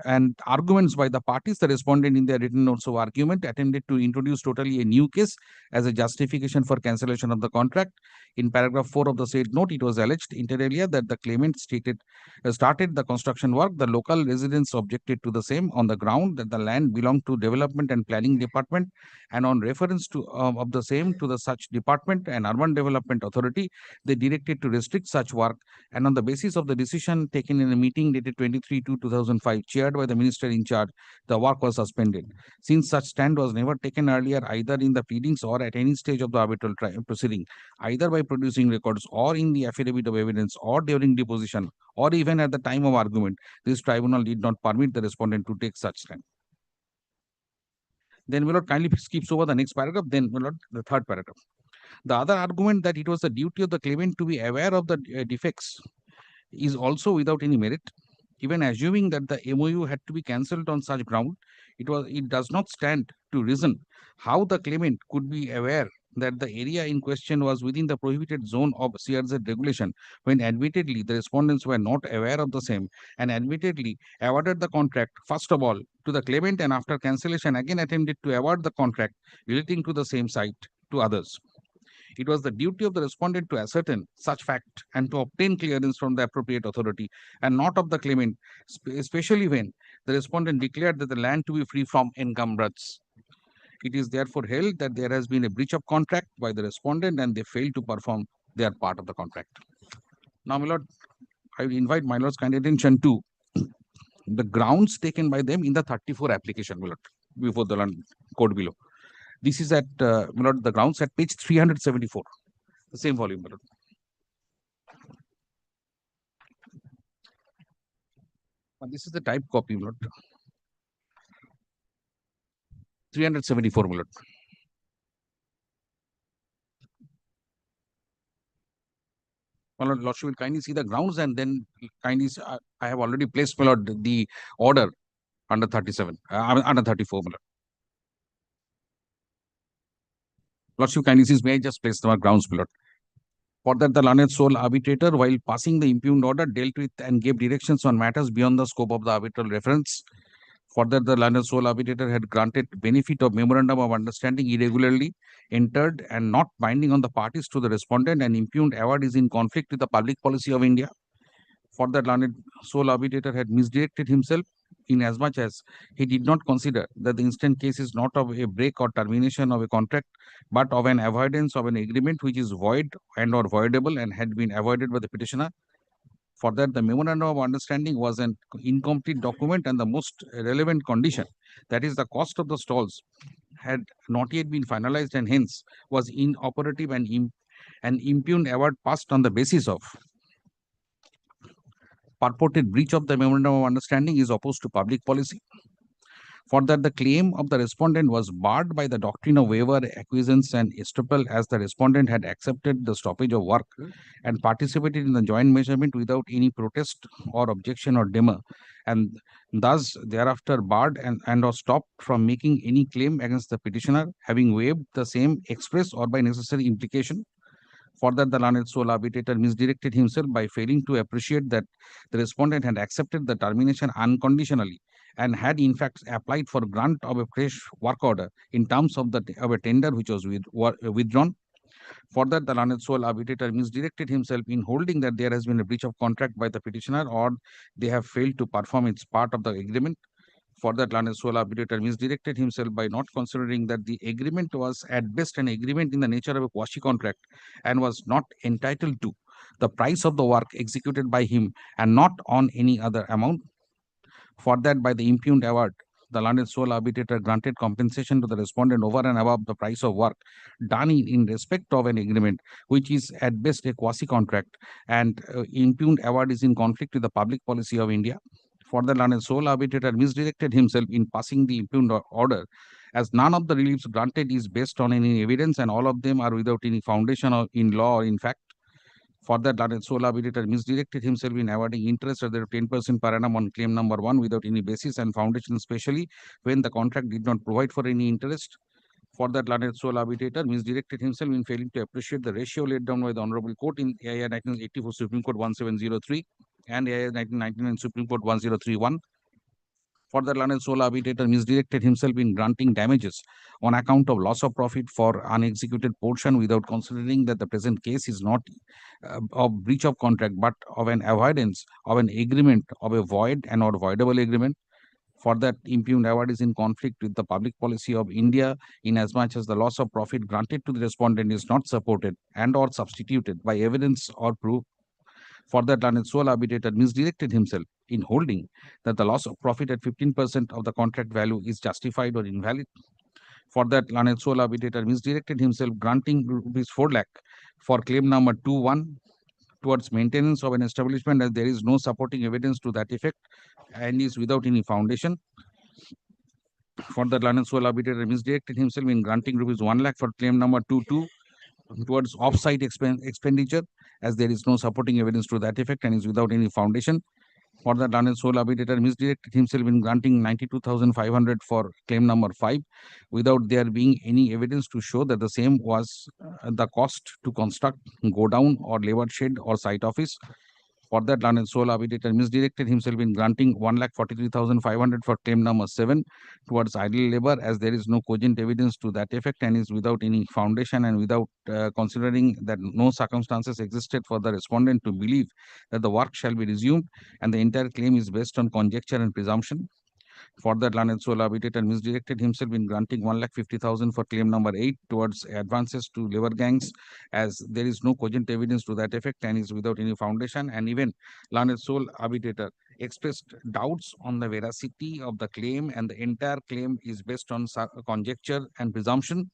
and arguments by the parties, the respondent in their written notes of argument attempted to introduce totally a new case as a justification for cancellation of the contract. In paragraph 4 of the said note, it was alleged inter alia that the claimant started the construction work. The local residents objected to the same on the ground that the land belonged to Development and Planning Department, and on reference to of the same to the such department and Urban Development Authority, they directed to restrict such work, and on the basis of the decision taken in a meeting dated 23/2/2005 chaired by the minister in charge, the work was suspended. Since such stand was never taken earlier either in the pleadings or at any stage of the arbitral proceeding, either by producing records or in the affidavit of evidence or during deposition or even at the time of argument, this tribunal did not permit the respondent to take such stand. Then my lord kindly skips over the next paragraph, then my lord the third paragraph. The other argument that it was the duty of the claimant to be aware of the defects is also without any merit. Even assuming that the MOU had to be cancelled on such ground, it does not stand to reason how the claimant could be aware that the area in question was within the prohibited zone of CRZ regulation, when admittedly the respondents were not aware of the same, and admittedly awarded the contract first of all to the claimant, and after cancellation again attempted to award the contract relating to the same site to others. It was the duty of the respondent to ascertain such fact and to obtain clearance from the appropriate authority, and not of the claimant, especially when the respondent declared that the land to be free from encumbrance. It is therefore held that there has been a breach of contract by the respondent and they failed to perform their part of the contract. Now, my lord, I will invite my lord's kind attention to the grounds taken by them in the 34 application, my lord, before the court below. This is at my lord, the grounds at page 374, the same volume, my lord. This is the type copy, my lord. 374, my lord. My lord, lordship will kindly see the grounds, and then kindly, I have already placed, my lord, the order under 37, under 34, my lord. Lordship kindly sees, may I just place the grounds, my lord. For that, the learned sole arbitrator, while passing the impugned order, dealt with and gave directions on matters beyond the scope of the arbitral reference. Further, the learned sole arbitrator had granted benefit of memorandum of understanding irregularly entered and not binding on the parties to the respondent, and impugned award is in conflict with the public policy of India. Further, learned sole arbitrator had misdirected himself in as much as he did not consider that the instant case is not of a break or termination of a contract, but of an avoidance of an agreement which is void and or voidable and had been avoided by the petitioner. For that, the memorandum of understanding was an incomplete document, and the most relevant condition, that is the cost of the stalls, had not yet been finalized, and hence was inoperative, and an impugned award passed on the basis of purported breach of the memorandum of understanding is opposed to public policy. For that, the claim of the respondent was barred by the doctrine of waiver, acquiescence, and estoppel, as the respondent had accepted the stoppage of work and participated in the joint measurement without any protest or objection or demur, and thus thereafter barred and or stopped from making any claim against the petitioner, having waived the same express or by necessary implication. Further, the learned sole arbitrator misdirected himself by failing to appreciate that the respondent had accepted the termination unconditionally and had in fact applied for grant of a fresh work order in terms of a tender which was withdrawn. Further, the learned sole arbitrator misdirected himself in holding that there has been a breach of contract by the petitioner, or they have failed to perform its part of the agreement. Further, learned sole arbitrator misdirected himself by not considering that the agreement was at best an agreement in the nature of a quasi-contract and was not entitled to the price of the work executed by him and not on any other amount. For that, by the impugned award, the learned sole arbitrator granted compensation to the respondent over and above the price of work done in respect of an agreement which is at best a quasi-contract, and impugned award is in conflict with the public policy of India. Further, learned sole arbitrator misdirected himself in passing the impugned order, as none of the reliefs granted is based on any evidence and all of them are without any foundation in law or in fact. Further, learned sole arbitrator misdirected himself in awarding interest at 10% per annum on claim number 1 without any basis and foundation, especially when the contract did not provide for any interest. Further, learned sole arbitrator misdirected himself in failing to appreciate the ratio laid down by the Honorable Court in AIR 1984 Supreme Court 1703. and AI 1999 Supreme Court 1031. For the learned sole arbitrator misdirected himself in granting damages on account of loss of profit for unexecuted portion without considering that the present case is not of breach of contract but of an avoidance of an agreement of a void and or voidable agreement. For that impugned award is in conflict with the public policy of India inasmuch as the loss of profit granted to the respondent is not supported and or substituted by evidence or proof. For that learned sole arbitrator misdirected himself in holding that the loss of profit at 15% of the contract value is justified or invalid. For that learned sole arbitrator misdirected himself granting rupees 4 lakh for claim number 21 towards maintenance of an establishment as there is no supporting evidence to that effect and is without any foundation. For that learned sole arbitrator misdirected himself in granting rupees 1 lakh for claim number 22 towards off-site expenditure as there is no supporting evidence to that effect and is without any foundation. For the learned sole arbitrator misdirected himself in granting 92,500 for claim number 5 without there being any evidence to show that the same was the cost to construct, go down or labor shed or site office. For that learned sole arbitrator misdirected himself in granting 1,43,500 for claim number 7 towards idle labor as there is no cogent evidence to that effect and is without any foundation and without considering that no circumstances existed for the respondent to believe that the work shall be resumed and the entire claim is based on conjecture and presumption. For that learned sole arbitrator misdirected himself in granting 1,50,000 for claim number 8 towards advances to labor gangs as there is no cogent evidence to that effect and is without any foundation. And even learned sole arbitrator expressed doubts on the veracity of the claim and the entire claim is based on conjecture and presumption.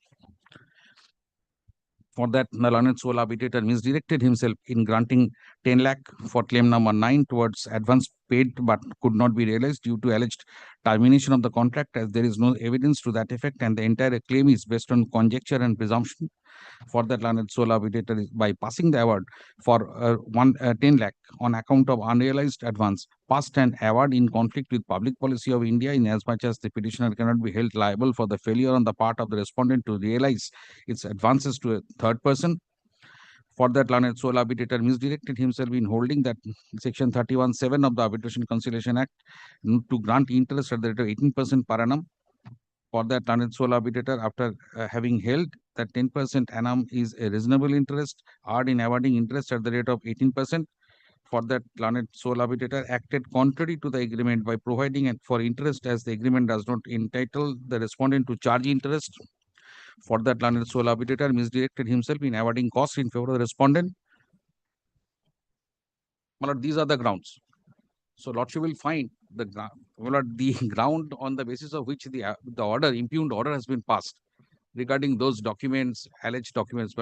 For that, the learned sole arbitrator misdirected himself in granting 10 lakh for claim number 9 towards advance paid but could not be realized due to alleged termination of the contract as there is no evidence to that effect and the entire claim is based on conjecture and presumption. For that learned sole arbitrator is by passing the award for 10 lakh on account of unrealized advance passed an award in conflict with public policy of India in as much as the petitioner cannot be held liable for the failure on the part of the respondent to realize its advances to a third person. For that learned sole arbitrator misdirected himself in holding that section 31(7) of the Arbitration Conciliation Act to grant interest at the rate of 18% per annum. For that learned sole arbitrator, after having held that 10% annum is a reasonable interest, earned in awarding interest at the rate of 18%. For that learned sole arbitrator acted contrary to the agreement by providing for interest as the agreement does not entitle the respondent to charge interest. For that learned sole arbitrator misdirected himself in awarding costs in favor of the respondent. Well, these are the grounds. So Lordship will find the ground on the basis of which the order, impugned order has been passed regarding those documents, alleged documents,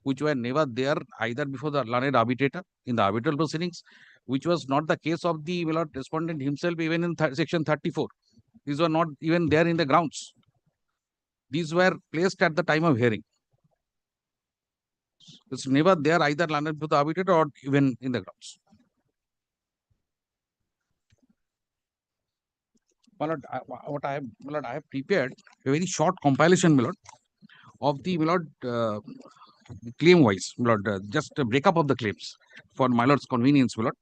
which were never there either before the learned arbitrator in the arbitral proceedings, which was not the case of the respondent himself even in section 34. These were not even there in the grounds. These were placed at the time of hearing. It's never there either learned before the arbitrator or even in the grounds. My lord, I have prepared a very short compilation, my lord, of the claim wise, my lord, just a breakup of the claims for my lord's convenience, my lord.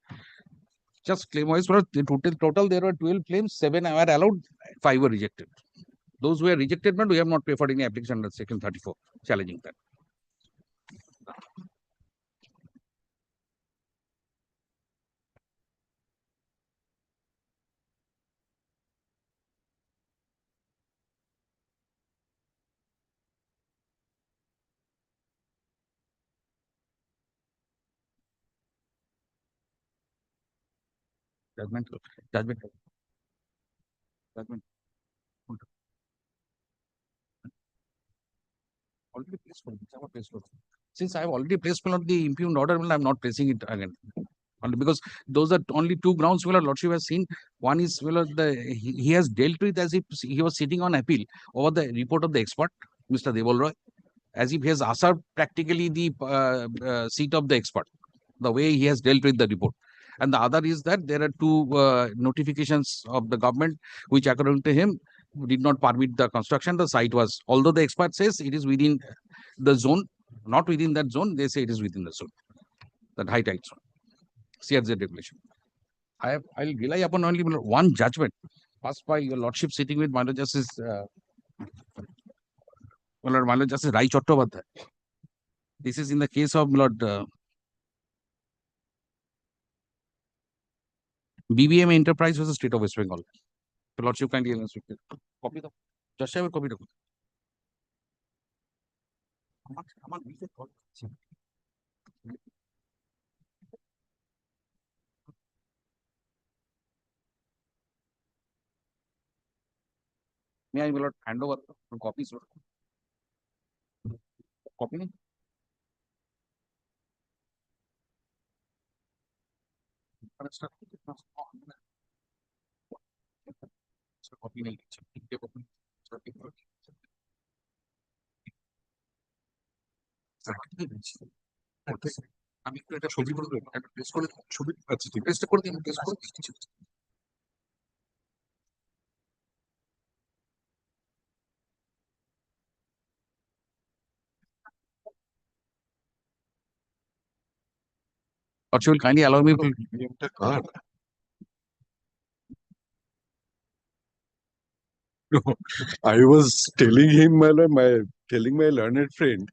Just claim wise, my lord, the total there were 12 claims, 7 were allowed, 5 were rejected. Those who were rejected, but we have not preferred any application under section 34, challenging that. Judgment. Already placed for since I have already placed the impugned order, I am not placing it again. Only because those are only two grounds Lordship has seen. One is he has dealt with as if he was sitting on appeal over the report of the expert, Mr. Deval Roy, as if he has usurped practically the seat of the expert, the way he has dealt with the report. And the other is that there are two notifications of the government, which according to him did not permit the construction. The site was, although the expert says it is within the zone, not within that zone, they say it is within the zone, that high tide zone, CRZ regulation. I'll rely upon only one judgment passed by your lordship sitting with my Lord Justice Rai Chattopadhyay. This is in the case of Lord BBM Enterprise versus State of West Bengal. Your lordship kindly copy the just have a copy the May I, my lord, hand over the copies? Copy me? Copy me. আমি একটু একটা ছবি করে একটা press করে ছবি আচ্ছা ঠিক প্রেসটা করে দিন প্রেস করে দিচ্ছি Lordship will kindly allow me to card. No, I was telling him, telling my learned friend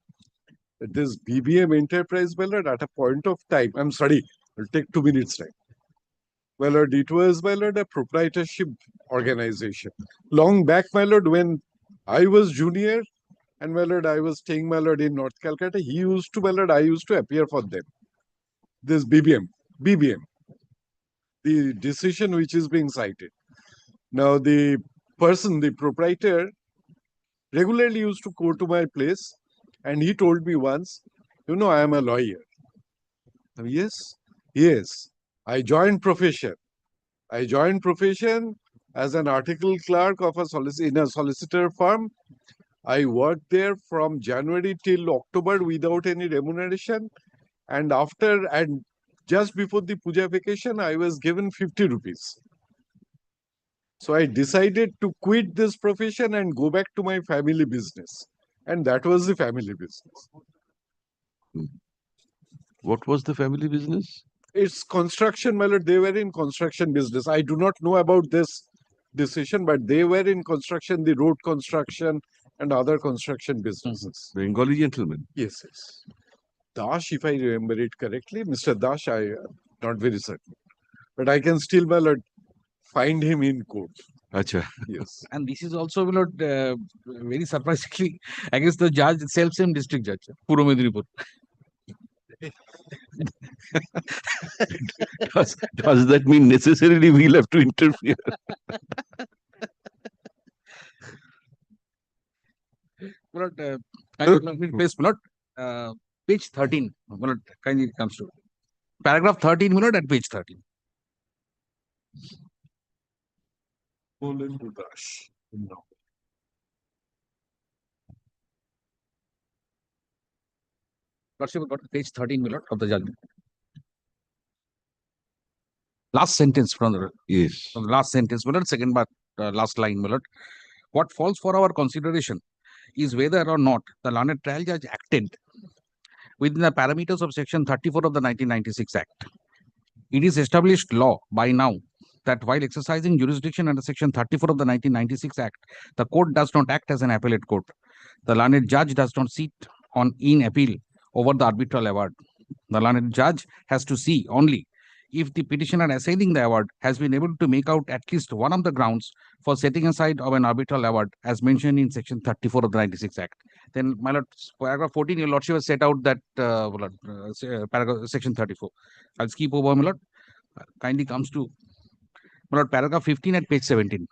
that this BBM Enterprise, my lord, at a point of time, I'm sorry, it'll take 2 minutes time. My lord, it was, my lord, a proprietorship organization. Long back, my lord, when I was junior, and my lord, I was staying, my lord, in North Calcutta, he used to, my lord, I used to appear for them. This BBM, the decision which is being cited. Now, the person, the proprietor, regularly used to go to my place, and he told me once, you know, I am a lawyer. Yes. I joined profession as an article clerk of in a solicitor firm. I worked there from January till October without any remuneration, and just before the puja vacation, I was given 50 rupees. So I decided to quit this profession and go back to my family business. And that was the family business. What was the family business? It's construction, my lord. They were in construction business. I do not know about this decision, but they were in construction, the road construction and other construction businesses. Bengali gentleman. Yes. Dash, if I remember it correctly, Mr. Dash, I am not very certain. But I can still, my lord, find him in court. Acha. Yes. And this is also, my lord, very surprisingly against the judge, self-same district judge, Puro Medinipur. Does that mean necessarily we'll have to interfere? Page 13. Kindly comes to paragraph 13, at page 13. Lordship, got page 13, of the judgment. Last sentence from the last sentence, second but last line, what falls for our consideration is whether or not the learned trial judge acted within the parameters of section 34 of the 1996 Act. It is established law by now that while exercising jurisdiction under section 34 of the 1996 Act, the court does not act as an appellate court. The learned judge does not sit in appeal over the arbitral award. The learned judge has to see only if the petitioner assailing the award has been able to make out at least one of the grounds for setting aside of an arbitral award as mentioned in section 34 of the 96 Act. Then, my lord, paragraph 14, your lordship has set out that paragraph section 34. I'll skip over, my lord. Kindly comes to, my lord, paragraph 15 at page 17.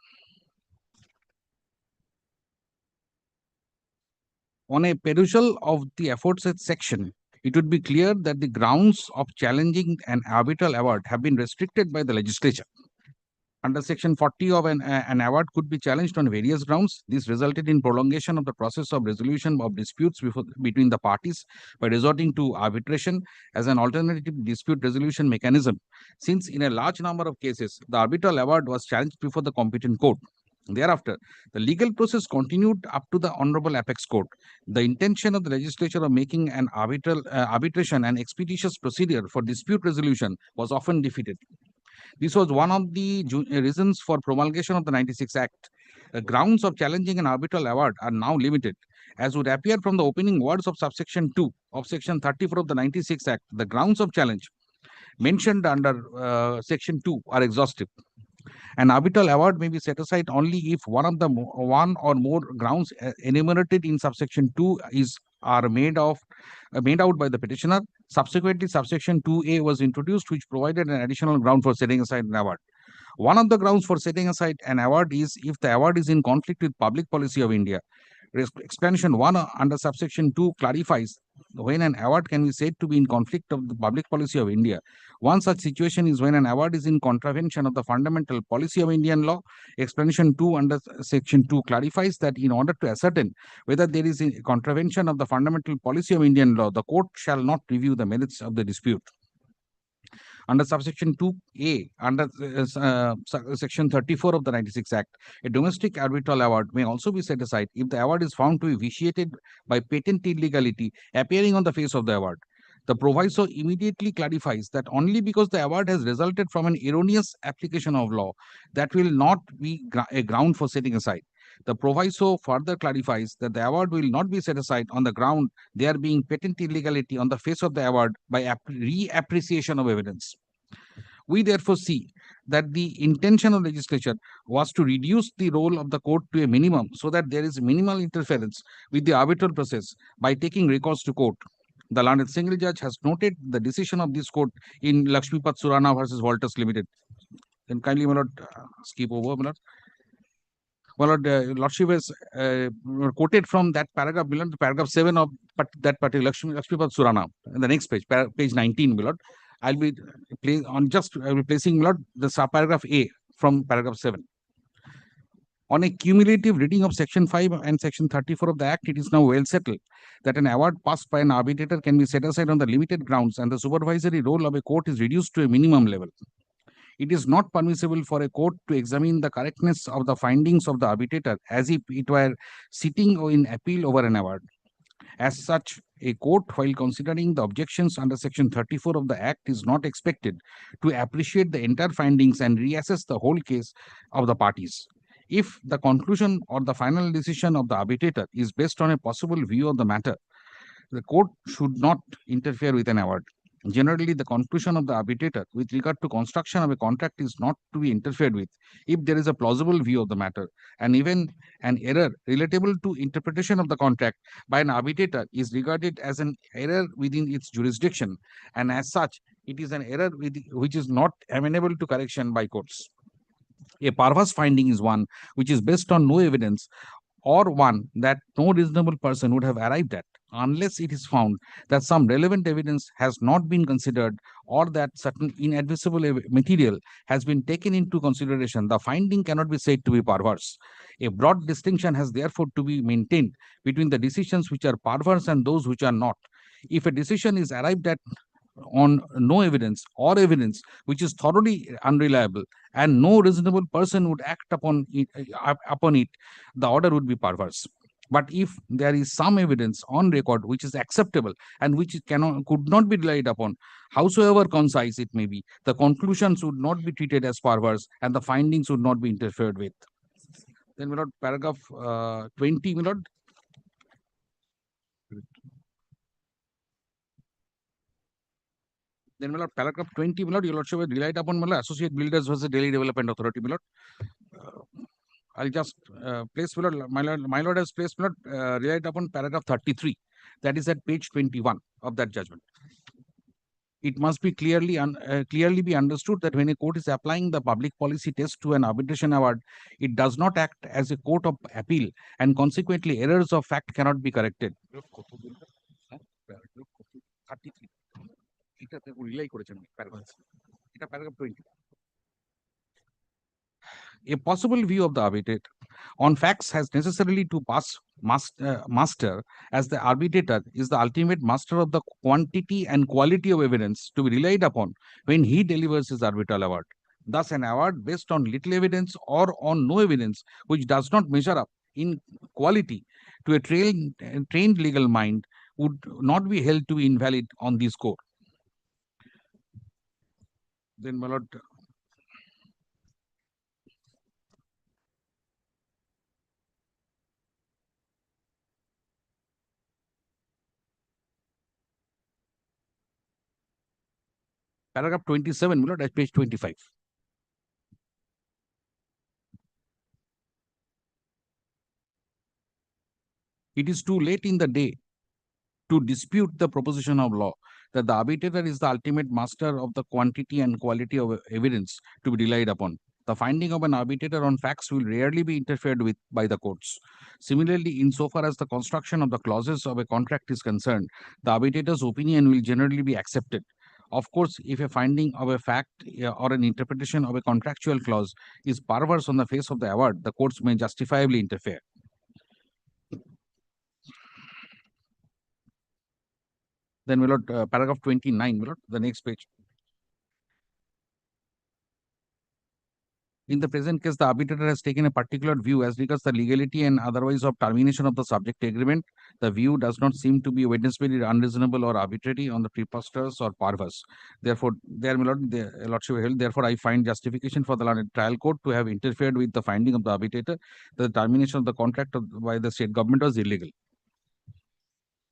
On a perusal of the aforesaid section, it would be clear that the grounds of challenging an arbitral award have been restricted by the legislature. Under section 40 of an award could be challenged on various grounds. This resulted in prolongation of the process of resolution of disputes between the parties by resorting to arbitration as an alternative dispute resolution mechanism, since in a large number of cases, the arbitral award was challenged before the competent court. Thereafter, the legal process continued up to the Honorable Apex Court. The intention of the legislature of making an arbitration an expeditious procedure for dispute resolution was often defeated. This was one of the reasons for promulgation of the 96 Act. The grounds of challenging an arbitral award are now limited. As would appear from the opening words of subsection 2 of section 34 of the 96 Act, the grounds of challenge mentioned under section 2 are exhaustive. An arbitral award may be set aside only if one or more grounds enumerated in subsection 2 are made out by the petitioner. Subsequently, subsection 2A was introduced, which provided an additional ground for setting aside an award. One of the grounds for setting aside an award is if the award is in conflict with public policy of India. Expansion 1 under subsection 2 clarifies when an award can be said to be in conflict of the public policy of India. One such situation is when an award is in contravention of the fundamental policy of Indian law. Explanation 2 under section 2 clarifies that in order to ascertain whether there is a contravention of the fundamental policy of Indian law, the court shall not review the merits of the dispute. Under subsection 2A, under section 34 of the 96 Act, a domestic arbitral award may also be set aside if the award is found to be vitiated by patent illegality appearing on the face of the award. The proviso immediately clarifies that only because the award has resulted from an erroneous application of law, that will not be a ground for setting aside. The proviso further clarifies that the award will not be set aside on the ground there being patent illegality on the face of the award by reappreciation of evidence. We therefore see that the intention of legislature was to reduce the role of the court to a minimum so that there is minimal interference with the arbitral process by taking recourse to court. The learned single judge has noted the decision of this court in Lakshmipat Surana versus Walters Limited. Then kindly, my lord, skip over, my lord. My lord, Lordship has quoted from that paragraph, my lord, paragraph 7 of that particular Lakshmipat Surana. And the next page, page 19, my lord. I'll be placing, my lord, the subparagraph A from paragraph 7. On a cumulative reading of section 5 and section 34 of the Act, it is now well settled that an award passed by an arbitrator can be set aside on the limited grounds and the supervisory role of a court is reduced to a minimum level. It is not permissible for a court to examine the correctness of the findings of the arbitrator as if it were sitting in appeal over an award. As such, a court, while considering the objections under section 34 of the Act, is not expected to appreciate the entire findings and reassess the whole case of the parties. If the conclusion or the final decision of the arbitrator is based on a possible view of the matter, the court should not interfere with an award. Generally, the conclusion of the arbitrator with regard to construction of a contract is not to be interfered with if there is a plausible view of the matter, and even an error relatable to interpretation of the contract by an arbitrator is regarded as an error within its jurisdiction, and as such, it is an error which is not amenable to correction by courts. A perverse finding is one which is based on no evidence or one that no reasonable person would have arrived at, unless it is found that some relevant evidence has not been considered or that certain inadmissible material has been taken into consideration. The finding cannot be said to be perverse. A broad distinction has therefore to be maintained between the decisions which are perverse and those which are not. If a decision is arrived at on no evidence or evidence which is thoroughly unreliable and no reasonable person would act upon it, the order would be perverse. But if there is some evidence on record which is acceptable and which could not be relied upon, howsoever concise it may be, the conclusions would not be treated as perverse and the findings would not be interfered with. Then, my lord, paragraph 20, my lord. Then, my lord, paragraph 20, my lord, your lordship has relied upon, my lord, Associate Builders versus Delhi Development Authority, my lord. I'll just place, my lord has placed, my lord, relied upon paragraph 33. That is at page 21 of that judgment. It must be clearly be understood that when a court is applying the public policy test to an arbitration award, it does not act as a court of appeal, and consequently errors of fact cannot be corrected. 33. Paragraph 20. A possible view of the arbitrator on facts has necessarily to pass master, as the arbitrator is the ultimate master of the quantity and quality of evidence to be relied upon when he delivers his arbitral award. Thus, an award based on little evidence or on no evidence, which does not measure up in quality to a trained legal mind, would not be held to be invalid on this score. Then, my lord, Paragraph 27, my lord, at page 25. It is too late in the day to dispute the proposition of law that the arbitrator is the ultimate master of the quantity and quality of evidence to be relied upon. The finding of an arbitrator on facts will rarely be interfered with by the courts. Similarly, insofar as the construction of the clauses of a contract is concerned, the arbitrator's opinion will generally be accepted. Of course, if a finding of a fact or an interpretation of a contractual clause is perverse on the face of the award, the courts may justifiably interfere. Then, my lord, paragraph 29, my lord, the next page. In the present case, the arbitrator has taken a particular view as regards the legality and otherwise of termination of the subject agreement. The view does not seem to be evidentially unreasonable or arbitrary on the preposterous or perverse. Therefore, there, my lord, the lordship held, therefore, I find justification for the trial court to have interfered with the finding of the arbitrator that the termination of the contract by the state government was illegal.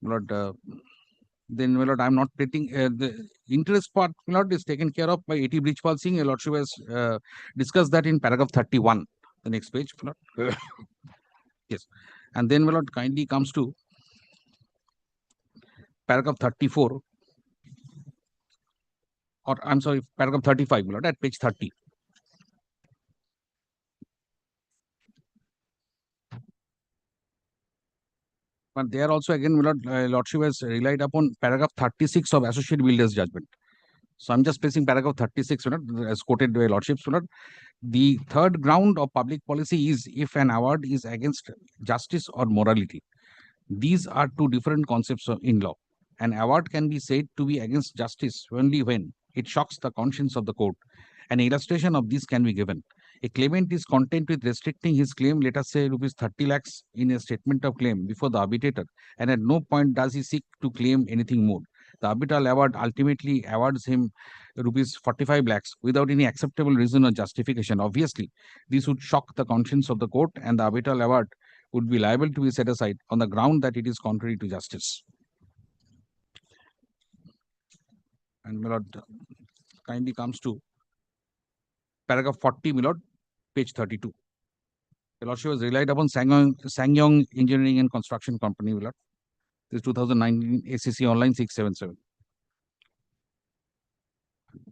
My lord, then, my lord, I am not getting the interest part, my lord, is taken care of by A.T. Brijpal Singh. Your lordship has discussed that in paragraph 31, the next page, my lord. Yes. And then, my lord, kindly comes to paragraph 34, or I'm sorry, paragraph 35, my lord, at page 30. But there also, again, my lord, lordship has relied upon paragraph 36 of Associate Builders Judgment. So I'm just placing paragraph 36, as quoted by lordships. The third ground of public policy is if an award is against justice or morality. These are two different concepts in law. An award can be said to be against justice only when it shocks the conscience of the court. An illustration of this can be given. A claimant is content with restricting his claim, let us say rupees 30 lakhs in a statement of claim before the arbitrator, and at no point does he seek to claim anything more. The arbitral award ultimately awards him rupees 45 lakhs without any acceptable reason or justification. Obviously, this would shock the conscience of the court, and the arbitral award would be liable to be set aside on the ground that it is contrary to justice. And my lord, kindly comes to paragraph 40, my lord, page 32. The lordship was relied upon Sangyong Engineering and Construction Company, my lord. This 2019 ACC Online 677.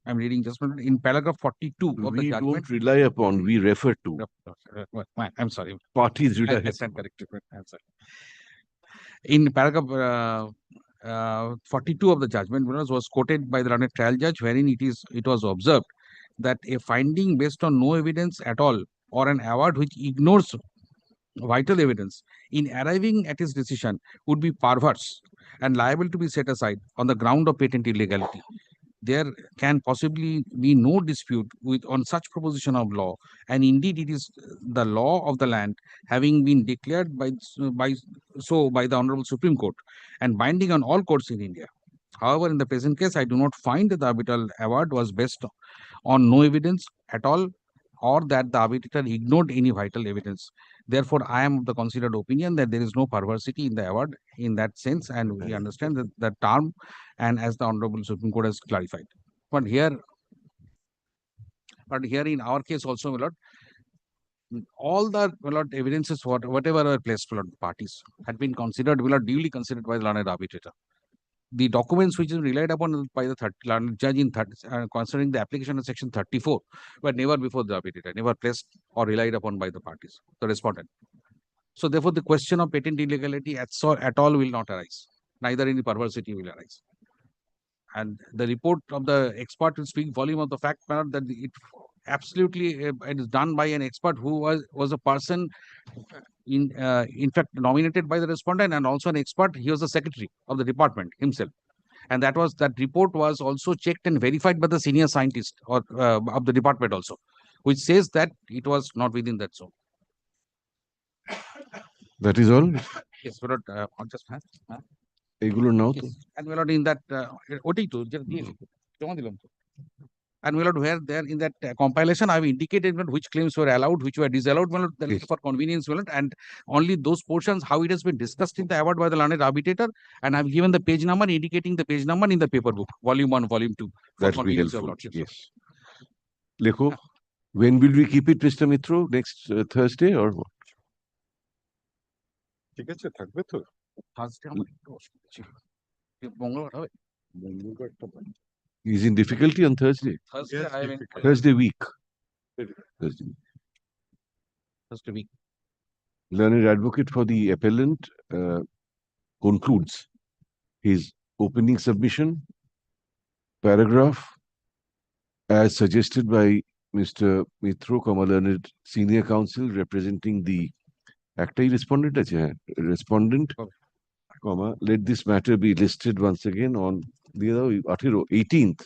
I'm reading just in paragraph 42 of the judgment. We don't rely upon, we refer to. I'm sorry. Parties rely I stand corrected. I'm sorry. In paragraph 42 of the judgment was quoted by the trial judge, wherein it was observed that a finding based on no evidence at all or an award which ignores vital evidence in arriving at his decision would be perverse and liable to be set aside on the ground of patent illegality. There can possibly be no dispute on such proposition of law, and indeed it is the law of the land, having been declared by the Honorable Supreme Court and binding on all courts in India. However, in the present case, I do not find that the arbitral award was based on no evidence at all, or that the arbitrator ignored any vital evidence. Therefore, I am of the considered opinion that there is no perversity in the award in that sense, and we understand that the term, and as the Honorable Supreme Court has clarified. But here in our case also, my lord, all the evidences, whatever are placed, my lord, parties had been considered, duly considered by the learned arbitrator. The documents which is relied upon by the judge in concerning the application of section 34 were never before the arbitrator, never placed or relied upon by the parties, the respondent. So therefore, the question of patent illegality at all will not arise. Neither any perversity will arise. And the report of the expert will speak volume of the fact that it absolutely it is done by an expert who was a person in fact nominated by the respondent, and also an expert. He was the secretary of the department himself, and that report was also checked and verified by the senior scientist or of the department also, which says that it was not within that zone. That is all. Yes, but just এগুলো নাও তো। and in that ওটাই তো And my lord, where there in that compilation, I've indicated my lord, which claims were allowed, which were disallowed, my lord, for convenience, my lord, and only those portions how it has been discussed in the award by the learned arbitrator, and I've given the page number indicating the page number in the paper book, volume 1, volume 2, for That will be convenience of helpful. lordship. Yes. Lekho, when will we keep it, Mr. Mitro? Next Thursday or what? ঠিক আছে থাকবে তো Thursday আমার একটু অসুবিধা ছিল। মঙ্গলবার হবে? মঙ্গলবারটা He's in difficulty on Thursday. Thursday, Yes, I am in difficult. Thursday week. Thursday. Thursday week. Learned advocate for the appellant concludes his opening submission paragraph as suggested by Mr. Mitro, learned senior counsel representing the acting respondent, respondent, let this matter be listed once again on the 18th.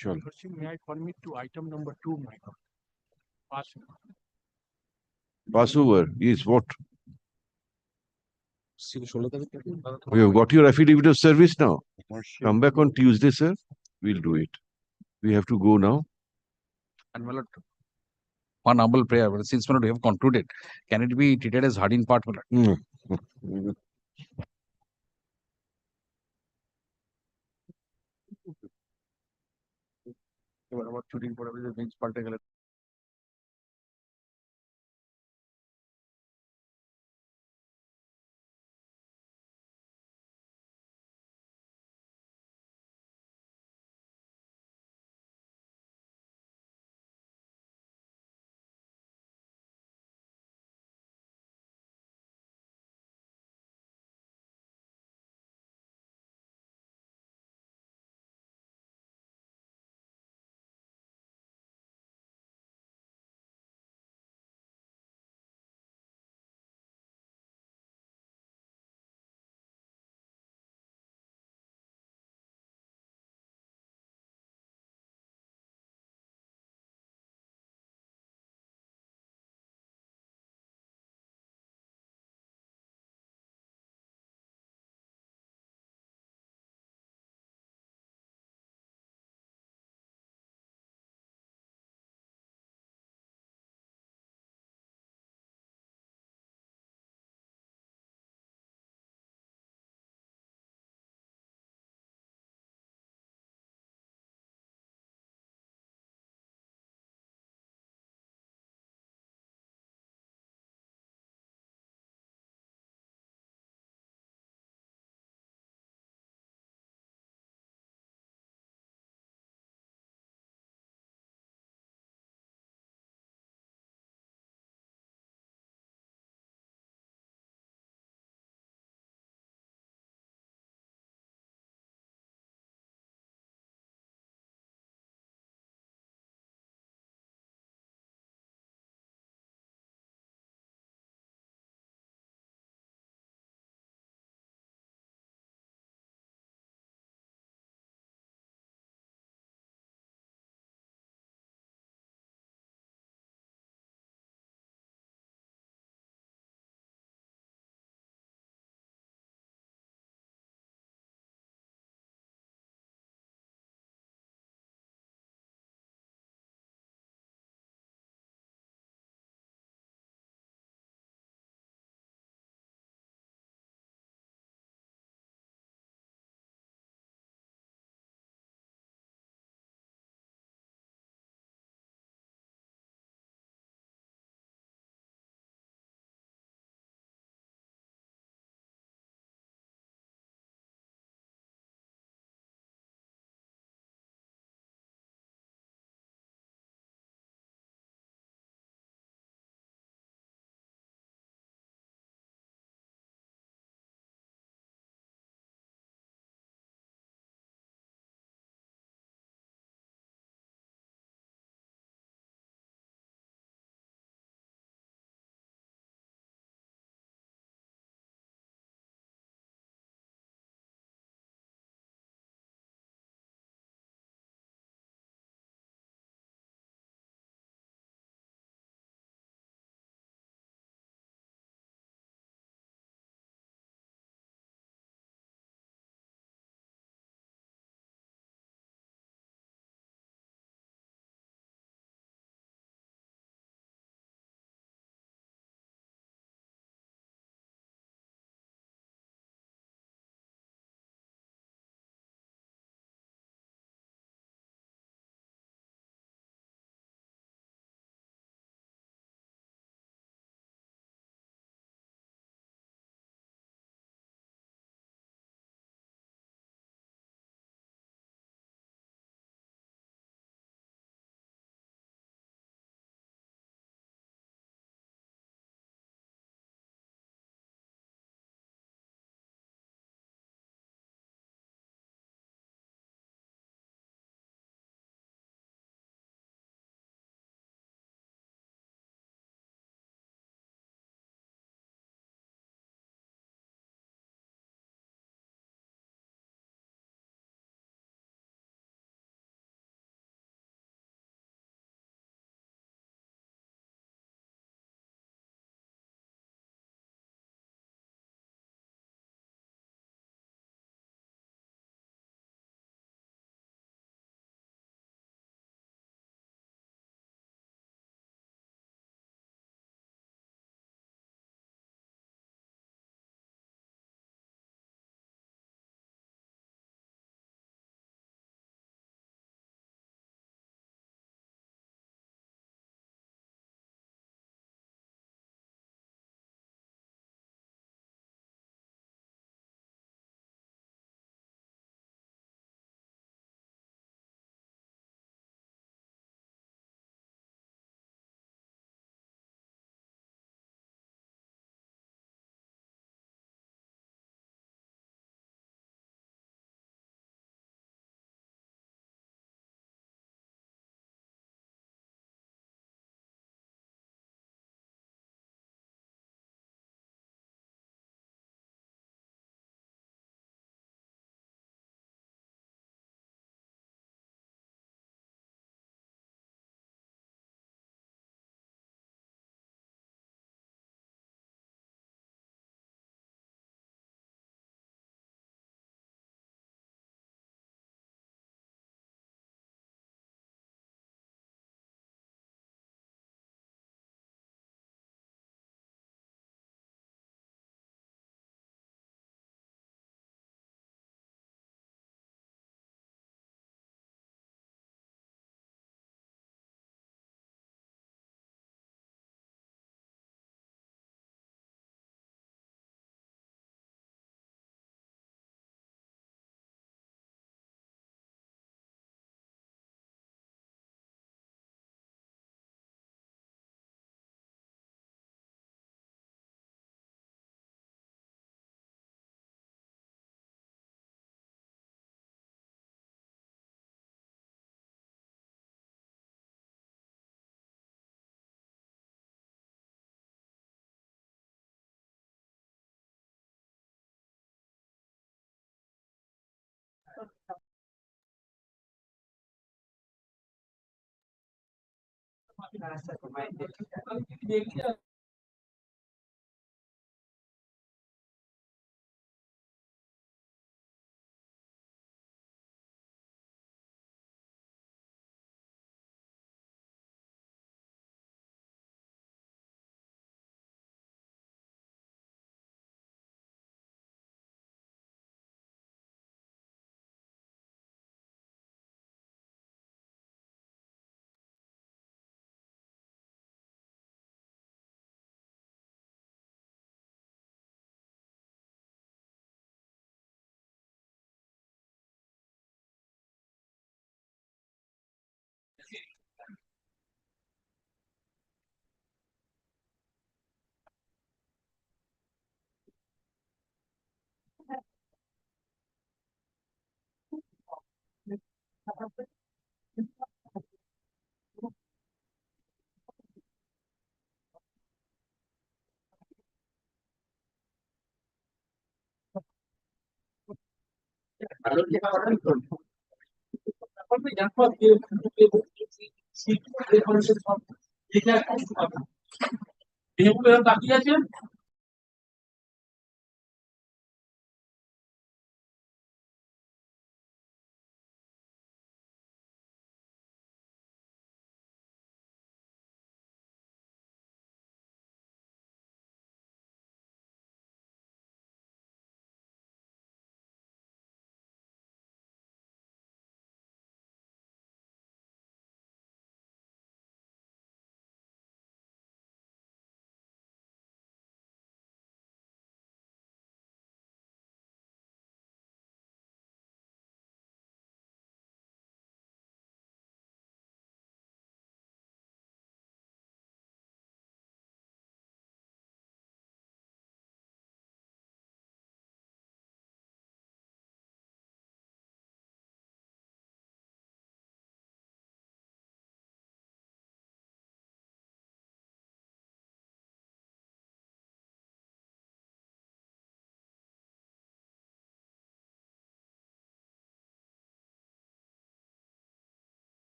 Sure. May I permit to item number 2, my lord? Passover is what? We have got your affidavit of service now. Come back on Tuesday, sir. We'll do it. We have to go now. And my lord, one humble prayer, but since my lord, we have concluded, can it be treated as hard in part, my lord? এবার আবার shooting পড়ে bench পাল্টে গেলে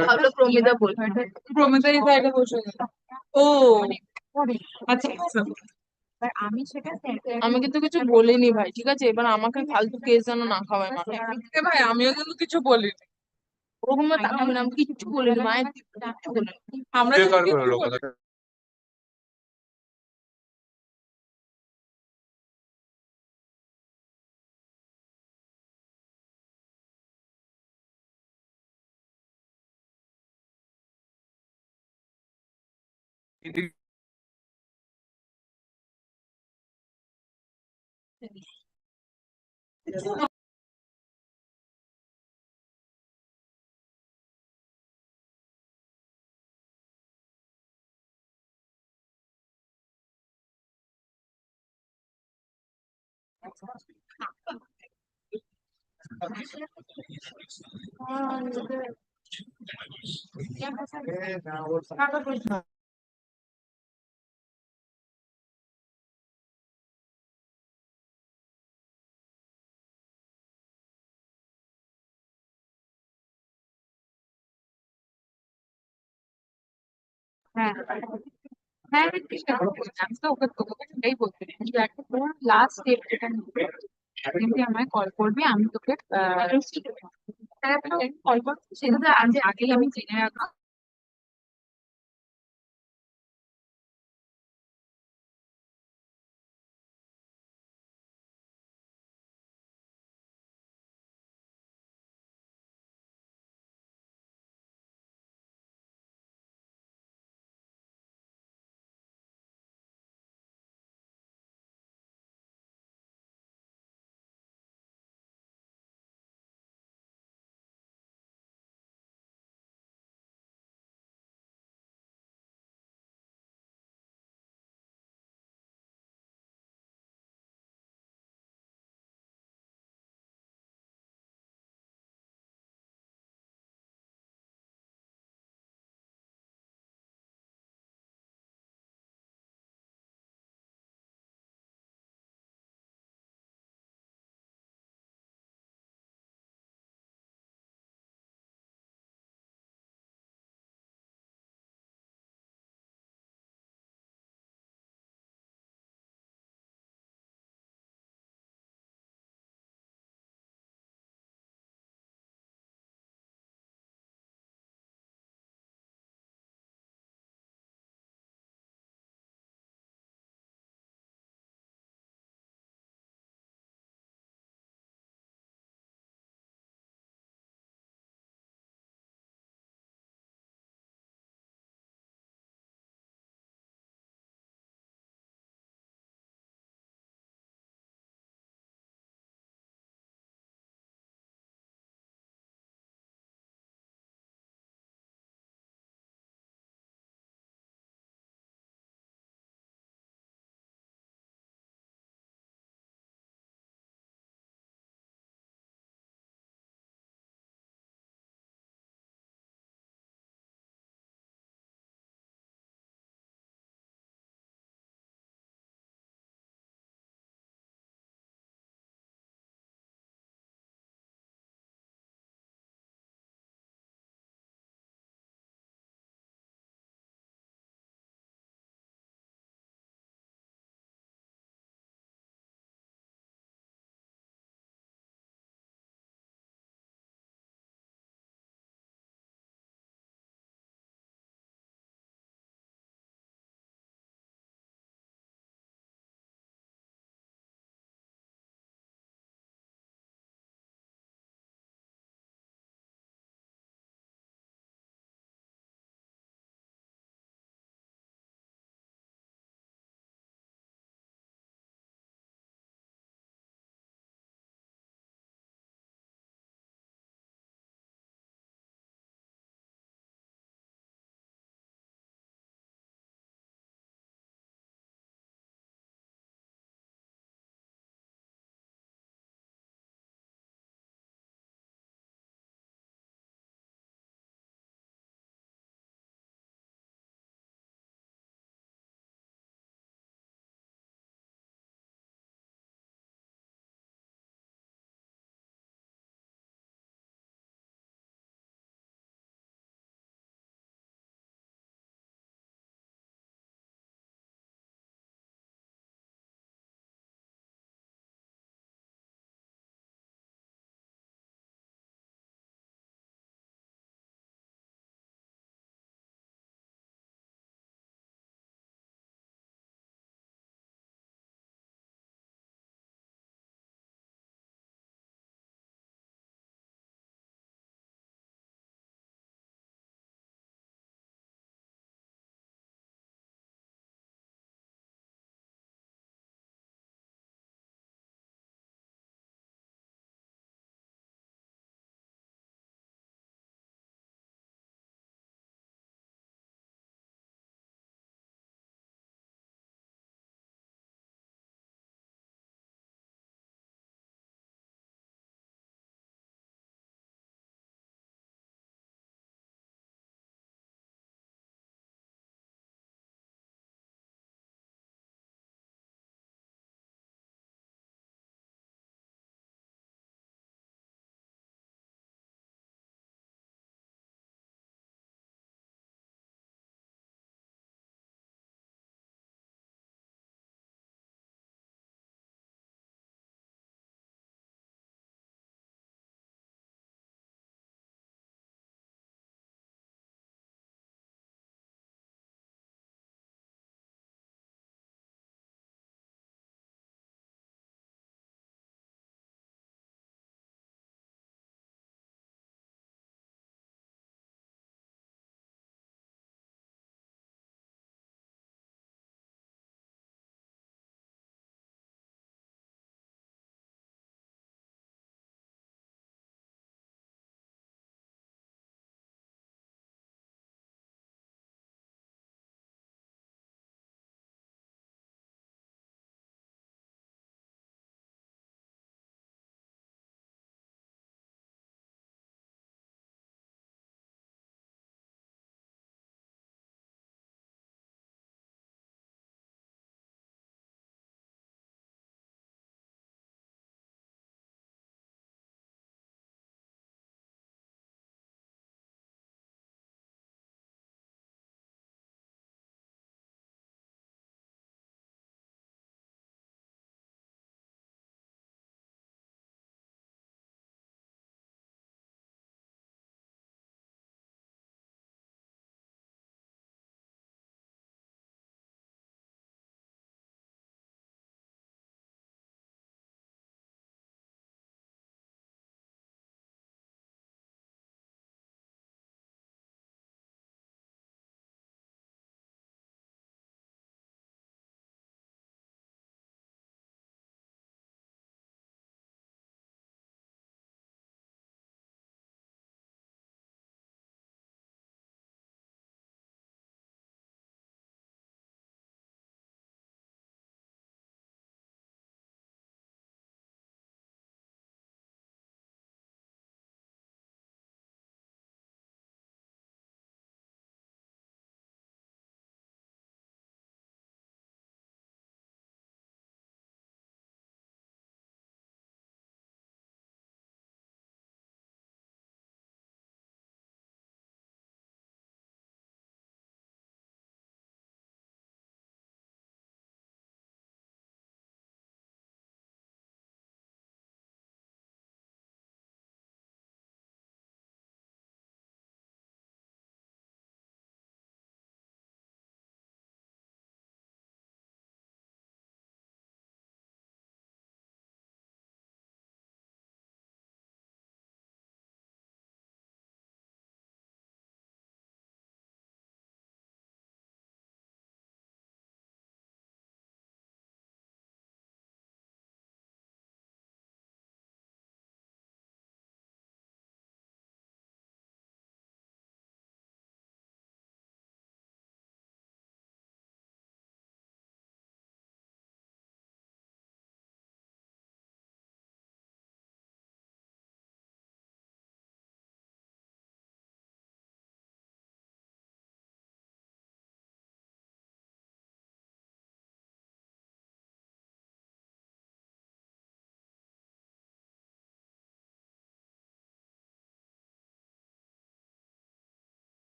ভাবলো প্রমিতা বলবে প্রমিতা এই সাইডে বসে গেল ও আচ্ছা আচ্ছা আমি কিন্তু কিছু বলিনি ভাই ঠিক আছে এবার আমাকে ফালতু কেস যেন না খাওয়ায় মাথায় ভাই আমিও কিন্তু কিছু বলিনি ওরকম তাকাবি না আমি কিচ্ছু বলিনি মায়ের কিচ্ছু বলিনি আমরা কিন্তু কিচ্ছু বলিনি। হ্যাঁ হ্যাঁ আমি চেষ্টা করবো আমি তো ওকে তোকে সেটাই বলতে চাই যে একটা তোর লাস্ট স্টেপ যেটা নিবে সেদিনকে আমায় কল করবি আমি তোকে কল করবো সেটা আগেই আমি জেনে রাখবো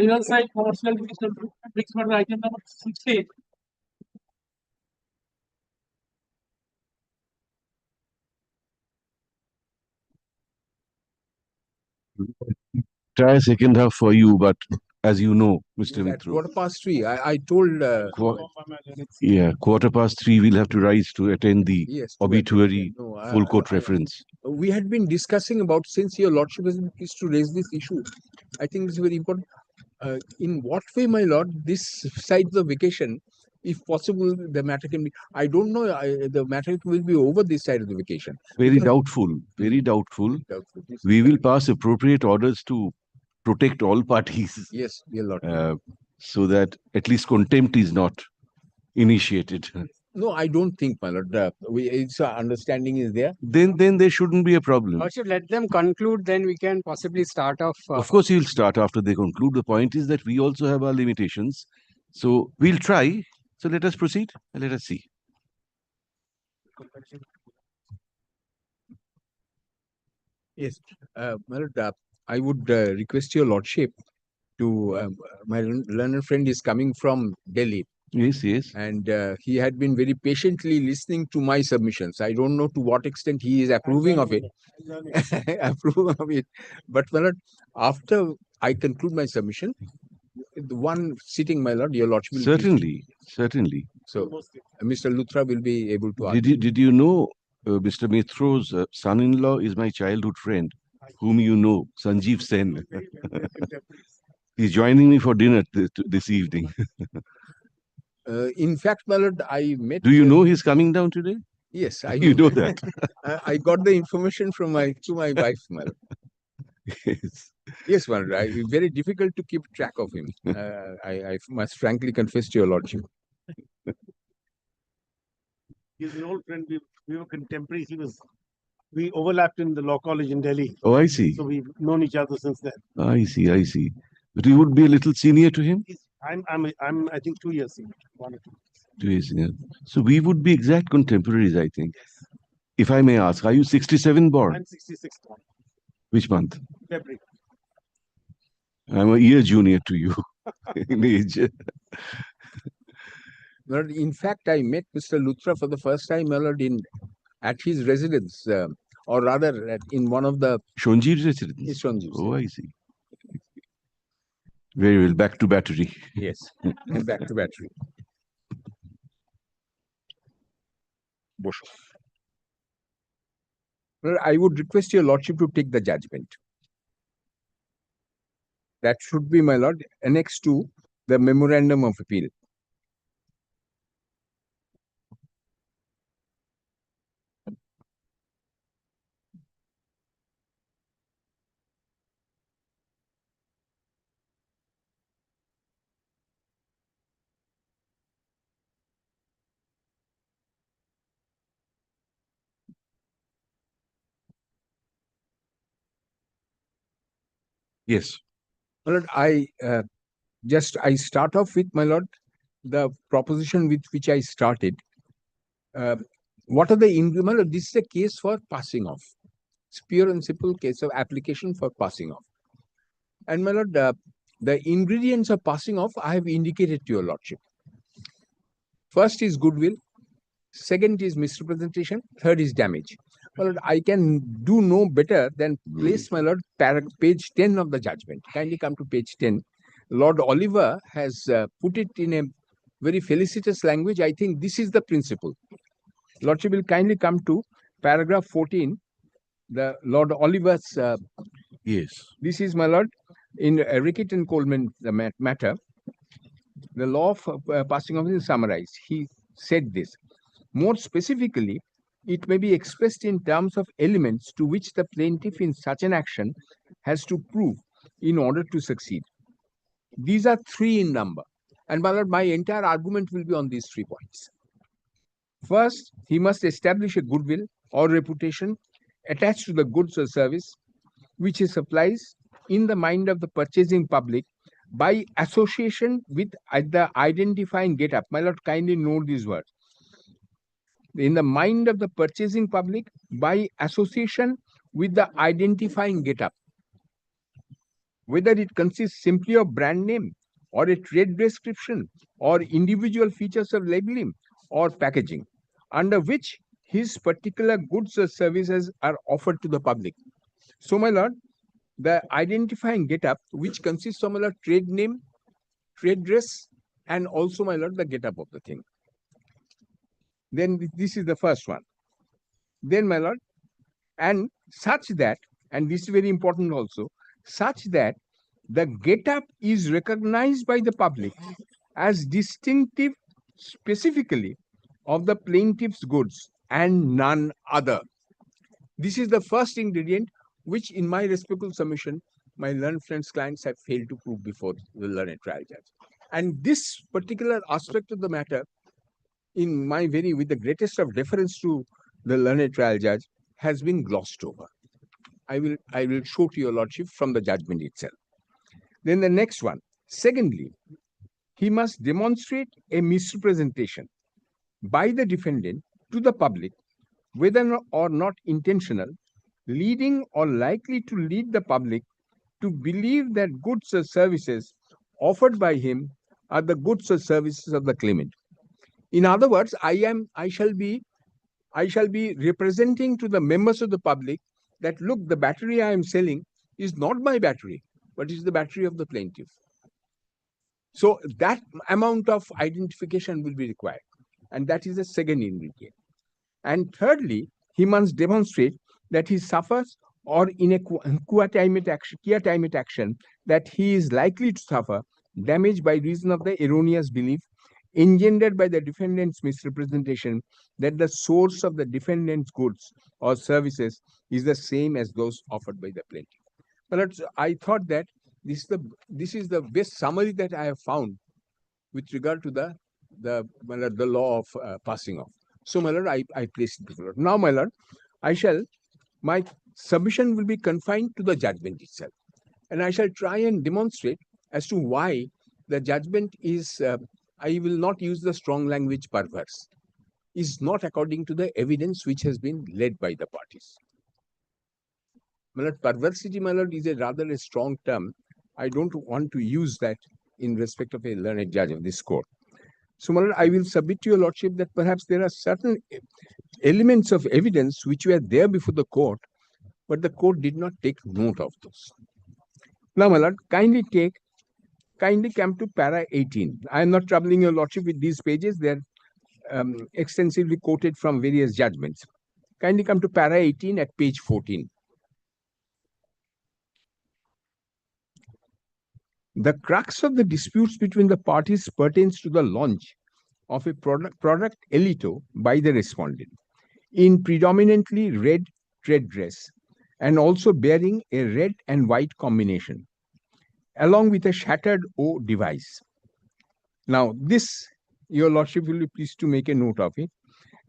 Riverside Commercial Division, Bricks Matter item number 68. Try second half for you, but as you know, Mr. At Mitro, 3:15, I told. yeah, 3:15 we'll have to rise to attend the Yes, to obituary attend. No, full court reference. We had been discussing about, since your lordship has been pleased to raise this issue, I think it's very important. In what way, my lord, this side of the vacation, if possible, the matter can be. I don't know. The matter will be over this side of the vacation. Very doubtful. Very doubtful. We will pass appropriate orders to protect all parties. Yes, your lordship. So that at least contempt is not initiated. No, I don't think, my lord. It's understanding is there. Then there shouldn't be a problem. Or should let them conclude, then we can possibly start off. Of course, you'll start after they conclude. The point is that we also have our limitations. So we'll try. So let us proceed and let us see. Yes, my lord, I would request your lordship to, my learned friend is coming from Delhi. Yes, yes. And he had been very patiently listening to my submissions. I don't know to what extent he is approving of it. Approving of it. But my lord, after I conclude my submission, the one sitting, my lord, your lordship will Certainly, certainly. So Mr. Luthra will be able to Did you know Mr. Mitro's son-in-law is my childhood friend, whom you know, Sanjeev Sen. He's joining me for dinner this evening. In fact, my lord, I met. Do you know he's coming down today? Yes, I You know that. I got the information from my wife, my lord. Yes. Yes, my lord. Very difficult to keep track of him. I must frankly confess to your lordship. He's an old friend. We were contemporaries. We overlapped in the law college in Delhi. Oh, I see. So we've known each other since then. I see, I see. But you would be a little senior to him? I'm I think 2 years senior. 1 or 2 years. 2 years senior. So we would be exact contemporaries, I think. If I may ask, are you 67 born? I'm 66 born. Which month? February. I'm a year junior to you in age. Lord, in fact, I met Mr. Luthra for the first time, my lord, at his residence, or rather in one of the Shonji's residence? Yes, Shonji's. Oh, I see. Very well. Back to battery. Yes, back to battery. Well, I would request your lordship to take the judgment. That should be, my lord, annexed to the memorandum of appeal. Yes. My lord, I start off with, my lord, the proposition with which I started. What are the my lord, this is a case for passing off. It's pure and simple case of application for passing off. And my lord, the ingredients of passing off I have indicated to your lordship. First is goodwill. Second is misrepresentation. Third is damage. My lord, I can do no better than place, my lord, page 10 of the judgment. Kindly come to page 10. Lord Oliver has put it in a very felicitous language. I think this is the principle. Lordship will kindly come to paragraph 14, the Lord Oliver's. Yes. This is, my lord, in Rickett and Coleman the matter. The law of passing off is summarized. He said this. More specifically, it may be expressed in terms of elements to which the plaintiff in such an action has to prove in order to succeed. These are 3 in number. And my lord, my entire argument will be on these 3 points. First, he must establish a goodwill or reputation attached to the goods or service which he supplies in the mind of the purchasing public by association with the identifying get-up. My lord, kindly note these words. In the mind of the purchasing public by association with the identifying get-up. whether it consists simply of brand name or a trade description or individual features of labeling or packaging, under which his particular goods or services are offered to the public. So, my lord, the identifying get-up, which consists of, my lord, trade name, trade dress, and also, my lord, the get-up of the thing. Then this is the first one. Then, my lord, and such that, and this is very important also, such that the get-up is recognized by the public as distinctive specifically of the plaintiff's goods and none other. This is the first ingredient which, in my respectful submission, my learned friends clients have failed to prove before the learned trial judge. And this particular aspect of the matter, in my with the greatest of deference to the learned trial judge, has been glossed over. I will show to your lordship from the judgment itself. Then the next one. Secondly, he must demonstrate a misrepresentation by the defendant to the public, whether or not intentional, leading or likely to lead the public to believe that goods or services offered by him are the goods or services of the claimant. In other words, I shall be representing to the members of the public that, look, the battery I am selling is not my battery, but is the battery of the plaintiff. So that amount of identification will be required. And that is the second ingredient. And thirdly, he must demonstrate that he suffers, or in a quiatimate action, that he is likely to suffer damage by reason of the erroneous belief engendered by the defendant's misrepresentation that the source of the defendant's goods or services is the same as those offered by the plaintiff. But I thought that this is the best summary that I have found with regard to the law of passing off. So, my lord, I place it before. Now, my lord, my submission will be confined to the judgment itself, and I shall try and demonstrate as to why the judgment is, I will not use the strong language, perverse, is not according to the evidence which has been led by the parties. My lord, perversity, my lord, is rather a strong term. I don't want to use that in respect of a learned judge of this court. So, my lord, I will submit to your lordship that perhaps there are certain elements of evidence which were there before the court, but the court did not take note of those. Now, my lord, kindly come to para 18. I am not troubling your lordship with these pages. They are extensively quoted from various judgments. Kindly come to para 18 at page 14. The crux of the disputes between the parties pertains to the launch of a product elito by the respondent in predominantly red trade dress and also bearing a red and white combination, along with a shattered O device. Now, this, your lordship will be pleased to make a note of it,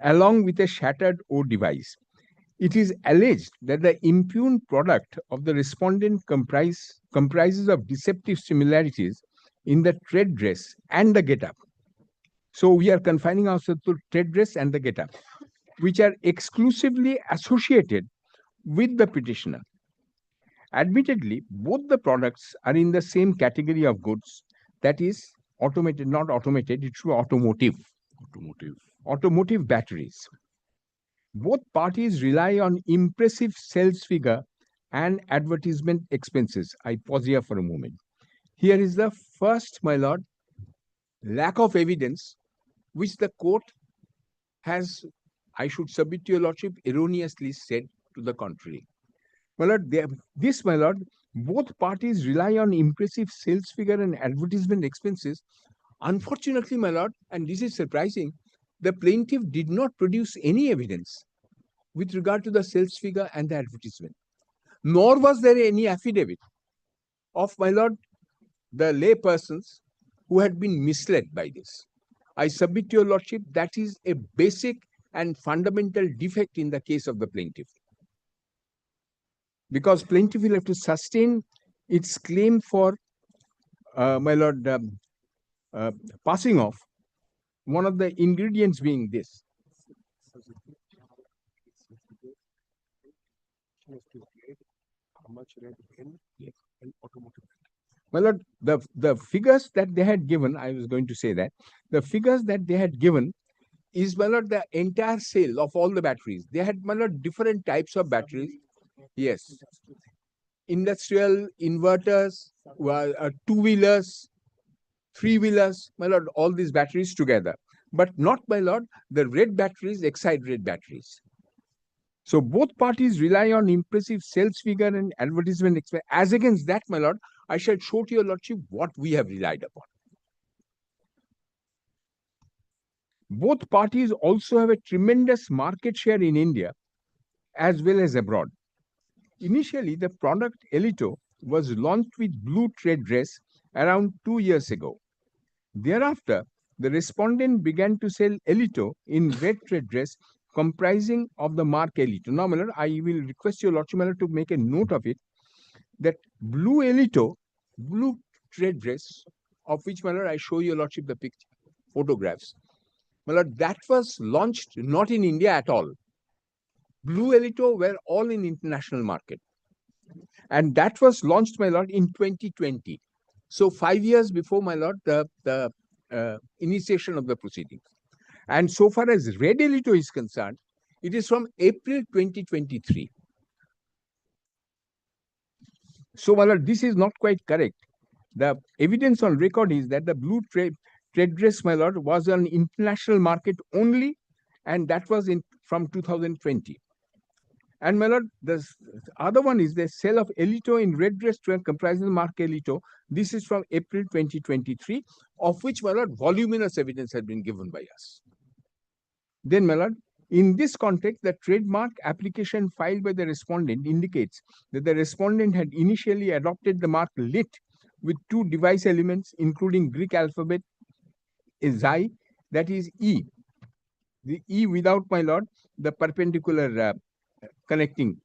along with a shattered O device. It is alleged that the impugned product of the respondent comprises of deceptive similarities in the trade dress and the get-up. So we are confining ourselves to trade dress and the get-up, which are exclusively associated with the petitioner. Admittedly, both the products are in the same category of goods, that is, automated, not automated, it should be automotive. Automotive batteries. Both parties rely on impressive sales figure and advertisement expenses. I pause here for a moment. Here is the first, my lord, lack of evidence which the court has, I should submit to your lordship, erroneously said to the contrary. My lord, this, my lord, both parties rely on impressive sales figure and advertisement expenses. Unfortunately, my lord, and this is surprising, the plaintiff did not produce any evidence with regard to the sales figure and the advertisement, nor was there any affidavit of, my lord, the lay persons who had been misled by this. I submit to your lordship that is a basic and fundamental defect in the case of the plaintiff, because plaintiff will have to sustain its claim for, my lord, passing off, one of the ingredients being this. How much red in? Yes. My lord, the figures that they had given, I was going to say that the figures that they had given is, my lord, the entire sale of all the batteries. They had, my lord, different types of batteries. Yes. Industrial inverters, two-wheelers, three-wheelers, my lord, all these batteries together. But not, my lord, the red batteries, Exide red batteries. So both parties rely on impressive sales figure and advertisement expense. As against that, my lord, I shall show to your lordship what we have relied upon. Both parties also have a tremendous market share in India as well as abroad. Initially, the product Elito was launched with blue trade dress around 2 years ago. Thereafter, the respondent began to sell Elito in red trade dress comprising of the mark Elito. Now, my lord, I will request your lordship, my lord, to make a note of it, that blue Elito, blue trade dress, of which, my lord, I show your lordship the picture, photographs. My lord, that was launched not in India at all. Blue Elito were all in international market. And that was launched, my lord, in 2020. So 5 years before, my lord, the initiation of the proceedings. And so far as red Elito is concerned, it is from April 2023. So, my lord, this is not quite correct. The evidence on record is that the blue trade dress, my lord, was on international market only, and that was from 2020. And, my lord, the other one is the sale of Elito in red dress comprising the mark Elito. This is from April 2023, of which, my lord, voluminous evidence has been given by us. Then, my lord, in this context, the trademark application filed by the respondent indicates that the respondent had initially adopted the mark lit with two device elements, including Greek alphabet, xi, that is E. The E without, my lord, the perpendicular connecting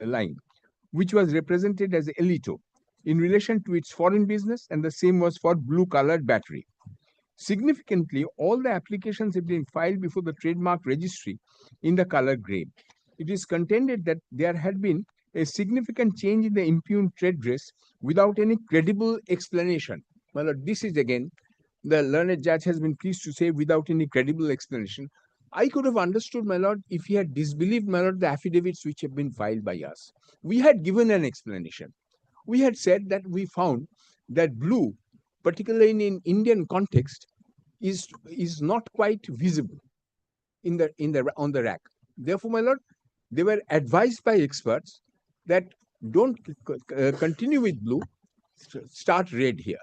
line, which was represented as Elito in relation to its foreign business, and the same was for blue colored battery. Significantly, all the applications have been filed before the trademark registry in the color gray. It is contended that there had been a significant change in the impugned trade dress without any credible explanation. Well, this is again, the learned judge has been pleased to say without any credible explanation. I could have understood, my lord, if he had disbelieved, my lord, the affidavits which have been filed by us. We had given an explanation. We had said that we found that blue, particularly in Indian context, is not quite visible on the rack. Therefore, my lord, they were advised by experts that don't continue with blue, start red here.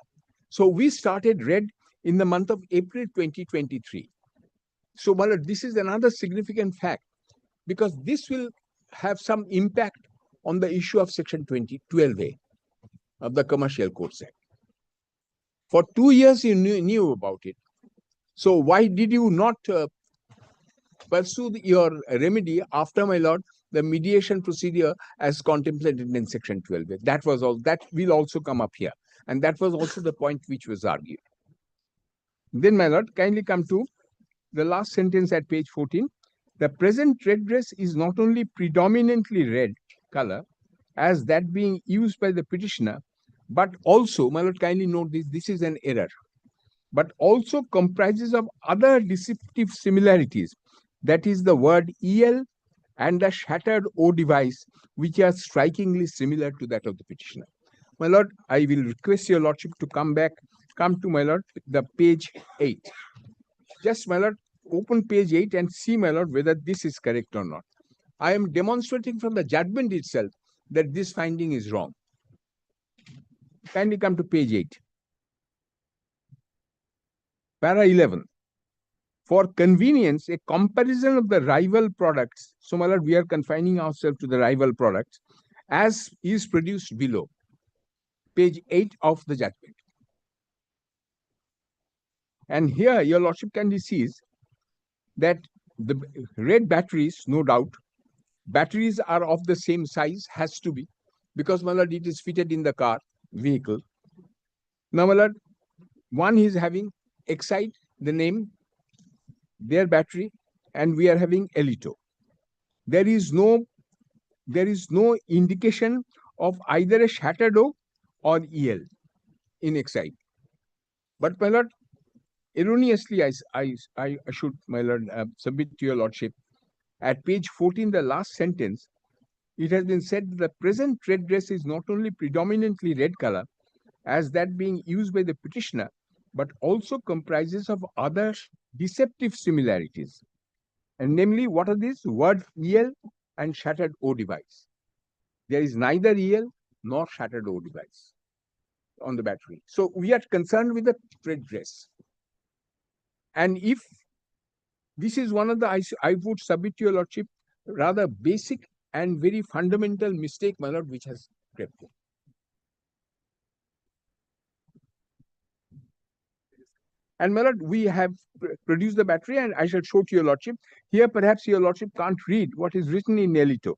So we started red in the month of April 2023. So, my lord, this is another significant fact, because this will have some impact on the issue of Section 12A of the Commercial Codes Act. For 2 years, you knew about it. So why did you not pursue your remedy after, my lord, the mediation procedure as contemplated in Section 12A? That was all. That will also come up here. And that was also the point which was argued. Then, my lord, kindly come to the last sentence at page 14. The present red dress is not only predominantly red color, as that being used by the petitioner, but also, my lord, kindly note this is an error, but also comprises of other deceptive similarities. That is the word EL and the shattered O device, which are strikingly similar to that of the petitioner. My lord, I will request your lordship to come to, my lord, the page 8. Just, my lord, open page 8 and see, my lord, whether this is correct or not. I am demonstrating from the judgment itself that this finding is wrong. Kindly come to page 8. Para 11. For convenience, a comparison of the rival products, so, my lord, we are confining ourselves to the rival products, as is produced below. Page 8 of the judgment. And here, your lordship kindly sees that the red batteries, no doubt, batteries are of the same size, has to be, because, my lord, it is fitted in the car, vehicle. Now, my lord, one is having Exide, the name, their battery, and we are having Elito. There is no indication of either a shattered O or EL in Exide. But my lord, erroneously, I should, my lord, submit to your lordship, at page 14, the last sentence, it has been said that the present trade dress is not only predominantly red color, as that being used by the petitioner, but also comprises of other deceptive similarities. And namely, what are these? Word EL and shattered O device. There is neither EL nor shattered O device on the battery. So we are concerned with the trade dress. And if this is one of the, I would submit to your lordship, rather basic and very fundamental mistake, my lord, which has crept in. And my lord, we have produced the battery, and I shall show to your lordship. Here, perhaps your lordship can't read what is written in Elito.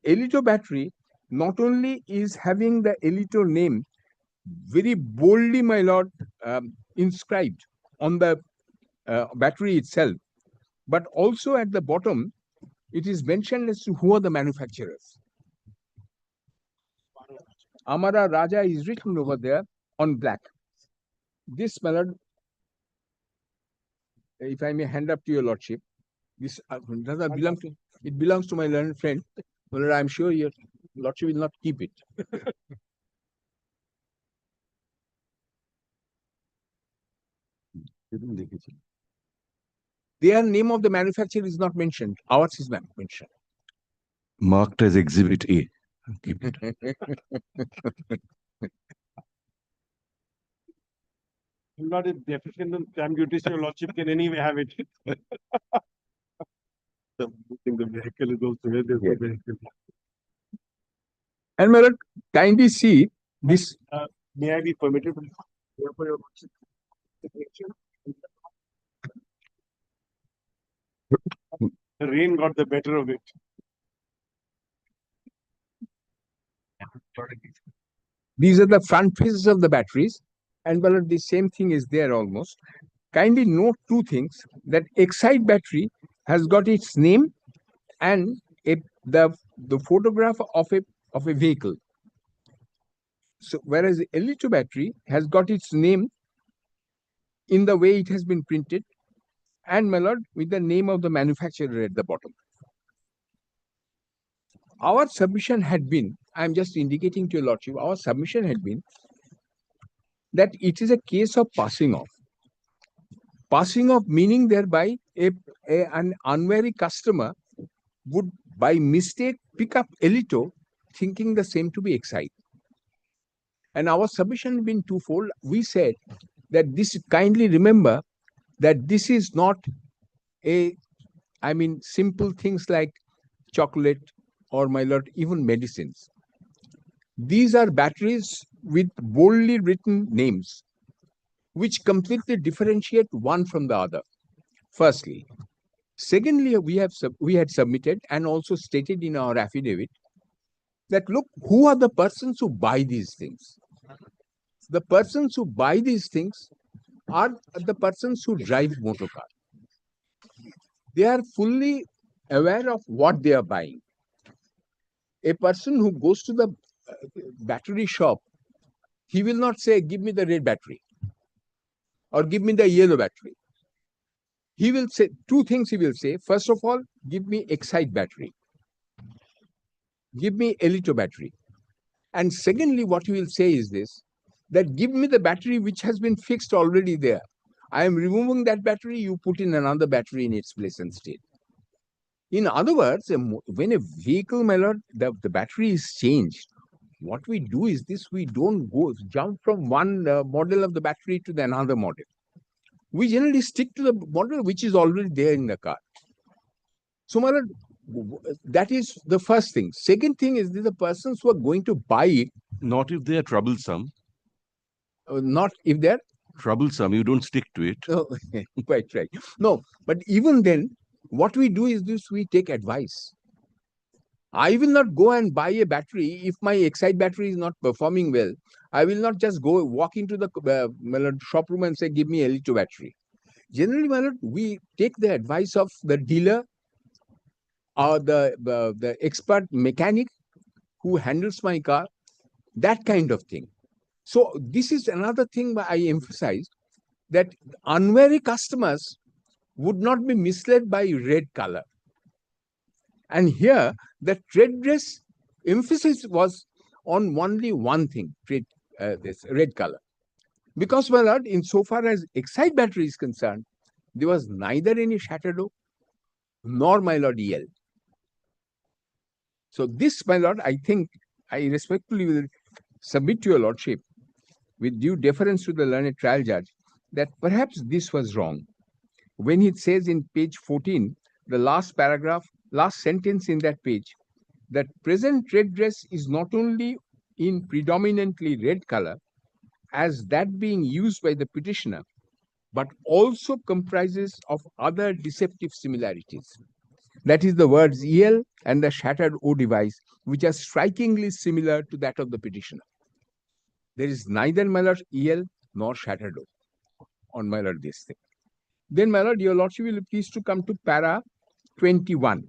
Elito battery not only is having the Elito name very boldly, my lord, inscribed on the battery itself, but also at the bottom, it is mentioned as to who are the manufacturers. Amara Raja is written over there on black. This, my lord, if I may hand up to your lordship, this does not belong to, it belongs to my learned friend. Well, I'm sure your lordship will not keep it. Their name of the manufacturer is not mentioned. Ours is mentioned. Marked as Exhibit A. Keep it. I'm not a deficient in stamp duty, so your lordship can anyway have it. The vehicle is also where there's no vehicle. And my lord, kindly see this. May I be permitted? For your lordship. The rain got the better of it. These are the front faces of the batteries, and well, the same thing is there almost. Kindly note two things: that Exide battery has got its name and the photograph of a vehicle. So whereas the Elito battery has got its name in the way it has been printed, and my lord, with the name of the manufacturer at the bottom. Our submission had been, I'm just indicating to your lordship, our submission had been that it is a case of passing off. Passing off meaning thereby an unwary customer would by mistake pick up Elito thinking the same to be Exide. And our submission had been twofold. We said that this, kindly remember that this is not simple things like chocolate or, my lord, even medicines. These are batteries with boldly written names, which completely differentiate one from the other, firstly. Secondly, we had submitted and also stated in our affidavit that, look, who are the persons who buy these things? The persons who buy these things are the persons who drive motor car. They are fully aware of what they are buying. A person who goes to the battery shop, he will not say, give me the red battery or give me the yellow battery. He will say two things. He will say, first of all, give me Exide battery, give me Elito battery. And secondly, what he will say is this, that give me the battery which has been fixed already there. I am removing that battery, you put in another battery in its place and state. In other words, when a vehicle, my lord, the battery is changed, what we do is this: we don't jump from one model of the battery to the another model. We generally stick to the model which is already there in the car. So, my lord, that is the first thing. Second thing is the persons who are going to buy it. Not if they are troublesome. Not if they're troublesome, you don't stick to it. Oh, quite right. No, but even then, what we do is this: we take advice. I will not go and buy a battery if my Exide battery is not performing well. I will not just go walk into the shop room and say, give me Elito battery. Generally, my lord, we take the advice of the dealer or the expert mechanic who handles my car, that kind of thing. So this is another thing I emphasized, that unwary customers would not be misled by red color. And here the trade dress emphasis was on only one thing, this red color. Because, my lord, insofar as excite battery is concerned, there was neither any shadow nor, my lord, EL. So this, my lord, I think I respectfully will submit to your lordship, with due deference to the learned trial judge, that perhaps this was wrong. When it says in page 14, the last paragraph, last sentence in that page, that present trade dress is not only in predominantly red color, as that being used by the petitioner, but also comprises of other deceptive similarities. That is the words EL and the shattered O device, which are strikingly similar to that of the petitioner. There is neither, my lord, EL nor shattered O on, my lord, this thing. Then, my lord, your lordship will please to come to para 21.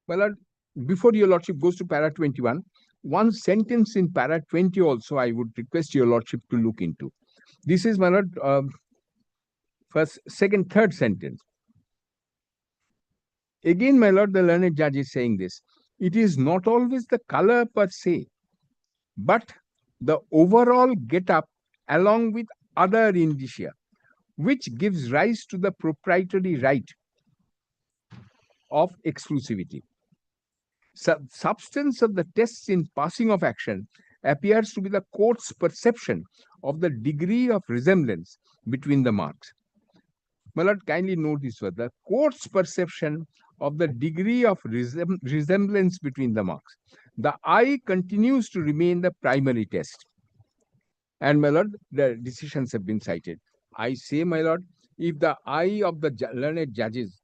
My lord, before your lordship goes to para 21, one sentence in para 20 also I would request your lordship to look into. This is, my lord, first, second, third sentence. Again, my lord, the learned judge is saying this. It is not always the color per se, but the overall get-up along with other indicia, which gives rise to the proprietary right of exclusivity. Substance of the tests in passing of action appears to be the court's perception of the degree of resemblance between the marks. My lord, kindly note this word, the court's perception of the degree of resemblance between the marks. The eye continues to remain the primary test. And, my lord, the decisions have been cited. I say, my lord, if the eye of the learned judges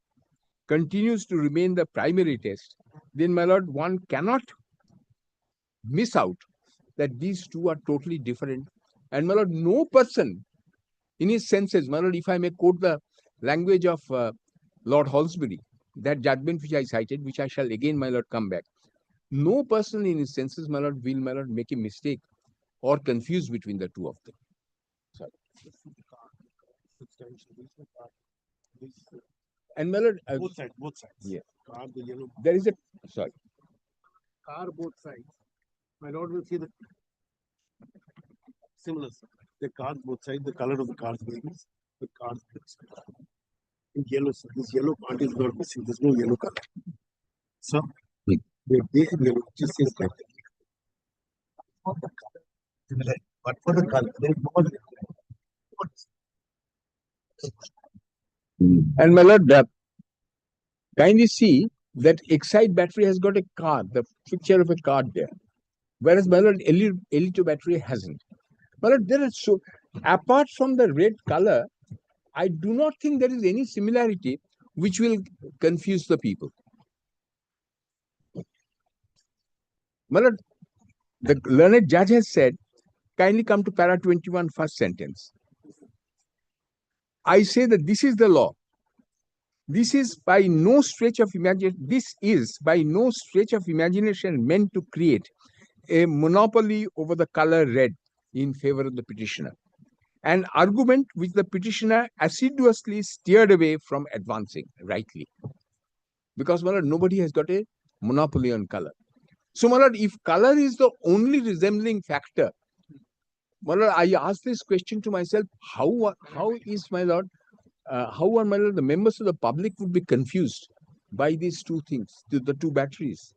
continues to remain the primary test, then, my lord, one cannot miss out that these two are totally different. And, my lord, no person in his senses, my lord, if I may quote the language of Lord Halsbury, that judgment which I cited, which I shall again, my lord, come back. No person in his senses, my lord, will, my lord, make a mistake or confuse between the two of them. Sorry. And, my lord, both sides. Yeah. Car, the yellow. There is a, sorry. Car, both sides. My lord will see the similar. The cars, both sides, the color of the cars, the cars. In yellow, sir. This yellow part is not missing. There's no yellow color. So, the yellow just says like that. For the color. But for the color, there is no. And, my lord, kindly see that Excite battery has got a card, the picture of a card there. Whereas, my lord, LED2 battery hasn't. My lord, there is so, apart from the red color, I do not think there is any similarity which will confuse the people. My lord, the learned judge has said, kindly come to para 21, first sentence. I say that this is the law. This is by no stretch of imagination meant to create a monopoly over the color red in favor of the petitioner. An argument which the petitioner assiduously steered away from advancing rightly. Because, my lord, nobody has got a monopoly on color. So, my lord, if color is the only resembling factor, my lord, I ask this question to myself, how is, my lord, how are, my lord, the members of the public would be confused by these two things, the two batteries?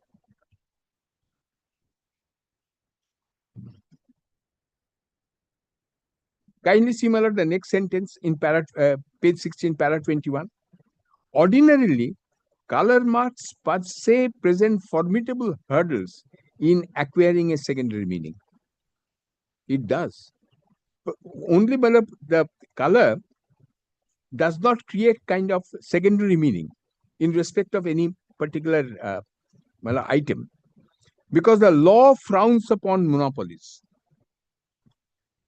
Kindly see, my lord, the next sentence in page 16, para 21. Ordinarily, color marks per se present formidable hurdles in acquiring a secondary meaning. It does. But only, my lord, the color does not create kind of secondary meaning in respect of any particular item, because the law frowns upon monopolies.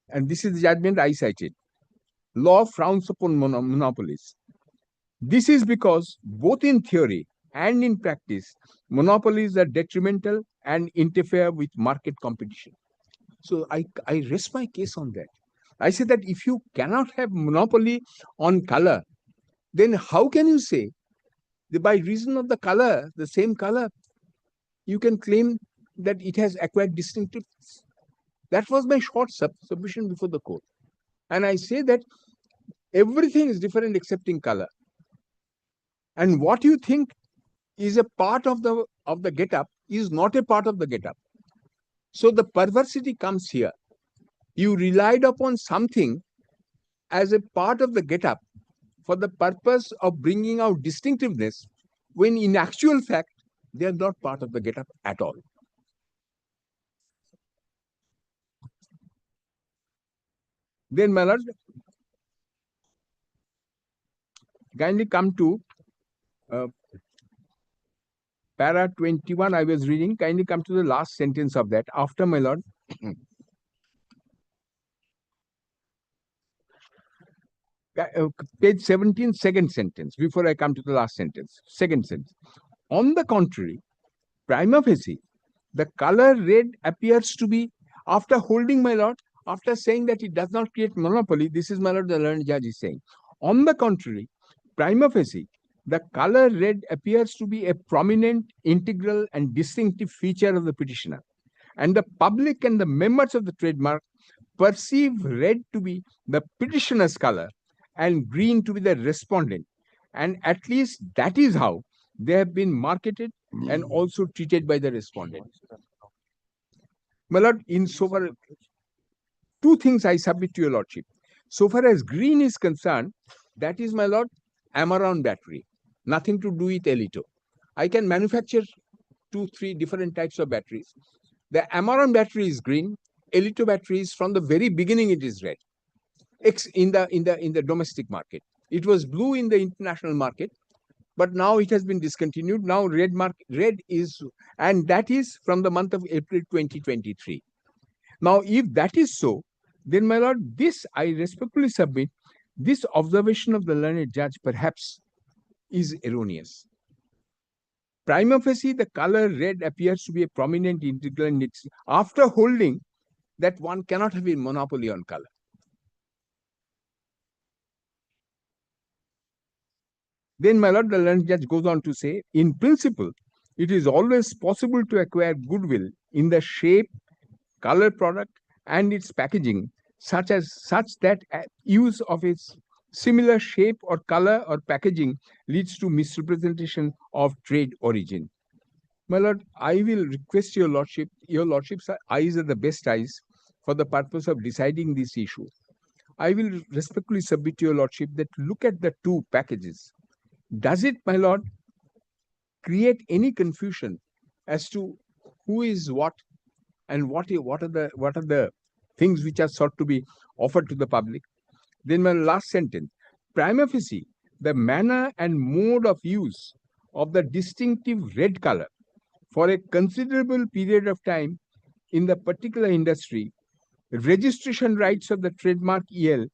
And this is the judgment I cited. Law frowns upon monopolies. This is because both in theory and in practice, monopolies are detrimental and interfere with market competition. So I rest my case on that. I say that if you cannot have monopoly on color, then how can you say that by reason of the color, the same color, you can claim that it has acquired distinctiveness? That was my short submission before the court. And I say that everything is different excepting color. And what you think is a part of the get-up is not a part of the get-up. So the perversity comes here. You relied upon something as a part of the get-up for the purpose of bringing out distinctiveness, when in actual fact, they are not part of the get-up at all. Then, my lord, kindly come to para 21 I was reading. Kindly come to the last sentence of that. After, my lord, page 17, second sentence, before I come to the last sentence. Second sentence. On the contrary, prima facie, the color red appears to be, after holding, my lord, after saying that it does not create monopoly, this is, my lord, the learned judge is saying. On the contrary, prima facie, the color red appears to be a prominent, integral, and distinctive feature of the petitioner. And the public and the members of the trademark perceive red to be the petitioner's color and green to be the respondent. And at least that is how they have been marketed and also treated by the respondent. My lord, in so far, two things I submit to your lordship. So far as green is concerned, that is, my lord, Amaron battery, nothing to do with Elito. I can manufacture 2-3 different types of batteries. The Amaron battery is green. Elito battery is, from the very beginning, it is red. In the domestic market, it was blue in the international market, but now it has been discontinued. Now red is, and that is from the month of April 2023. Now, if that is so, then, my lord, this I respectfully submit, this observation of the learned judge perhaps is erroneous. Prima facie, the color red appears to be a prominent integral in its, after holding that one cannot have a monopoly on color. Then, my lord, the learned judge goes on to say, in principle, it is always possible to acquire goodwill in the shape, color product, and its packaging, such that use of its similar shape or color or packaging leads to misrepresentation of trade origin. My lord, I will request your lordship's eyes are the best eyes for the purpose of deciding this issue. I will respectfully submit to your lordship that look at the two packages. Does it, my lord, create any confusion as to who is what and what are the things which are sought to be offered to the public? Then, my last sentence, prima facie, the manner and mode of use of the distinctive red color for a considerable period of time in the particular industry, registration rights of the trademark EL,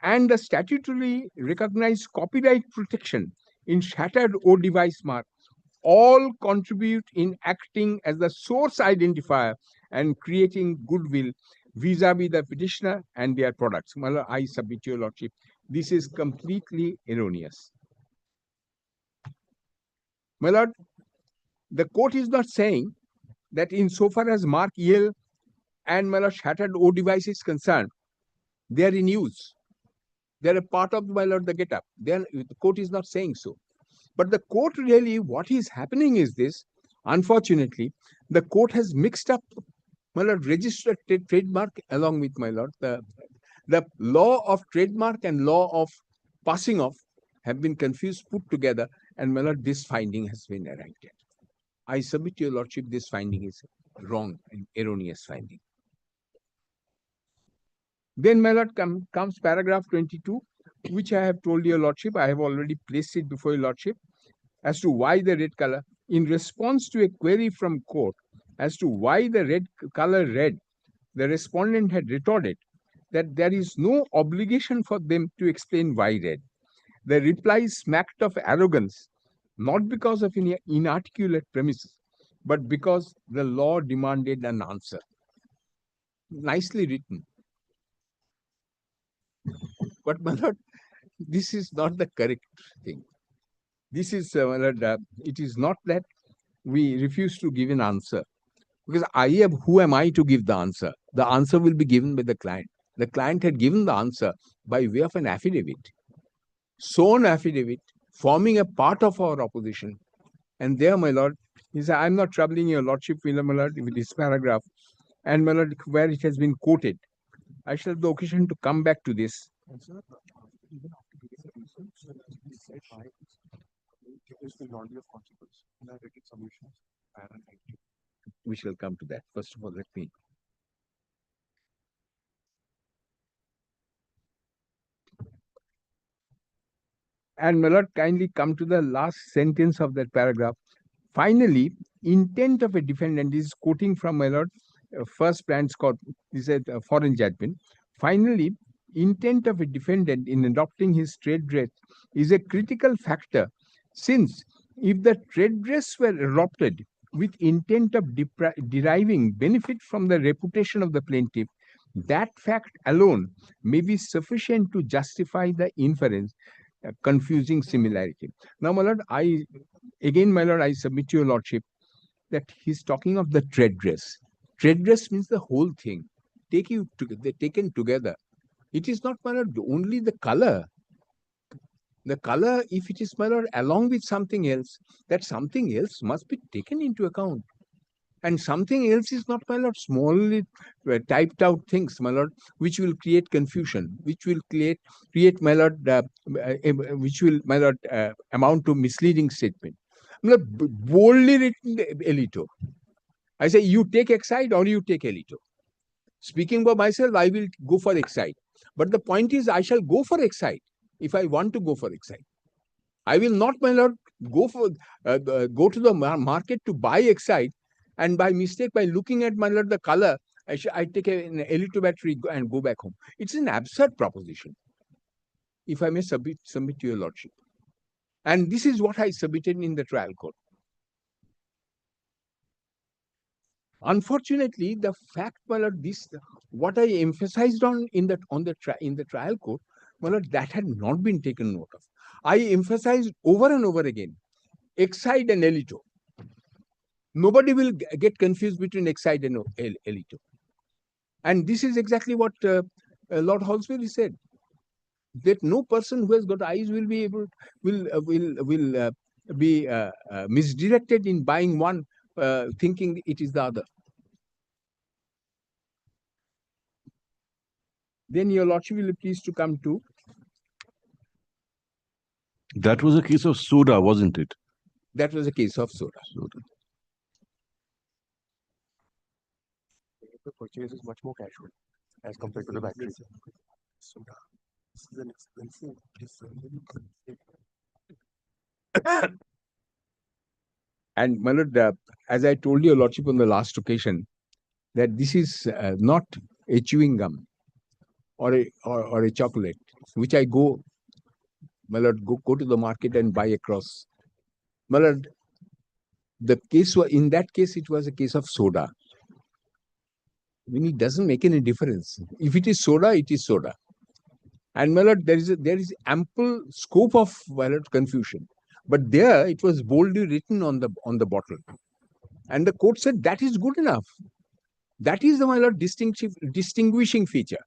and the statutorily recognized copyright protection in shattered O device mark all contribute in acting as the source identifier and creating goodwill vis-a-vis the petitioner and their products. Well, I submit to your lordship, this is completely erroneous. My lord, the court is not saying that insofar as mark EL and, my lord, shattered O device is concerned, they are in use. They are a part of, my lord, the get-up. The court is not saying so. But the court really, what is happening is this, unfortunately, the court has mixed up, my lord, registered trademark along with, my lord, the law of trademark and law of passing off have been confused, put together, and, my lord, this finding has been arrived at. I submit to your lordship, this finding is wrong and erroneous finding. Then, my lord, comes paragraph 22, which I have told your lordship, I have already placed it before your lordship, as to why the red color. In response to a query from court as to why the red color red, the respondent had retorted that there is no obligation for them to explain why red. The reply smacked of arrogance, not because of any inarticulate premises, but because the law demanded an answer. Nicely written. But my lord, this is not the correct thing. This is, my lord, it is not that we refuse to give an answer. Because who am I to give the answer? The answer will be given by the client. The client had given the answer by way of an affidavit. Sworn affidavit forming a part of our opposition. And there, my lord, he said, I'm not troubling your lordship, my lord, with this paragraph. And my lord, where it has been quoted. I shall have the occasion to come back to this. We shall come to that. First of all, let me. And my lord, kindly come to the last sentence of that paragraph. Finally, intent of a defendant is quoting from my lord, first branch court, this is a foreign judgment. Finally, intent of a defendant in adopting his trade dress is a critical factor, since if the trade dress were adopted with intent of deriving benefit from the reputation of the plaintiff, that fact alone may be sufficient to justify the inference, confusing similarity. Now, my lord, I submit to your lordship that he's talking of the trade dress. Trade dress means the whole thing. They're taken together. It is not, my lord, only the color. The color, if it is, my lord, along with something else, that something else must be taken into account. And something else is not, my lord, smallly typed out things, my lord, which will create confusion, which will create, my lord, which will, my lord, amount to misleading statement. Boldly written elito. I say, you take Exide or you take elito. Speaking by myself, I will go for Exide. But the point is, I shall go for Exide if I want to go for Exide. I will not, my lord, go to the market to buy Exide, and by mistake, by looking at, my lord, the color, I take an elito battery and go back home. It's an absurd proposition, if I may submit to your lordship. And this is what I submitted in the trial court. Unfortunately, the fact, my lord, what I emphasized on in the trial court, my lord, that had not been taken note of. I emphasized over and over again, Exide and elito. Nobody will get confused between Exide and elito. And this is exactly what Lord Halsbury said, that no person who has got eyes will be able, will be misdirected in buying one, thinking it is the other. Then your lordship will be pleased to come to. That was a case of soda, wasn't it? That was a case of soda. The purchase is much more casual as compared to the battery. Soda. This is an expensive. And my lord, as I told your lordship on the last occasion, that this is not a chewing gum or a chocolate, which I go, my lord, go to the market and buy across. My lord, the case was, in that case, it was a case of soda. I mean, it doesn't make any difference. If it is soda, it is soda. And my lord, there is ample scope of, my lord, confusion. But there, it was boldly written on the bottle. And the court said that is good enough. That is the, my lord, distinguishing feature.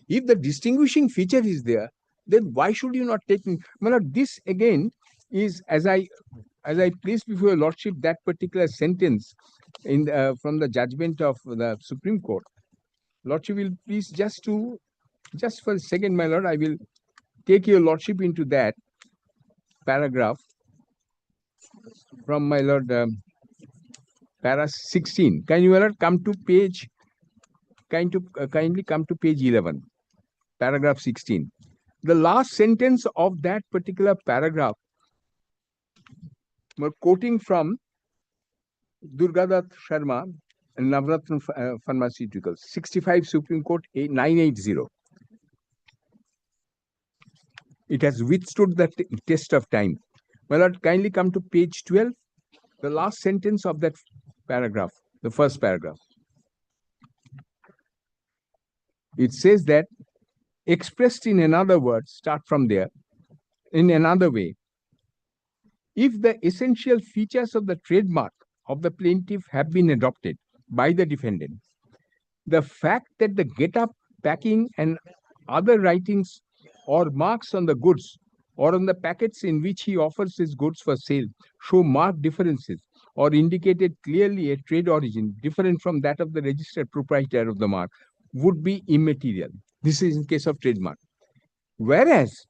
If the distinguishing feature is there, then why should you not take? My lord, this again is, as I placed before your lordship that particular sentence in from the judgment of the Supreme Court. Lordship will please just for a second, my lord, I will take your lordship into that paragraph from my lord, para 16. Can you, my lord, come to page? Kindly come to page 11, paragraph 16. The last sentence of that particular paragraph, we're quoting from Durgadath Sharma and Navratna Pharmaceuticals, 65 Supreme Court 980. It has withstood the test of time. My lord, kindly come to page 12, the last sentence of that paragraph, the first paragraph. It says that, expressed in another word, start from there, in another way, if the essential features of the trademark of the plaintiff have been adopted by the defendant, the fact that the get-up, packing, and other writings or marks on the goods or on the packets in which he offers his goods for sale show marked differences or indicated clearly a trade origin different from that of the registered proprietor of the mark would be immaterial. This is in case of trademark. Whereas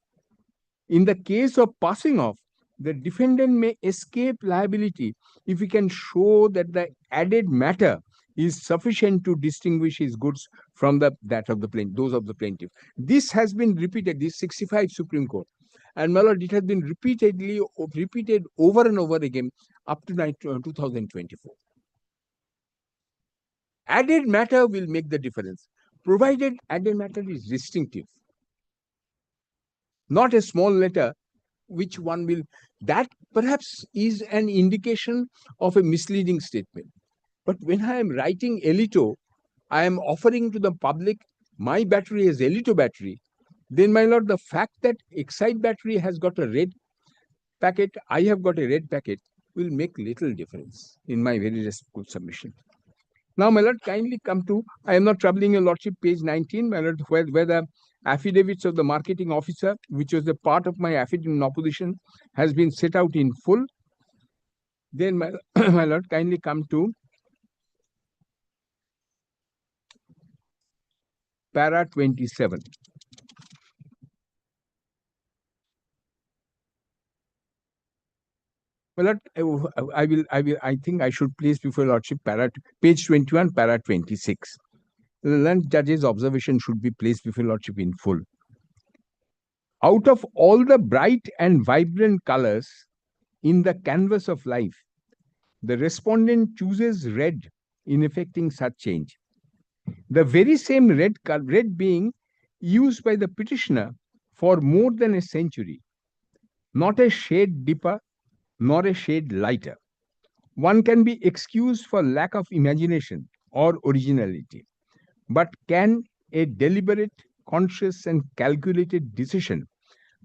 in the case of passing off, the defendant may escape liability if he can show that the added matter is sufficient to distinguish his goods from that of the plaintiff, those of the plaintiff. This has been repeated, this 65 Supreme Court. And my lord, it has been repeated over and over again up to 2024. Added matter will make the difference, provided added matter is distinctive. Not a small letter, which one will, that perhaps is an indication of a misleading statement. But when I am writing Elito, I am offering to the public my battery is Elito battery. Then, my lord, the fact that Excite battery has got a red packet, I have got a red packet, will make little difference in my very respectful submission. Now, my lord, kindly come to, I am not troubling your lordship, page 19, my lord, where the affidavits of the marketing officer, which was a part of my affidavit in opposition, has been set out in full. Then, my, my lord, kindly come to para 27. Well, I think I should place before lordship page 21, para 26. The learned judge's observation should be placed before lordship in full. Out of all the bright and vibrant colors in the canvas of life, the respondent chooses red in effecting such change. The very same red being used by the petitioner for more than a century, not a shade deeper, nor a shade lighter. One can be excused for lack of imagination or originality, but can a deliberate, conscious, and calculated decision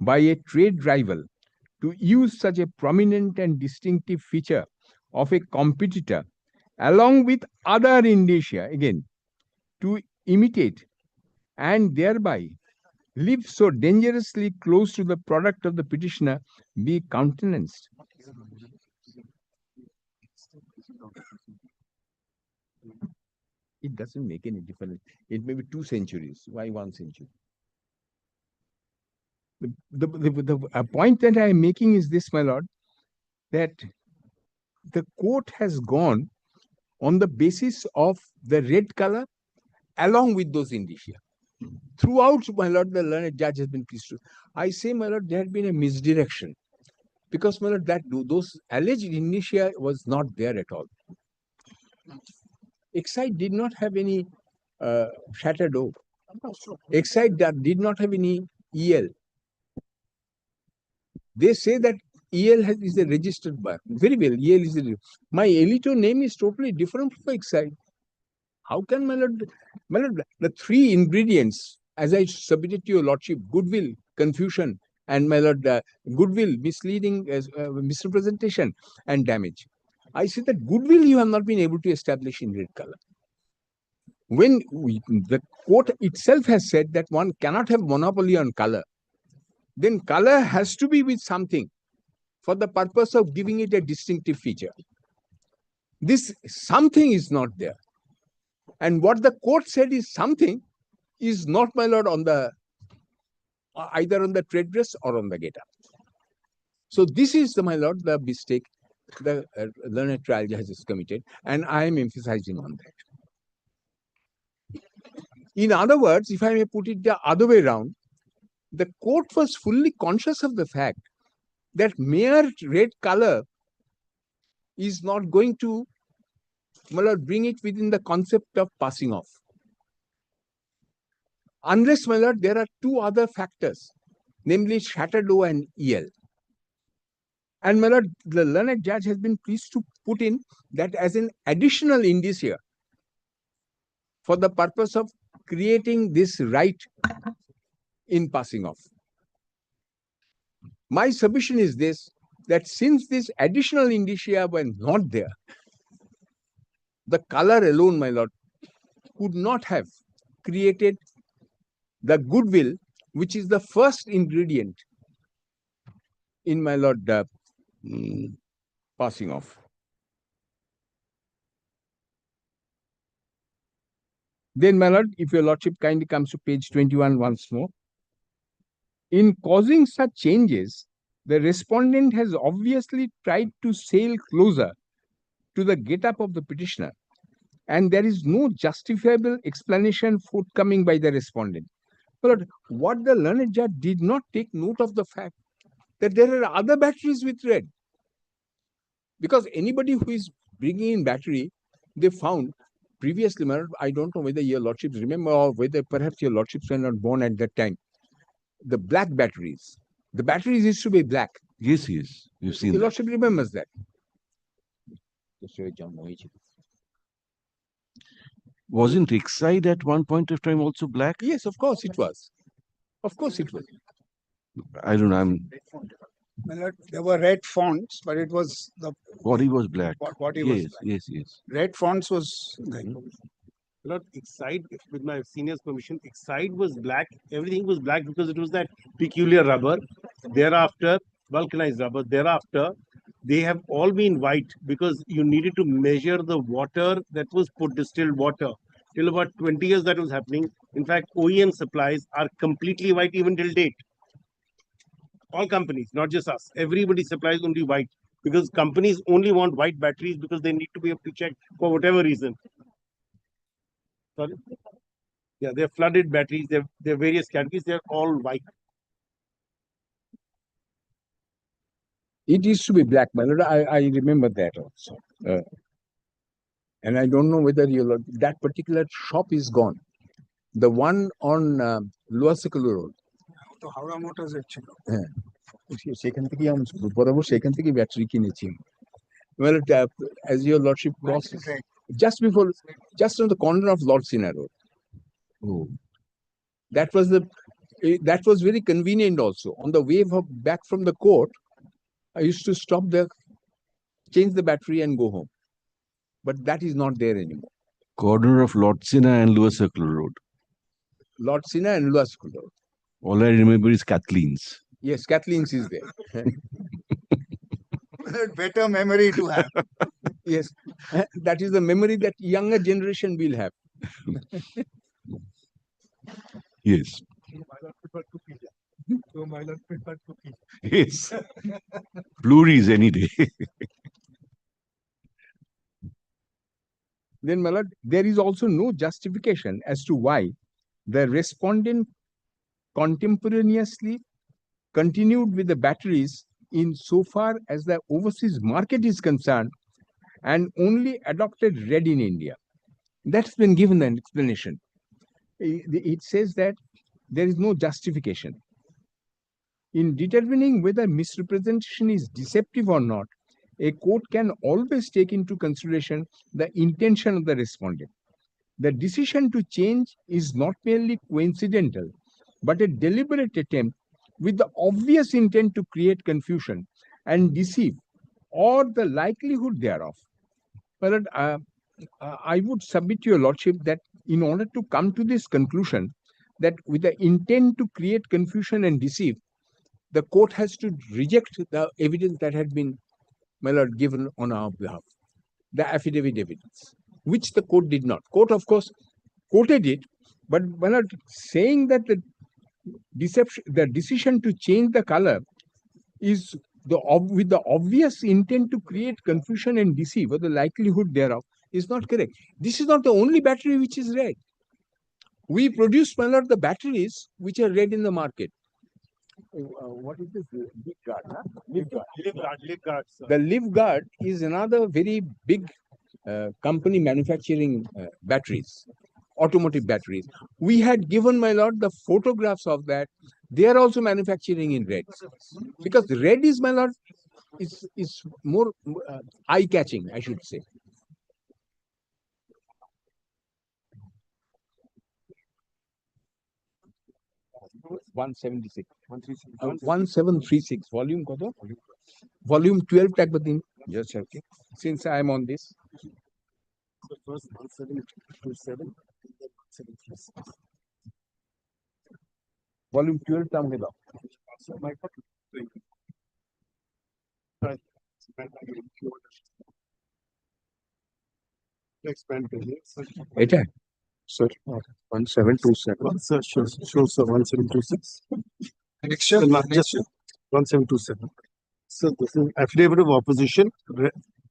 by a trade rival to use such a prominent and distinctive feature of a competitor, along with other indicia, again, to imitate and thereby live so dangerously close to the product of the petitioner, be countenanced? It doesn't make any difference. It may be 2 centuries. Why 1 century? The point that I am making is this, my lord, that the court has gone on the basis of the red color along with those indicia. Throughout, my lord, the learned judge has been pleased to. I say, my lord, there had been a misdirection. Because, my lord, that those alleged indicia was not there at all. Excite did not have any shattered O. Excite did not have any EL. They say that EL is a registered bar. Very well, EL is a. My Elito name is totally different from Excite. How can, my lord, the 3 ingredients, as I submitted to your lordship, goodwill, confusion, and my lord, goodwill, misleading, misrepresentation, and damage. I say that goodwill you have not been able to establish in red color. When the court itself has said that one cannot have monopoly on color, then color has to be with something for the purpose of giving it a distinctive feature. This something is not there. And what the court said is something is not, my lord, on the either on the trade dress or on the get-up. So this is, my lord, the mistake the learned trial judge has committed, and I am emphasizing on that. In other words, if I may put it the other way around, the court was fully conscious of the fact that mere red color is not going to, my lord, bring it within the concept of passing off. Unless, my lord, there are 2 other factors, namely shattered O and EL. And my lord, the learned judge has been pleased to put in that as an additional indicia for the purpose of creating this right in passing off. My submission is this, that since these additional indicia were not there, the color alone, my lord, could not have created the goodwill, which is the first ingredient in my lord passing off. Then, my lord, if your lordship kindly comes to page 21 once more. In causing such changes, the respondent has obviously tried to sail closer to the get-up of the petitioner, and there is no justifiable explanation forthcoming by the respondent. But what the learned judge did not take note of the fact that there are other batteries with red. Because anybody who is bringing in battery, they found previously, I don't know whether your lordships remember or whether perhaps your lordships were not born at that time. The black batteries. The batteries used to be black. Yes, yes. You've seen Your that. lordship remembers that. Wasn't Exide at one point of time also black? Yes, of course it was. Of course it was. I don't know. There were red fonts, but it was the Body was black. body Yes, was black. yes, yes. Red fonts was Lord, Exide, with my senior's permission, Exide was black. Everything was black because it was that peculiar rubber. Thereafter, vulcanized rubber. Thereafter, they have all been white because you needed to measure the water that was put, distilled water. Till about 20 years that was happening. In fact, OEM supplies are completely white even till date. All companies, not just us. Everybody supplies only white because companies only want white batteries because they need to be able to check for whatever reason. Sorry? Yeah, they're flooded batteries. They're various categories. They're all white. It used to be black, my lord. I remember that also. And I don't know whether that particular shop is gone. The one on Lower Circle Road. তো Howrah motors এর ছিল সেখান থেকে আমি বরাবর সেখান থেকে battery কিনেছি well as your lordship crosses just on the corner of Lord Sinha Road. Oh, that was very convenient also. On the way back from the court, I used to stop there, change the battery and go home, but that is not there anymore. corner of Lord Sinha and Lower Circle Road. Lord Sinha and Lower Circle Road. All I remember is Kathleen's. Yes, Kathleen's is there. better memory to have. Yes, that is the memory that younger generation will have. Yes. Yes. Blu-rays any day. Then, my lord, there is also no justification as to why the respondent contemporaneously continued with the batteries in so far as the overseas market is concerned and only adopted red in India. That's been given an explanation. It says that there is no justification. In determining whether misrepresentation is deceptive or not, a court can always take into consideration the intention of the respondent. The decision to change is not merely coincidental, but a deliberate attempt with the obvious intent to create confusion and deceive or the likelihood thereof. But I would submit to your lordship that in order to come to this conclusion, that with the intent to create confusion and deceive, the court has to reject the evidence that had been, my lord, given on our behalf, the affidavit evidence, which the court did not. Court, of course, quoted it, but my lord, saying that the decision to change the color is with the obvious intent to create confusion and deceive or the likelihood thereof is not correct. This is not the only battery which is red. We produce, my lord, the batteries which are red in the market. What is this? Live guard, huh? Live guard. The Live Guard is another very big company manufacturing batteries, automotive batteries. We had given, my lord, the photographs of that. They are also manufacturing in red. Because red is, my lord, is more eye-catching, I should say. One 1736 volume koto? Volume 12 takbatin. Just checking. Since I am on this. The first 1727 and then 1736. Volume 12 tam hela. Expand Eta? Sir, 1727. Sir, shows 1726. Just 1727. So this is affidavit of opposition.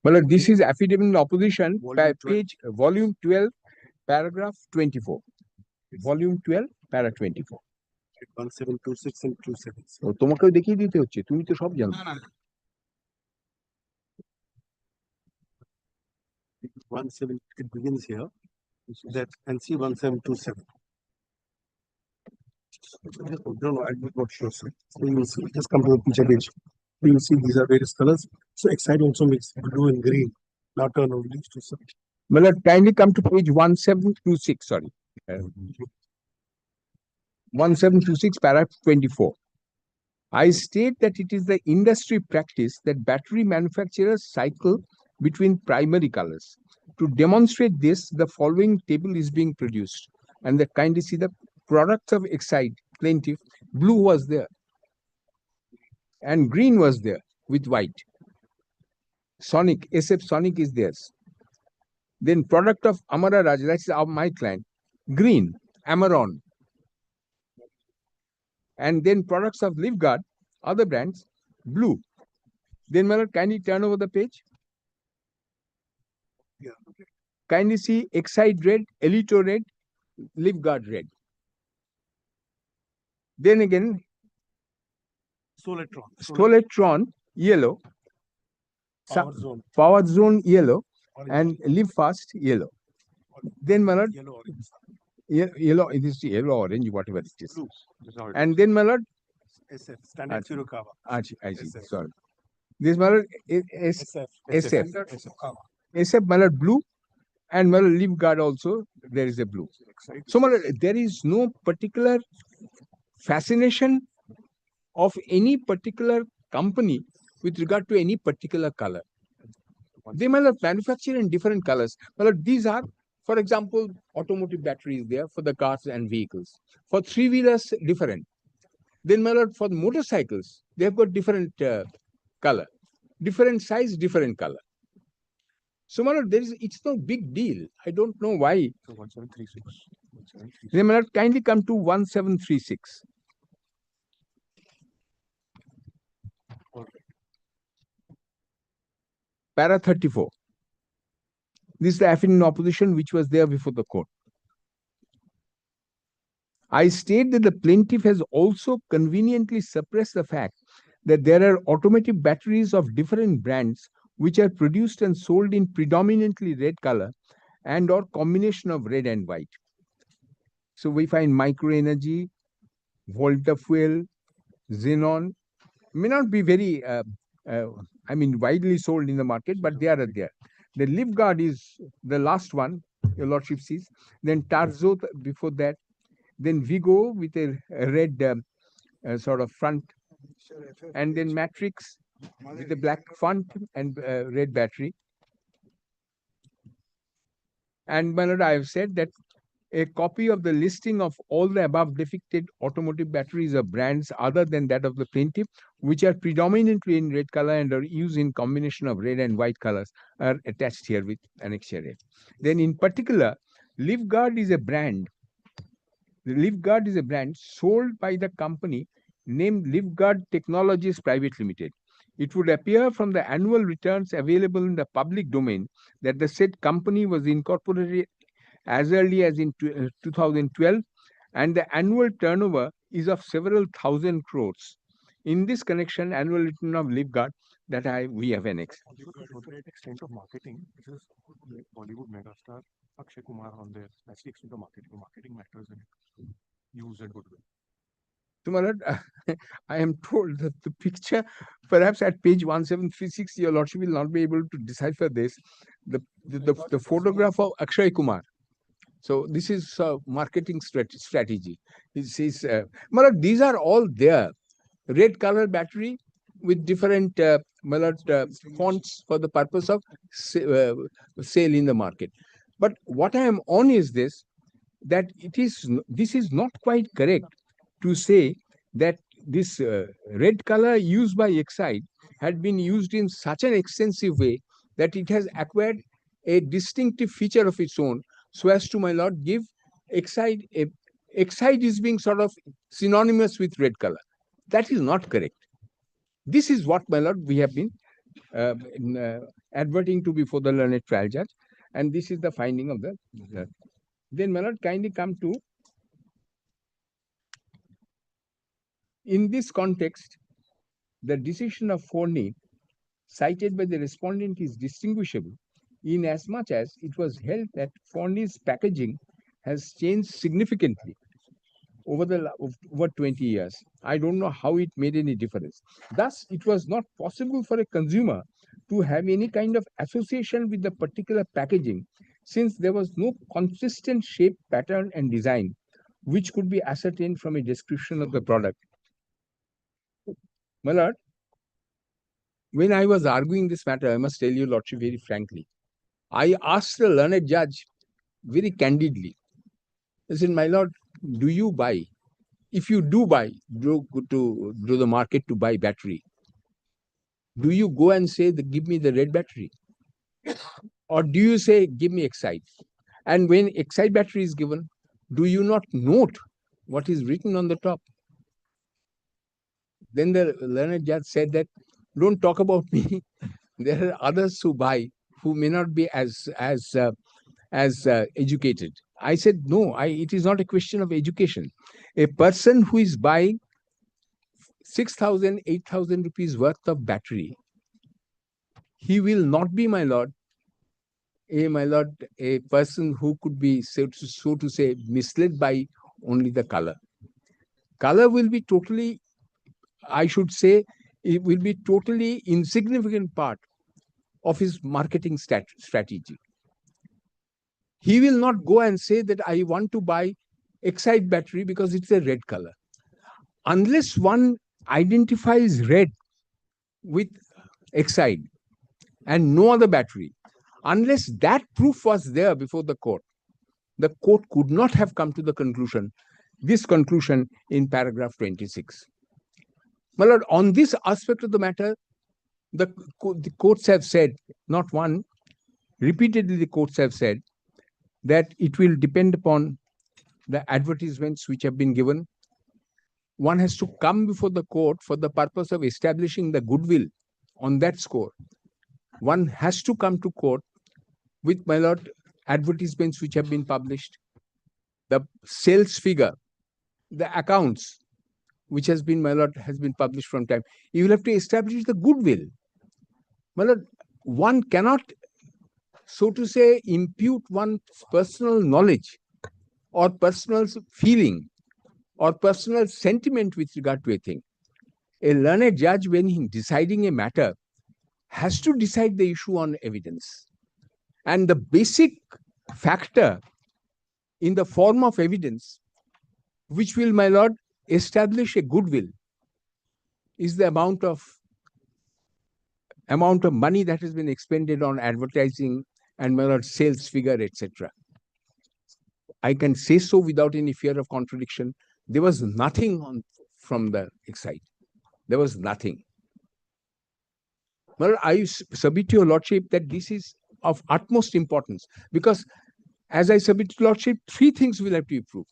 Well, this is affidavit of opposition, page volume 12, paragraph 24. Volume 12, para 24. 1726 and 27. তোমাকেও দেখিয়ে দিতে হচ্ছে, তুমি তো সব জানো। It begins here. That NC 1727. No, I'm not sure, sir. So you will see, just come to the picture page. You will see these are various colors. So Excite also makes blue and green. Now turn over these two, sir. Well, kindly come to page 1726, sorry. 1726, paragraph 24. I state that it is the industry practice that battery manufacturers cycle between primary colors. To demonstrate this, the following table is being produced. And that kindly see the products of Excite, plaintiff, blue was there. And green was there with white. Sonic, SF Sonic is theirs. Then product of Amara Raj, that's my client, green, Amaron. And then products of Livguard, other brands, blue. Then Malad, kindly turn over the page. Yeah. Okay. Kindly see Excite red, Elito red, Livguard red. Then again, Soletron yellow, Power Zone yellow, and Live Fast yellow. Then Malad, yellow, it is yellow, orange, whatever it is. Blue. And then Malad, SF, Standard Furukawa. I see, sorry. This Malad SF. SF Malad blue, and Malad Livguard also, there is a blue. So Malad, there is no particular fascination of any particular company with regard to any particular color. They might have manufactured in different colors. Well, these are, for example, automotive batteries there for the cars and vehicles. For three-wheelers, different. Then, for motorcycles, they have got different color, different size, different color. So, it's no big deal. I don't know why. So 1736. Then, kindly come to 1736. Para 34. This is the affidavit in opposition which was there before the court. I state that the plaintiff has also conveniently suppressed the fact that there are automotive batteries of different brands which are produced and sold in predominantly red color and or combination of red and white. So we find micro energy, Volta fuel, xenon, may not be very widely sold in the market, but they are there. The Livguard is the last one, your lordship sees. Then Tarzo before that. Then Vigo with a red sort of front. And then Matrix with a black font and red battery. And my lord, I have said that a copy of the listing of all the above depicted automotive batteries of brands other than that of the plaintiff, which are predominantly in red color and are used in combination of red and white colors, are attached here with annexure A. Then in particular, Livguard is a brand. The Livguard is a brand sold by the company named Livguard Technologies Private Limited. It would appear from the annual returns available in the public domain that the said company was incorporated as early as in 2012, and the annual turnover is of several thousand crores. In this connection, annual return of Livguard that we have annexed. Extent of marketing, this is Bollywood megastar Akshay Kumar on there. That's the extent of marketing. Marketing matters in it. Use and goodwill. So, my lord, I am told that the picture, perhaps at page 1736, your lordship will not be able to decipher this. The photograph of Akshay Kumar. So this is a marketing strategy. This is, my lord, these are all there. Red color battery with different my lord, fonts for the purpose of sale in the market. But what I am on is this, that this is not quite correct to say that this red color used by Exide had been used in such an extensive way that it has acquired a distinctive feature of its own, so as to, my lord, give Exide Exide is being sort of synonymous with red color. That is not correct. This is what, my lord, we have been adverting to before the learned trial judge, and this is the finding of the judge. Then, my lord, kindly come to, in this context, the decision of Forney cited by the respondent is distinguishable in as much as it was held that Forney's packaging has changed significantly over 20 years. I don't know how it made any difference. Thus, it was not possible for a consumer to have any kind of association with the particular packaging, since there was no consistent shape, pattern, and design which could be ascertained from a description of the product. My lord, when I was arguing this matter, I must tell you, lordship, very frankly, I asked the learned judge very candidly. I said, my lord, do you buy? If you do buy, go to the market to buy battery, do you go and say, give me the red battery? Or do you say, give me Exide? And when Exide battery is given, do you not note what is written on the top? Then the learned judge said that, don't talk about me. There are others who buy who may not be as educated. I said, no, it is not a question of education. A person who is buying 6,000, 8,000 rupees worth of battery, he will not be, my lord, a person who could be, so to say, misled by only the color. Color will be totally, I should say, it will be totally insignificant part of his marketing strategy. He will not go and say that I want to buy Exide battery because it's a red color. Unless one identifies red with Exide and no other battery, unless that proof was there before the court could not have come to the conclusion, this conclusion in paragraph 26. My lord, on this aspect of the matter, the courts have said, not one, repeatedly the courts have said that it will depend upon the advertisements which have been given. One has to come before the court for the purpose of establishing the goodwill on that score. One has to come to court with, my lord, advertisements which have been published, the sales figure, the accounts which has been, my lord, has been published from time. You will have to establish the goodwill. My lord, one cannot, so to say, impute one's personal knowledge or personal feeling or personal sentiment with regard to a thing. A learned judge, when he deciding a matter, has to decide the issue on evidence. And the basic factor in the form of evidence, which will, my lord, establish a goodwill, is the amount of money that has been expended on advertising and, my lord, sales figure, etc. I can say so without any fear of contradiction. There was nothing from the Exide. There was nothing. Well, I submit to your lordship that this is of utmost importance, because as I submit to lordship, three things will have to be proved: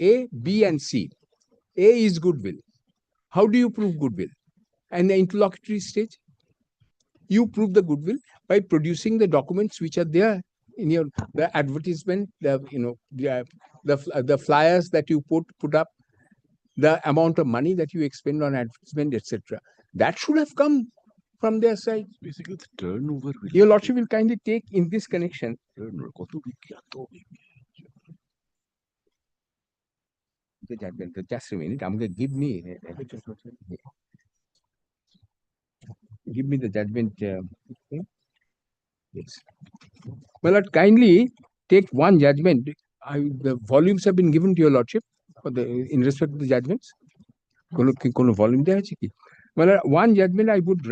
A, B, and C. A is goodwill. How do you prove goodwill? And the interlocutory stage, you prove the goodwill by producing the documents which are there in your the advertisement, the flyers that you put up, the amount of money that you expend on advertisement, etc. That should have come from their side. Basically, the turnover. Your lordship will kindly take in this connection. the judgment. Just a minute. I'm going to give me the judgment. Okay. Yes. My lord, kindly take one judgment. The volumes have been given to your lordship for the in respect to the judgments. কোনো volume দেয়া আছে কি? My lord, one judgment I would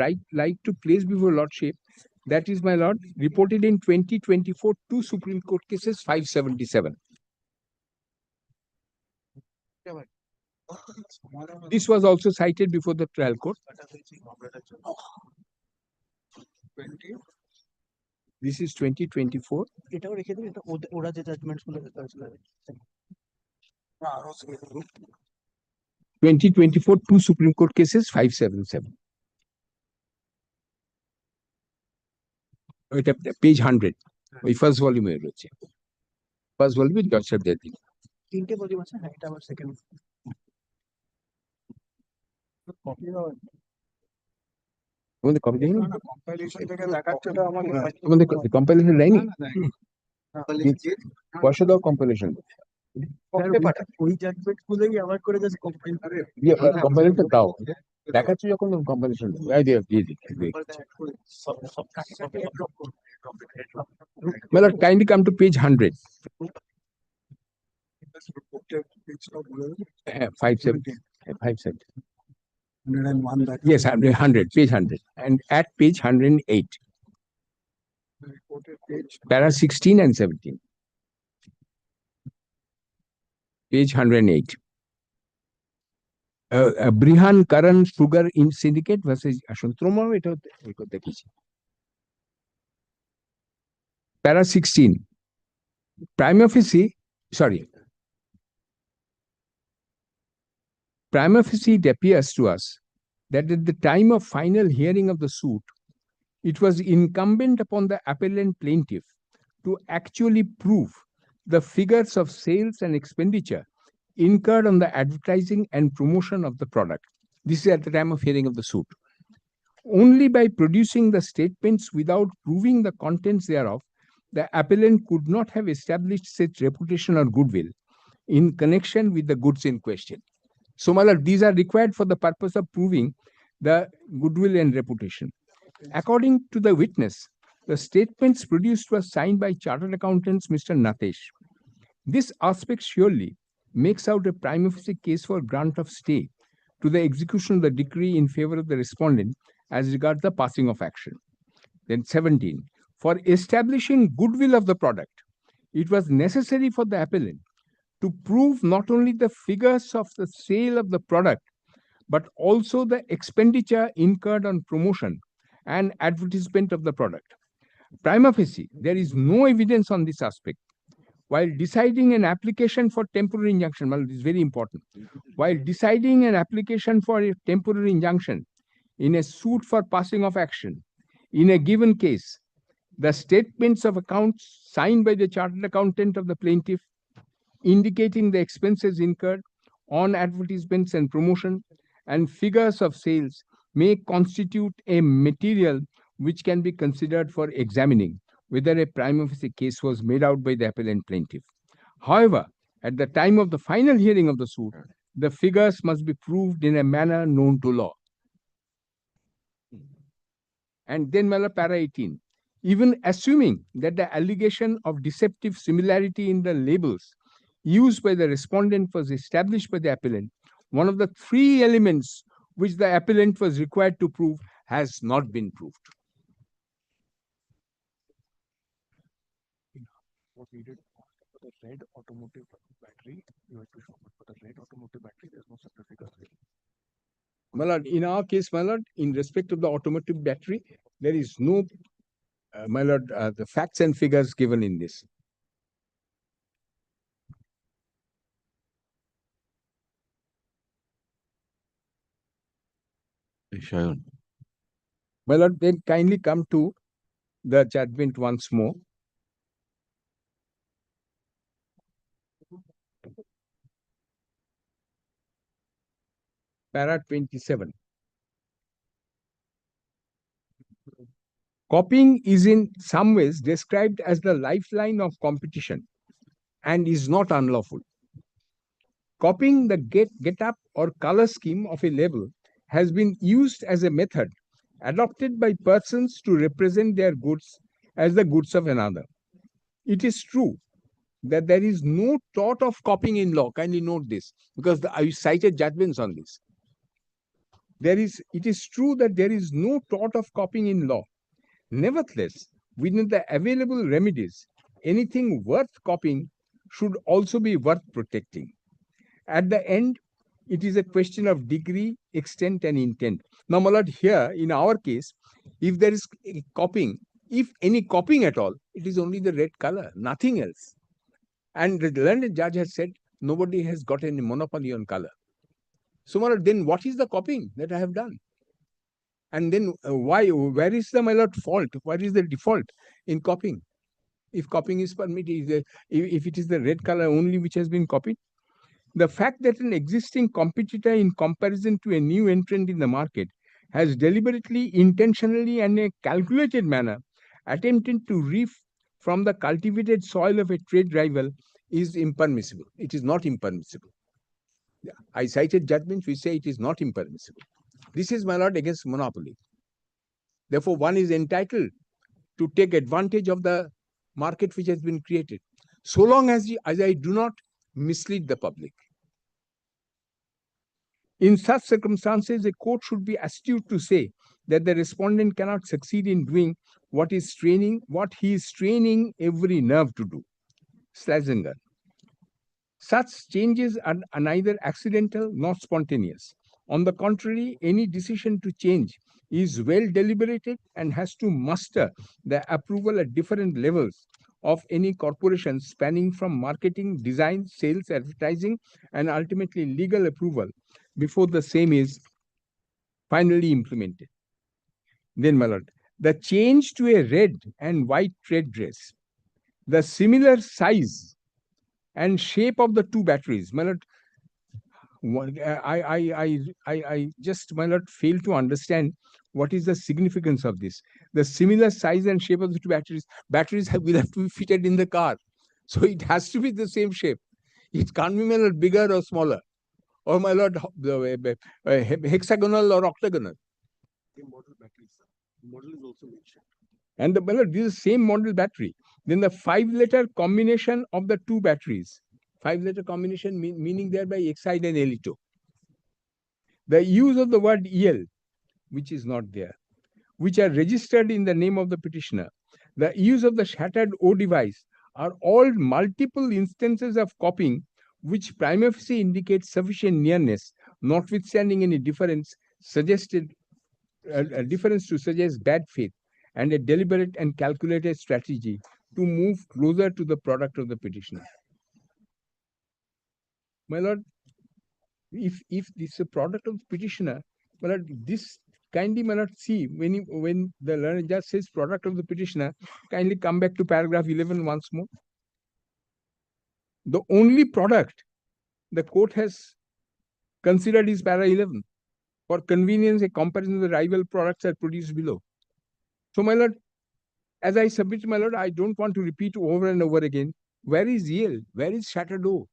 like to place before lordship. That is, my lord, reported in 2024 two Supreme Court cases 577. This was also cited before the trial court. This is 2024. 2024 two Supreme Court cases 577. এটা page 100 ওই first ভলিউমে রয়েছে first ভলিউমে জজ সাহেব দিয়ে দিন তিনটে volume আছে হ্যাঁ এটা আবার সেকেন্ড কপি তোমাদের কপি দেয়নি কম্পাইলেশন থেকে দেখাচ্ছে তো আমাকে তোমাদের কম্পাইলেশন দেয়নি পয়সা দাও কম্পাইলেশন ওই জাজমেন্ট গুলোই আমার করে যাচ্ছে কম্পাইল করে কম্পাইলেশন দাও দেখাচ্ছ যখন কম্পাইলেশন দিয়ে দিই Well, kindly come to page 100. 570. 101. Yes, 100, page 100. And at page 108. Para 16 and 17. Page 108. Brihan Karan Sugar in Syndicate versus Ashuntroma. Para 16. Prima facie, it appears to us that at the time of final hearing of the suit, it was incumbent upon the appellant plaintiff to actually prove the figures of sales and expenditure incurred on the advertising and promotion of the product. This is at the time of hearing of the suit. Only by producing the statements without proving the contents thereof, the appellant could not have established such reputation or goodwill in connection with the goods in question. So, my lord, these are required for the purpose of proving the goodwill and reputation. According to the witness, the statements produced were signed by Chartered Accountants Mr. Natesh. This aspect surely makes out a prima facie case for grant of stay to the execution of the decree in favor of the respondent as regards the passing of action. Then 17. For establishing goodwill of the product, it was necessary for the appellant to prove not only the figures of the sale of the product, but also the expenditure incurred on promotion and advertisement of the product. Prima facie, there is no evidence on this aspect. While deciding an application for temporary injunction, well, this is very important. While deciding an application for a temporary injunction in a suit for passing of action, in a given case, the statements of accounts signed by the chartered accountant of the plaintiff, indicating the expenses incurred on advertisements and promotion, and figures of sales may constitute a material which can be considered for examining whether a prima facie case was made out by the appellant plaintiff. However, at the time of the final hearing of the suit, the figures must be proved in a manner known to law. And then, para 18. Even assuming that the allegation of deceptive similarity in the labels used by the respondent was established by the appellant, one of the three elements which the appellant was required to prove has not been proved. What we did for the red automotive battery, you had to show, but for the red automotive battery, there's no separate figures. My lord, in our case, my lord, in respect of the automotive battery, there is no, my lord, the facts and figures given in this. My lord, then kindly come to the judgment once more. Para 27. Copying is in some ways described as the lifeline of competition and is not unlawful. Copying the get up or color scheme of a label has been used as a method adopted by persons to represent their goods as the goods of another. It is true that there is no thought of copying in law. Kindly note this, because I cited judgments on this. It is true that there is no thought of copying in law. Nevertheless, within the available remedies, anything worth copying should also be worth protecting. At the end, it is a question of degree, extent, and intent. Now, my lord, here in our case, if there is copying, if any copying at all, it is only the red color, nothing else. And the learned judge has said nobody has got any monopoly on color. So, my lord, then what is the copying that I have done? And then where is the, my lord, fault? What is the default in copying? If copying is permitted, if it is the red color only which has been copied, the fact that an existing competitor in comparison to a new entrant in the market has deliberately, intentionally, and in a calculated manner attempted to reap from the cultivated soil of a trade rival is impermissible. It is not impermissible. I cited judgments which say it is not impermissible. This is, my lord, against monopoly. Therefore, one is entitled to take advantage of the market which has been created, so long as I do not mislead the public. In such circumstances, a court should be astute to say that the respondent cannot succeed in doing what he is straining every nerve to do. Schlesinger. Such changes are neither accidental nor spontaneous. On the contrary, any decision to change is well deliberated and has to muster the approval at different levels of any corporation, spanning from marketing, design, sales, advertising, and ultimately legal approval before the same is finally implemented. Then, my lord, the change to a red and white trade dress, the similar size and shape of the two batteries, my lord, I just, my lord, fail to understand what is the significance of this. The similar size and shape of the two batteries will have to be fitted in the car. So it has to be the same shape. It can't be, my lord, bigger or smaller, or, my lord, hexagonal or octagonal. Same model batteries. Model is also mentioned. And the, my lord, this is the same model battery. Then the 5-letter combination of the two batteries. 5-letter combination meaning thereby exide and elito. The use of the word EL, which is not there, which are registered in the name of the petitioner. The use of the shattered O device are all multiple instances of copying which prima facie indicates sufficient nearness, notwithstanding any difference suggested, a difference to suggest bad faith and a deliberate and calculated strategy to move closer to the product of the petitioner. My lord, if this is a product of the petitioner, my lord, this kindly, my lord, see when the learned judge says product of the petitioner, kindly come back to paragraph 11 once more. The only product the court has considered is para 11. For convenience, a comparison of the rival products are produced below. So, my lord, as I submit, my lord, I don't want to repeat over and over again. Where is EL? Where is shattered O?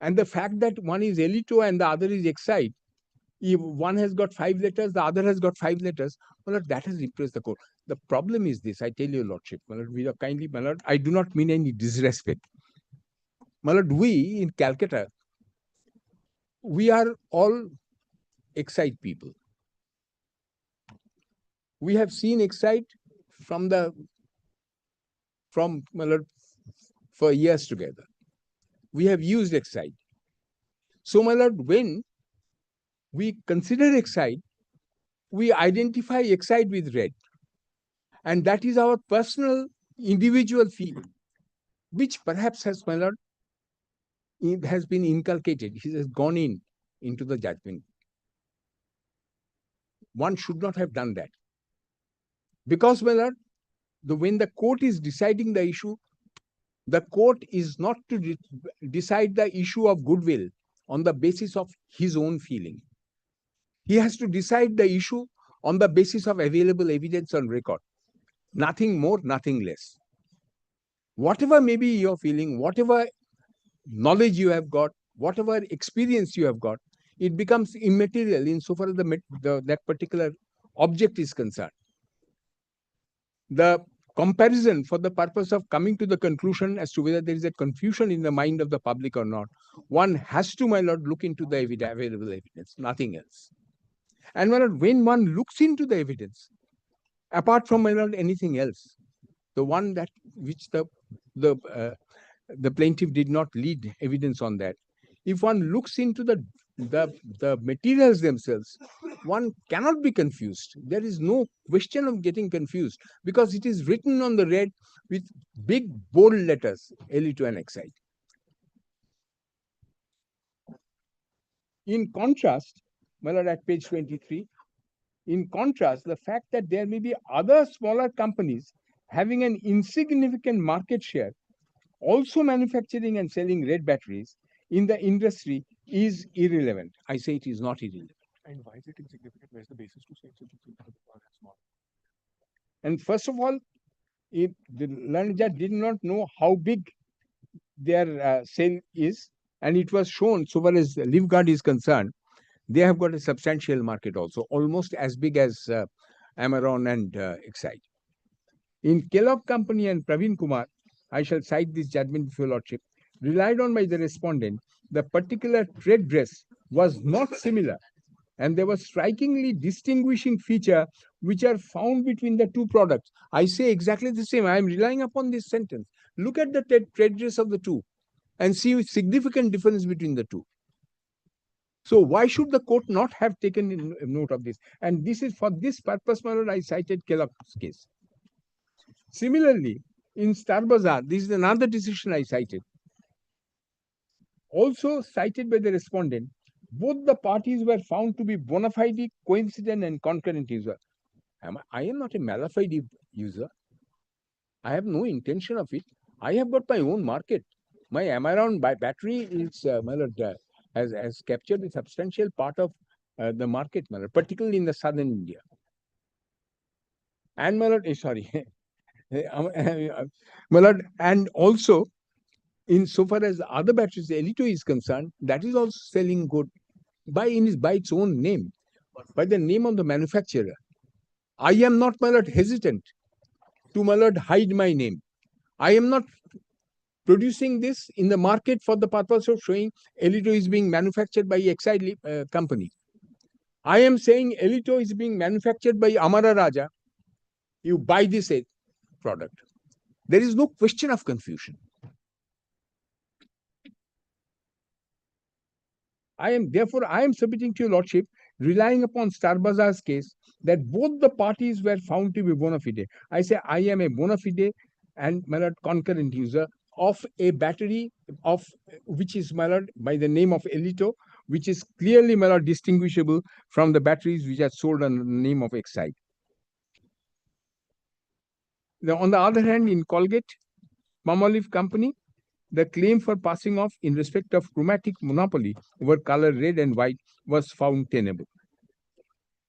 And the fact that one is elito and the other is excite, if one has got 5 letters, the other has got 5 letters, my lord, that has impressed the court. The problem is this, I tell your lordship, my lord, kindly, my lord, I do not mean any disrespect. My lord, we in Calcutta, we are all excite people. We have seen excite from my lord, for years together. We have used excite. So, my lord, when we consider excite, we identify excite with red. And that is our personal, individual feeling, which perhaps has, my lord, it has been inculcated. It has gone into the judgment. One should not have done that. Because, my lord, when the court is deciding the issue, the court is not to decide the issue of goodwill on the basis of his own feeling. He has to decide the issue on the basis of available evidence on record. Nothing more, nothing less. Whatever may be your feeling, whatever knowledge you have got, whatever experience you have got, it becomes immaterial insofar as that particular object is concerned. The comparison for the purpose of coming to the conclusion as to whether there is a confusion in the mind of the public or not, one has to, my lord, look into the available evidence, nothing else. And my lord, when one looks into the evidence, apart from, my lord, anything else, the one that which the plaintiff did not lead evidence on that, if one looks into the materials themselves, one cannot be confused. There is no question of getting confused because it is written on the red with big bold letters, LE2 and Exide. In contrast, my lord, at page 23, in contrast, the fact that there may be other smaller companies having an insignificant market share also manufacturing and selling red batteries in the industry is irrelevant. I say it is not irrelevant. And why is it insignificant? Where's the basis to say such a thing? And first of all, if the learned judge did not know how big their sale is, and it was shown, so far as Livguard is concerned, they have got a substantial market also, almost as big as Amaron and Exide. In Kellogg Company and Praveen Kumar, I shall cite this judgment before Lordship, relied on by the respondent, the particular trade dress was not similar, and there was strikingly distinguishing feature which are found between the two products. I say exactly the same. I am relying upon this sentence. Look at the trade dress of the two and see significant difference between the two. So why should the court not have taken note of this? And this is for this purpose, my lord, I cited Kellogg's case. Similarly, in Star Bazaar, this is another decision I cited. Also cited by the respondent, both the parties were found to be bona fide, coincident, and concurrent user. I am not a mala fide user. I have no intention of it. I have got my own market. My Amaron battery is, my lord, has captured a substantial part of the market, my lord, particularly in the southern India. And my lord, sorry, my lord, and also, in so far as other batteries, the LE2 is concerned, that is also selling good by its own name, by the name of the manufacturer. I am not, my lord, hesitant to, my lord, hide my name. I am not producing this in the market for the purpose of showing LE2 is being manufactured by Exide company. I am saying LE2 is being manufactured by Amara Raja. You buy this product. There is no question of confusion. I am submitting to your lordship, relying upon Star Bazaar's case, that both the parties were found to be bona fide. I say I am a bona fide and, my lord, concurrent user of a battery of which is, my lord, by the name of LE2, which is clearly, my lord, distinguishable from the batteries which are sold under the name of Exide. Now, on the other hand, in Colgate, Palmolive Company, the claim for passing off in respect of chromatic monopoly over color red and white was found tenable.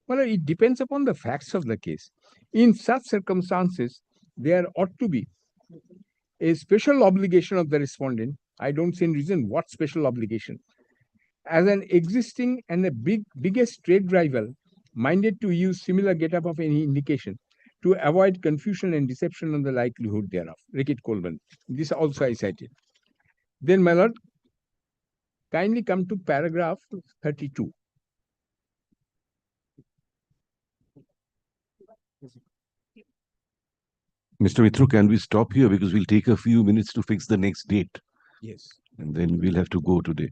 Well, it depends upon the facts of the case. In such circumstances, there ought to be a special obligation of the respondent. I don't see any reason what special obligation. As an existing and a biggest trade rival minded to use similar get-up of any indication to avoid confusion and deception on the likelihood thereof. Rickett Coleman. This also I cited. Then, my lord, kindly come to paragraph 32. Mr. Mithru, can we stop here because we'll take a few minutes to fix the next date? Yes. And then we'll have to go today.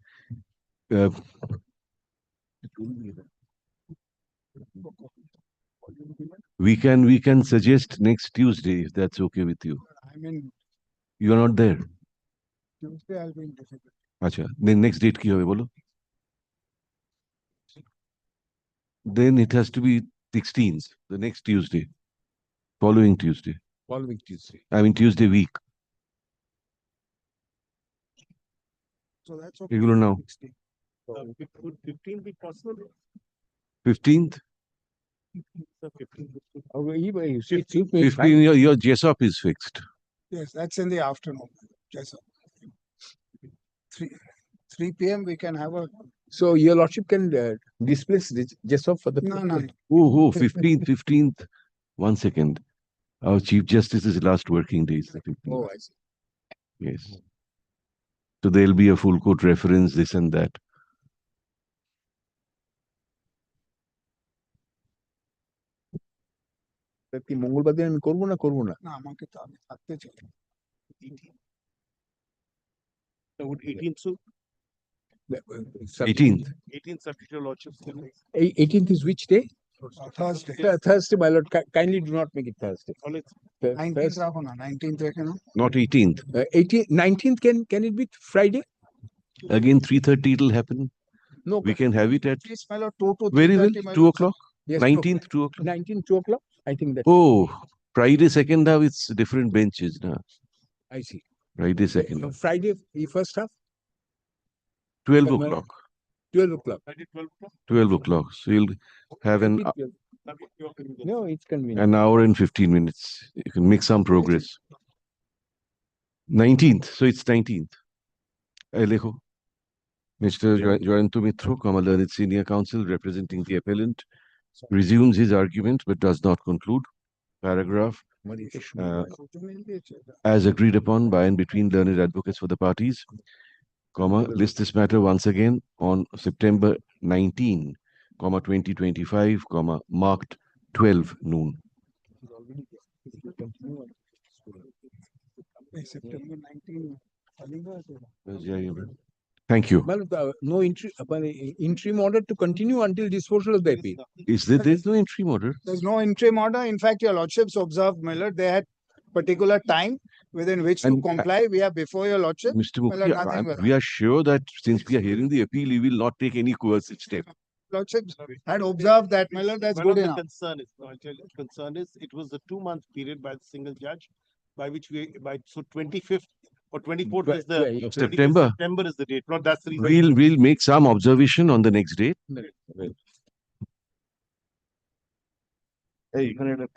We can suggest next Tuesday if that's okay with you. I mean, You are not there. Tuesday I'll be in difficult. Acha, then next date ki hobe bolo? Then it has to be 16th, the next Tuesday, following Tuesday. Following Tuesday. I mean Tuesday week. So that's okay. Regular now. Would 15 be possible? 15th? 15, your JSOP is fixed. Yes, that's in the afternoon. Yes, sir. 3 PM, we can have a, So your lordship can displace Jessup for the. no. Oh, 15th. 1 second. Our Chief Justice's last working day is the 15th. Oh, I see. Yes. So there'll be a full court reference, this and that. কি মঙ্গলবার দিন আমি করবো না না আমাকে তো আমি থাকতে চাই। 18th, so 18th. 18th, Secretary Lordship. 18th is which day? Thursday. Thursday, my lord. Kindly do not make it Thursday. 19th রাখো না, 19th রেখে নাও। Not 18th. 19th can it be Friday? Again, 3:30 it'll happen. No. We can have it at Please, my lord, 2 to very well, 3:30, my 2 lord. o'clock. Yes, 19th, 2 o'clock. 19th, 2 o'clock. I think that. Oh, Friday second half, it's different benches now. I see. Friday second half. Friday, first half? 12 o'clock. 12 o'clock. 12 o'clock. So you'll have No, it's convenient. an hour and 15 minutes. You can make some progress. 19th. So it's 19th. Alejo. Mr. Joyantu Mitro, learned senior counsel representing the appellant, resumes his argument but does not conclude. Paragraph. As agreed upon by and between learned advocates for the parties, list this matter once again on September 19, 2025, marked 12 noon. September 19. Thank you. Well, no interim order to continue until disposal of the appeal. There's no interim order? There's no interim order. In fact, your lordships observed, my lord, they had particular time within which to comply. We are before your lordship. Mr. Mukti, we are sure that since we are hearing the appeal, we will not take any coercive step. Lordships had observed that, my lord, that's good enough. Concern is it was the 2-month period by the single judge by which so 25th or 24th is the September. September is the date. No, that's the reason. We'll make some observation on the next date. Hey, you can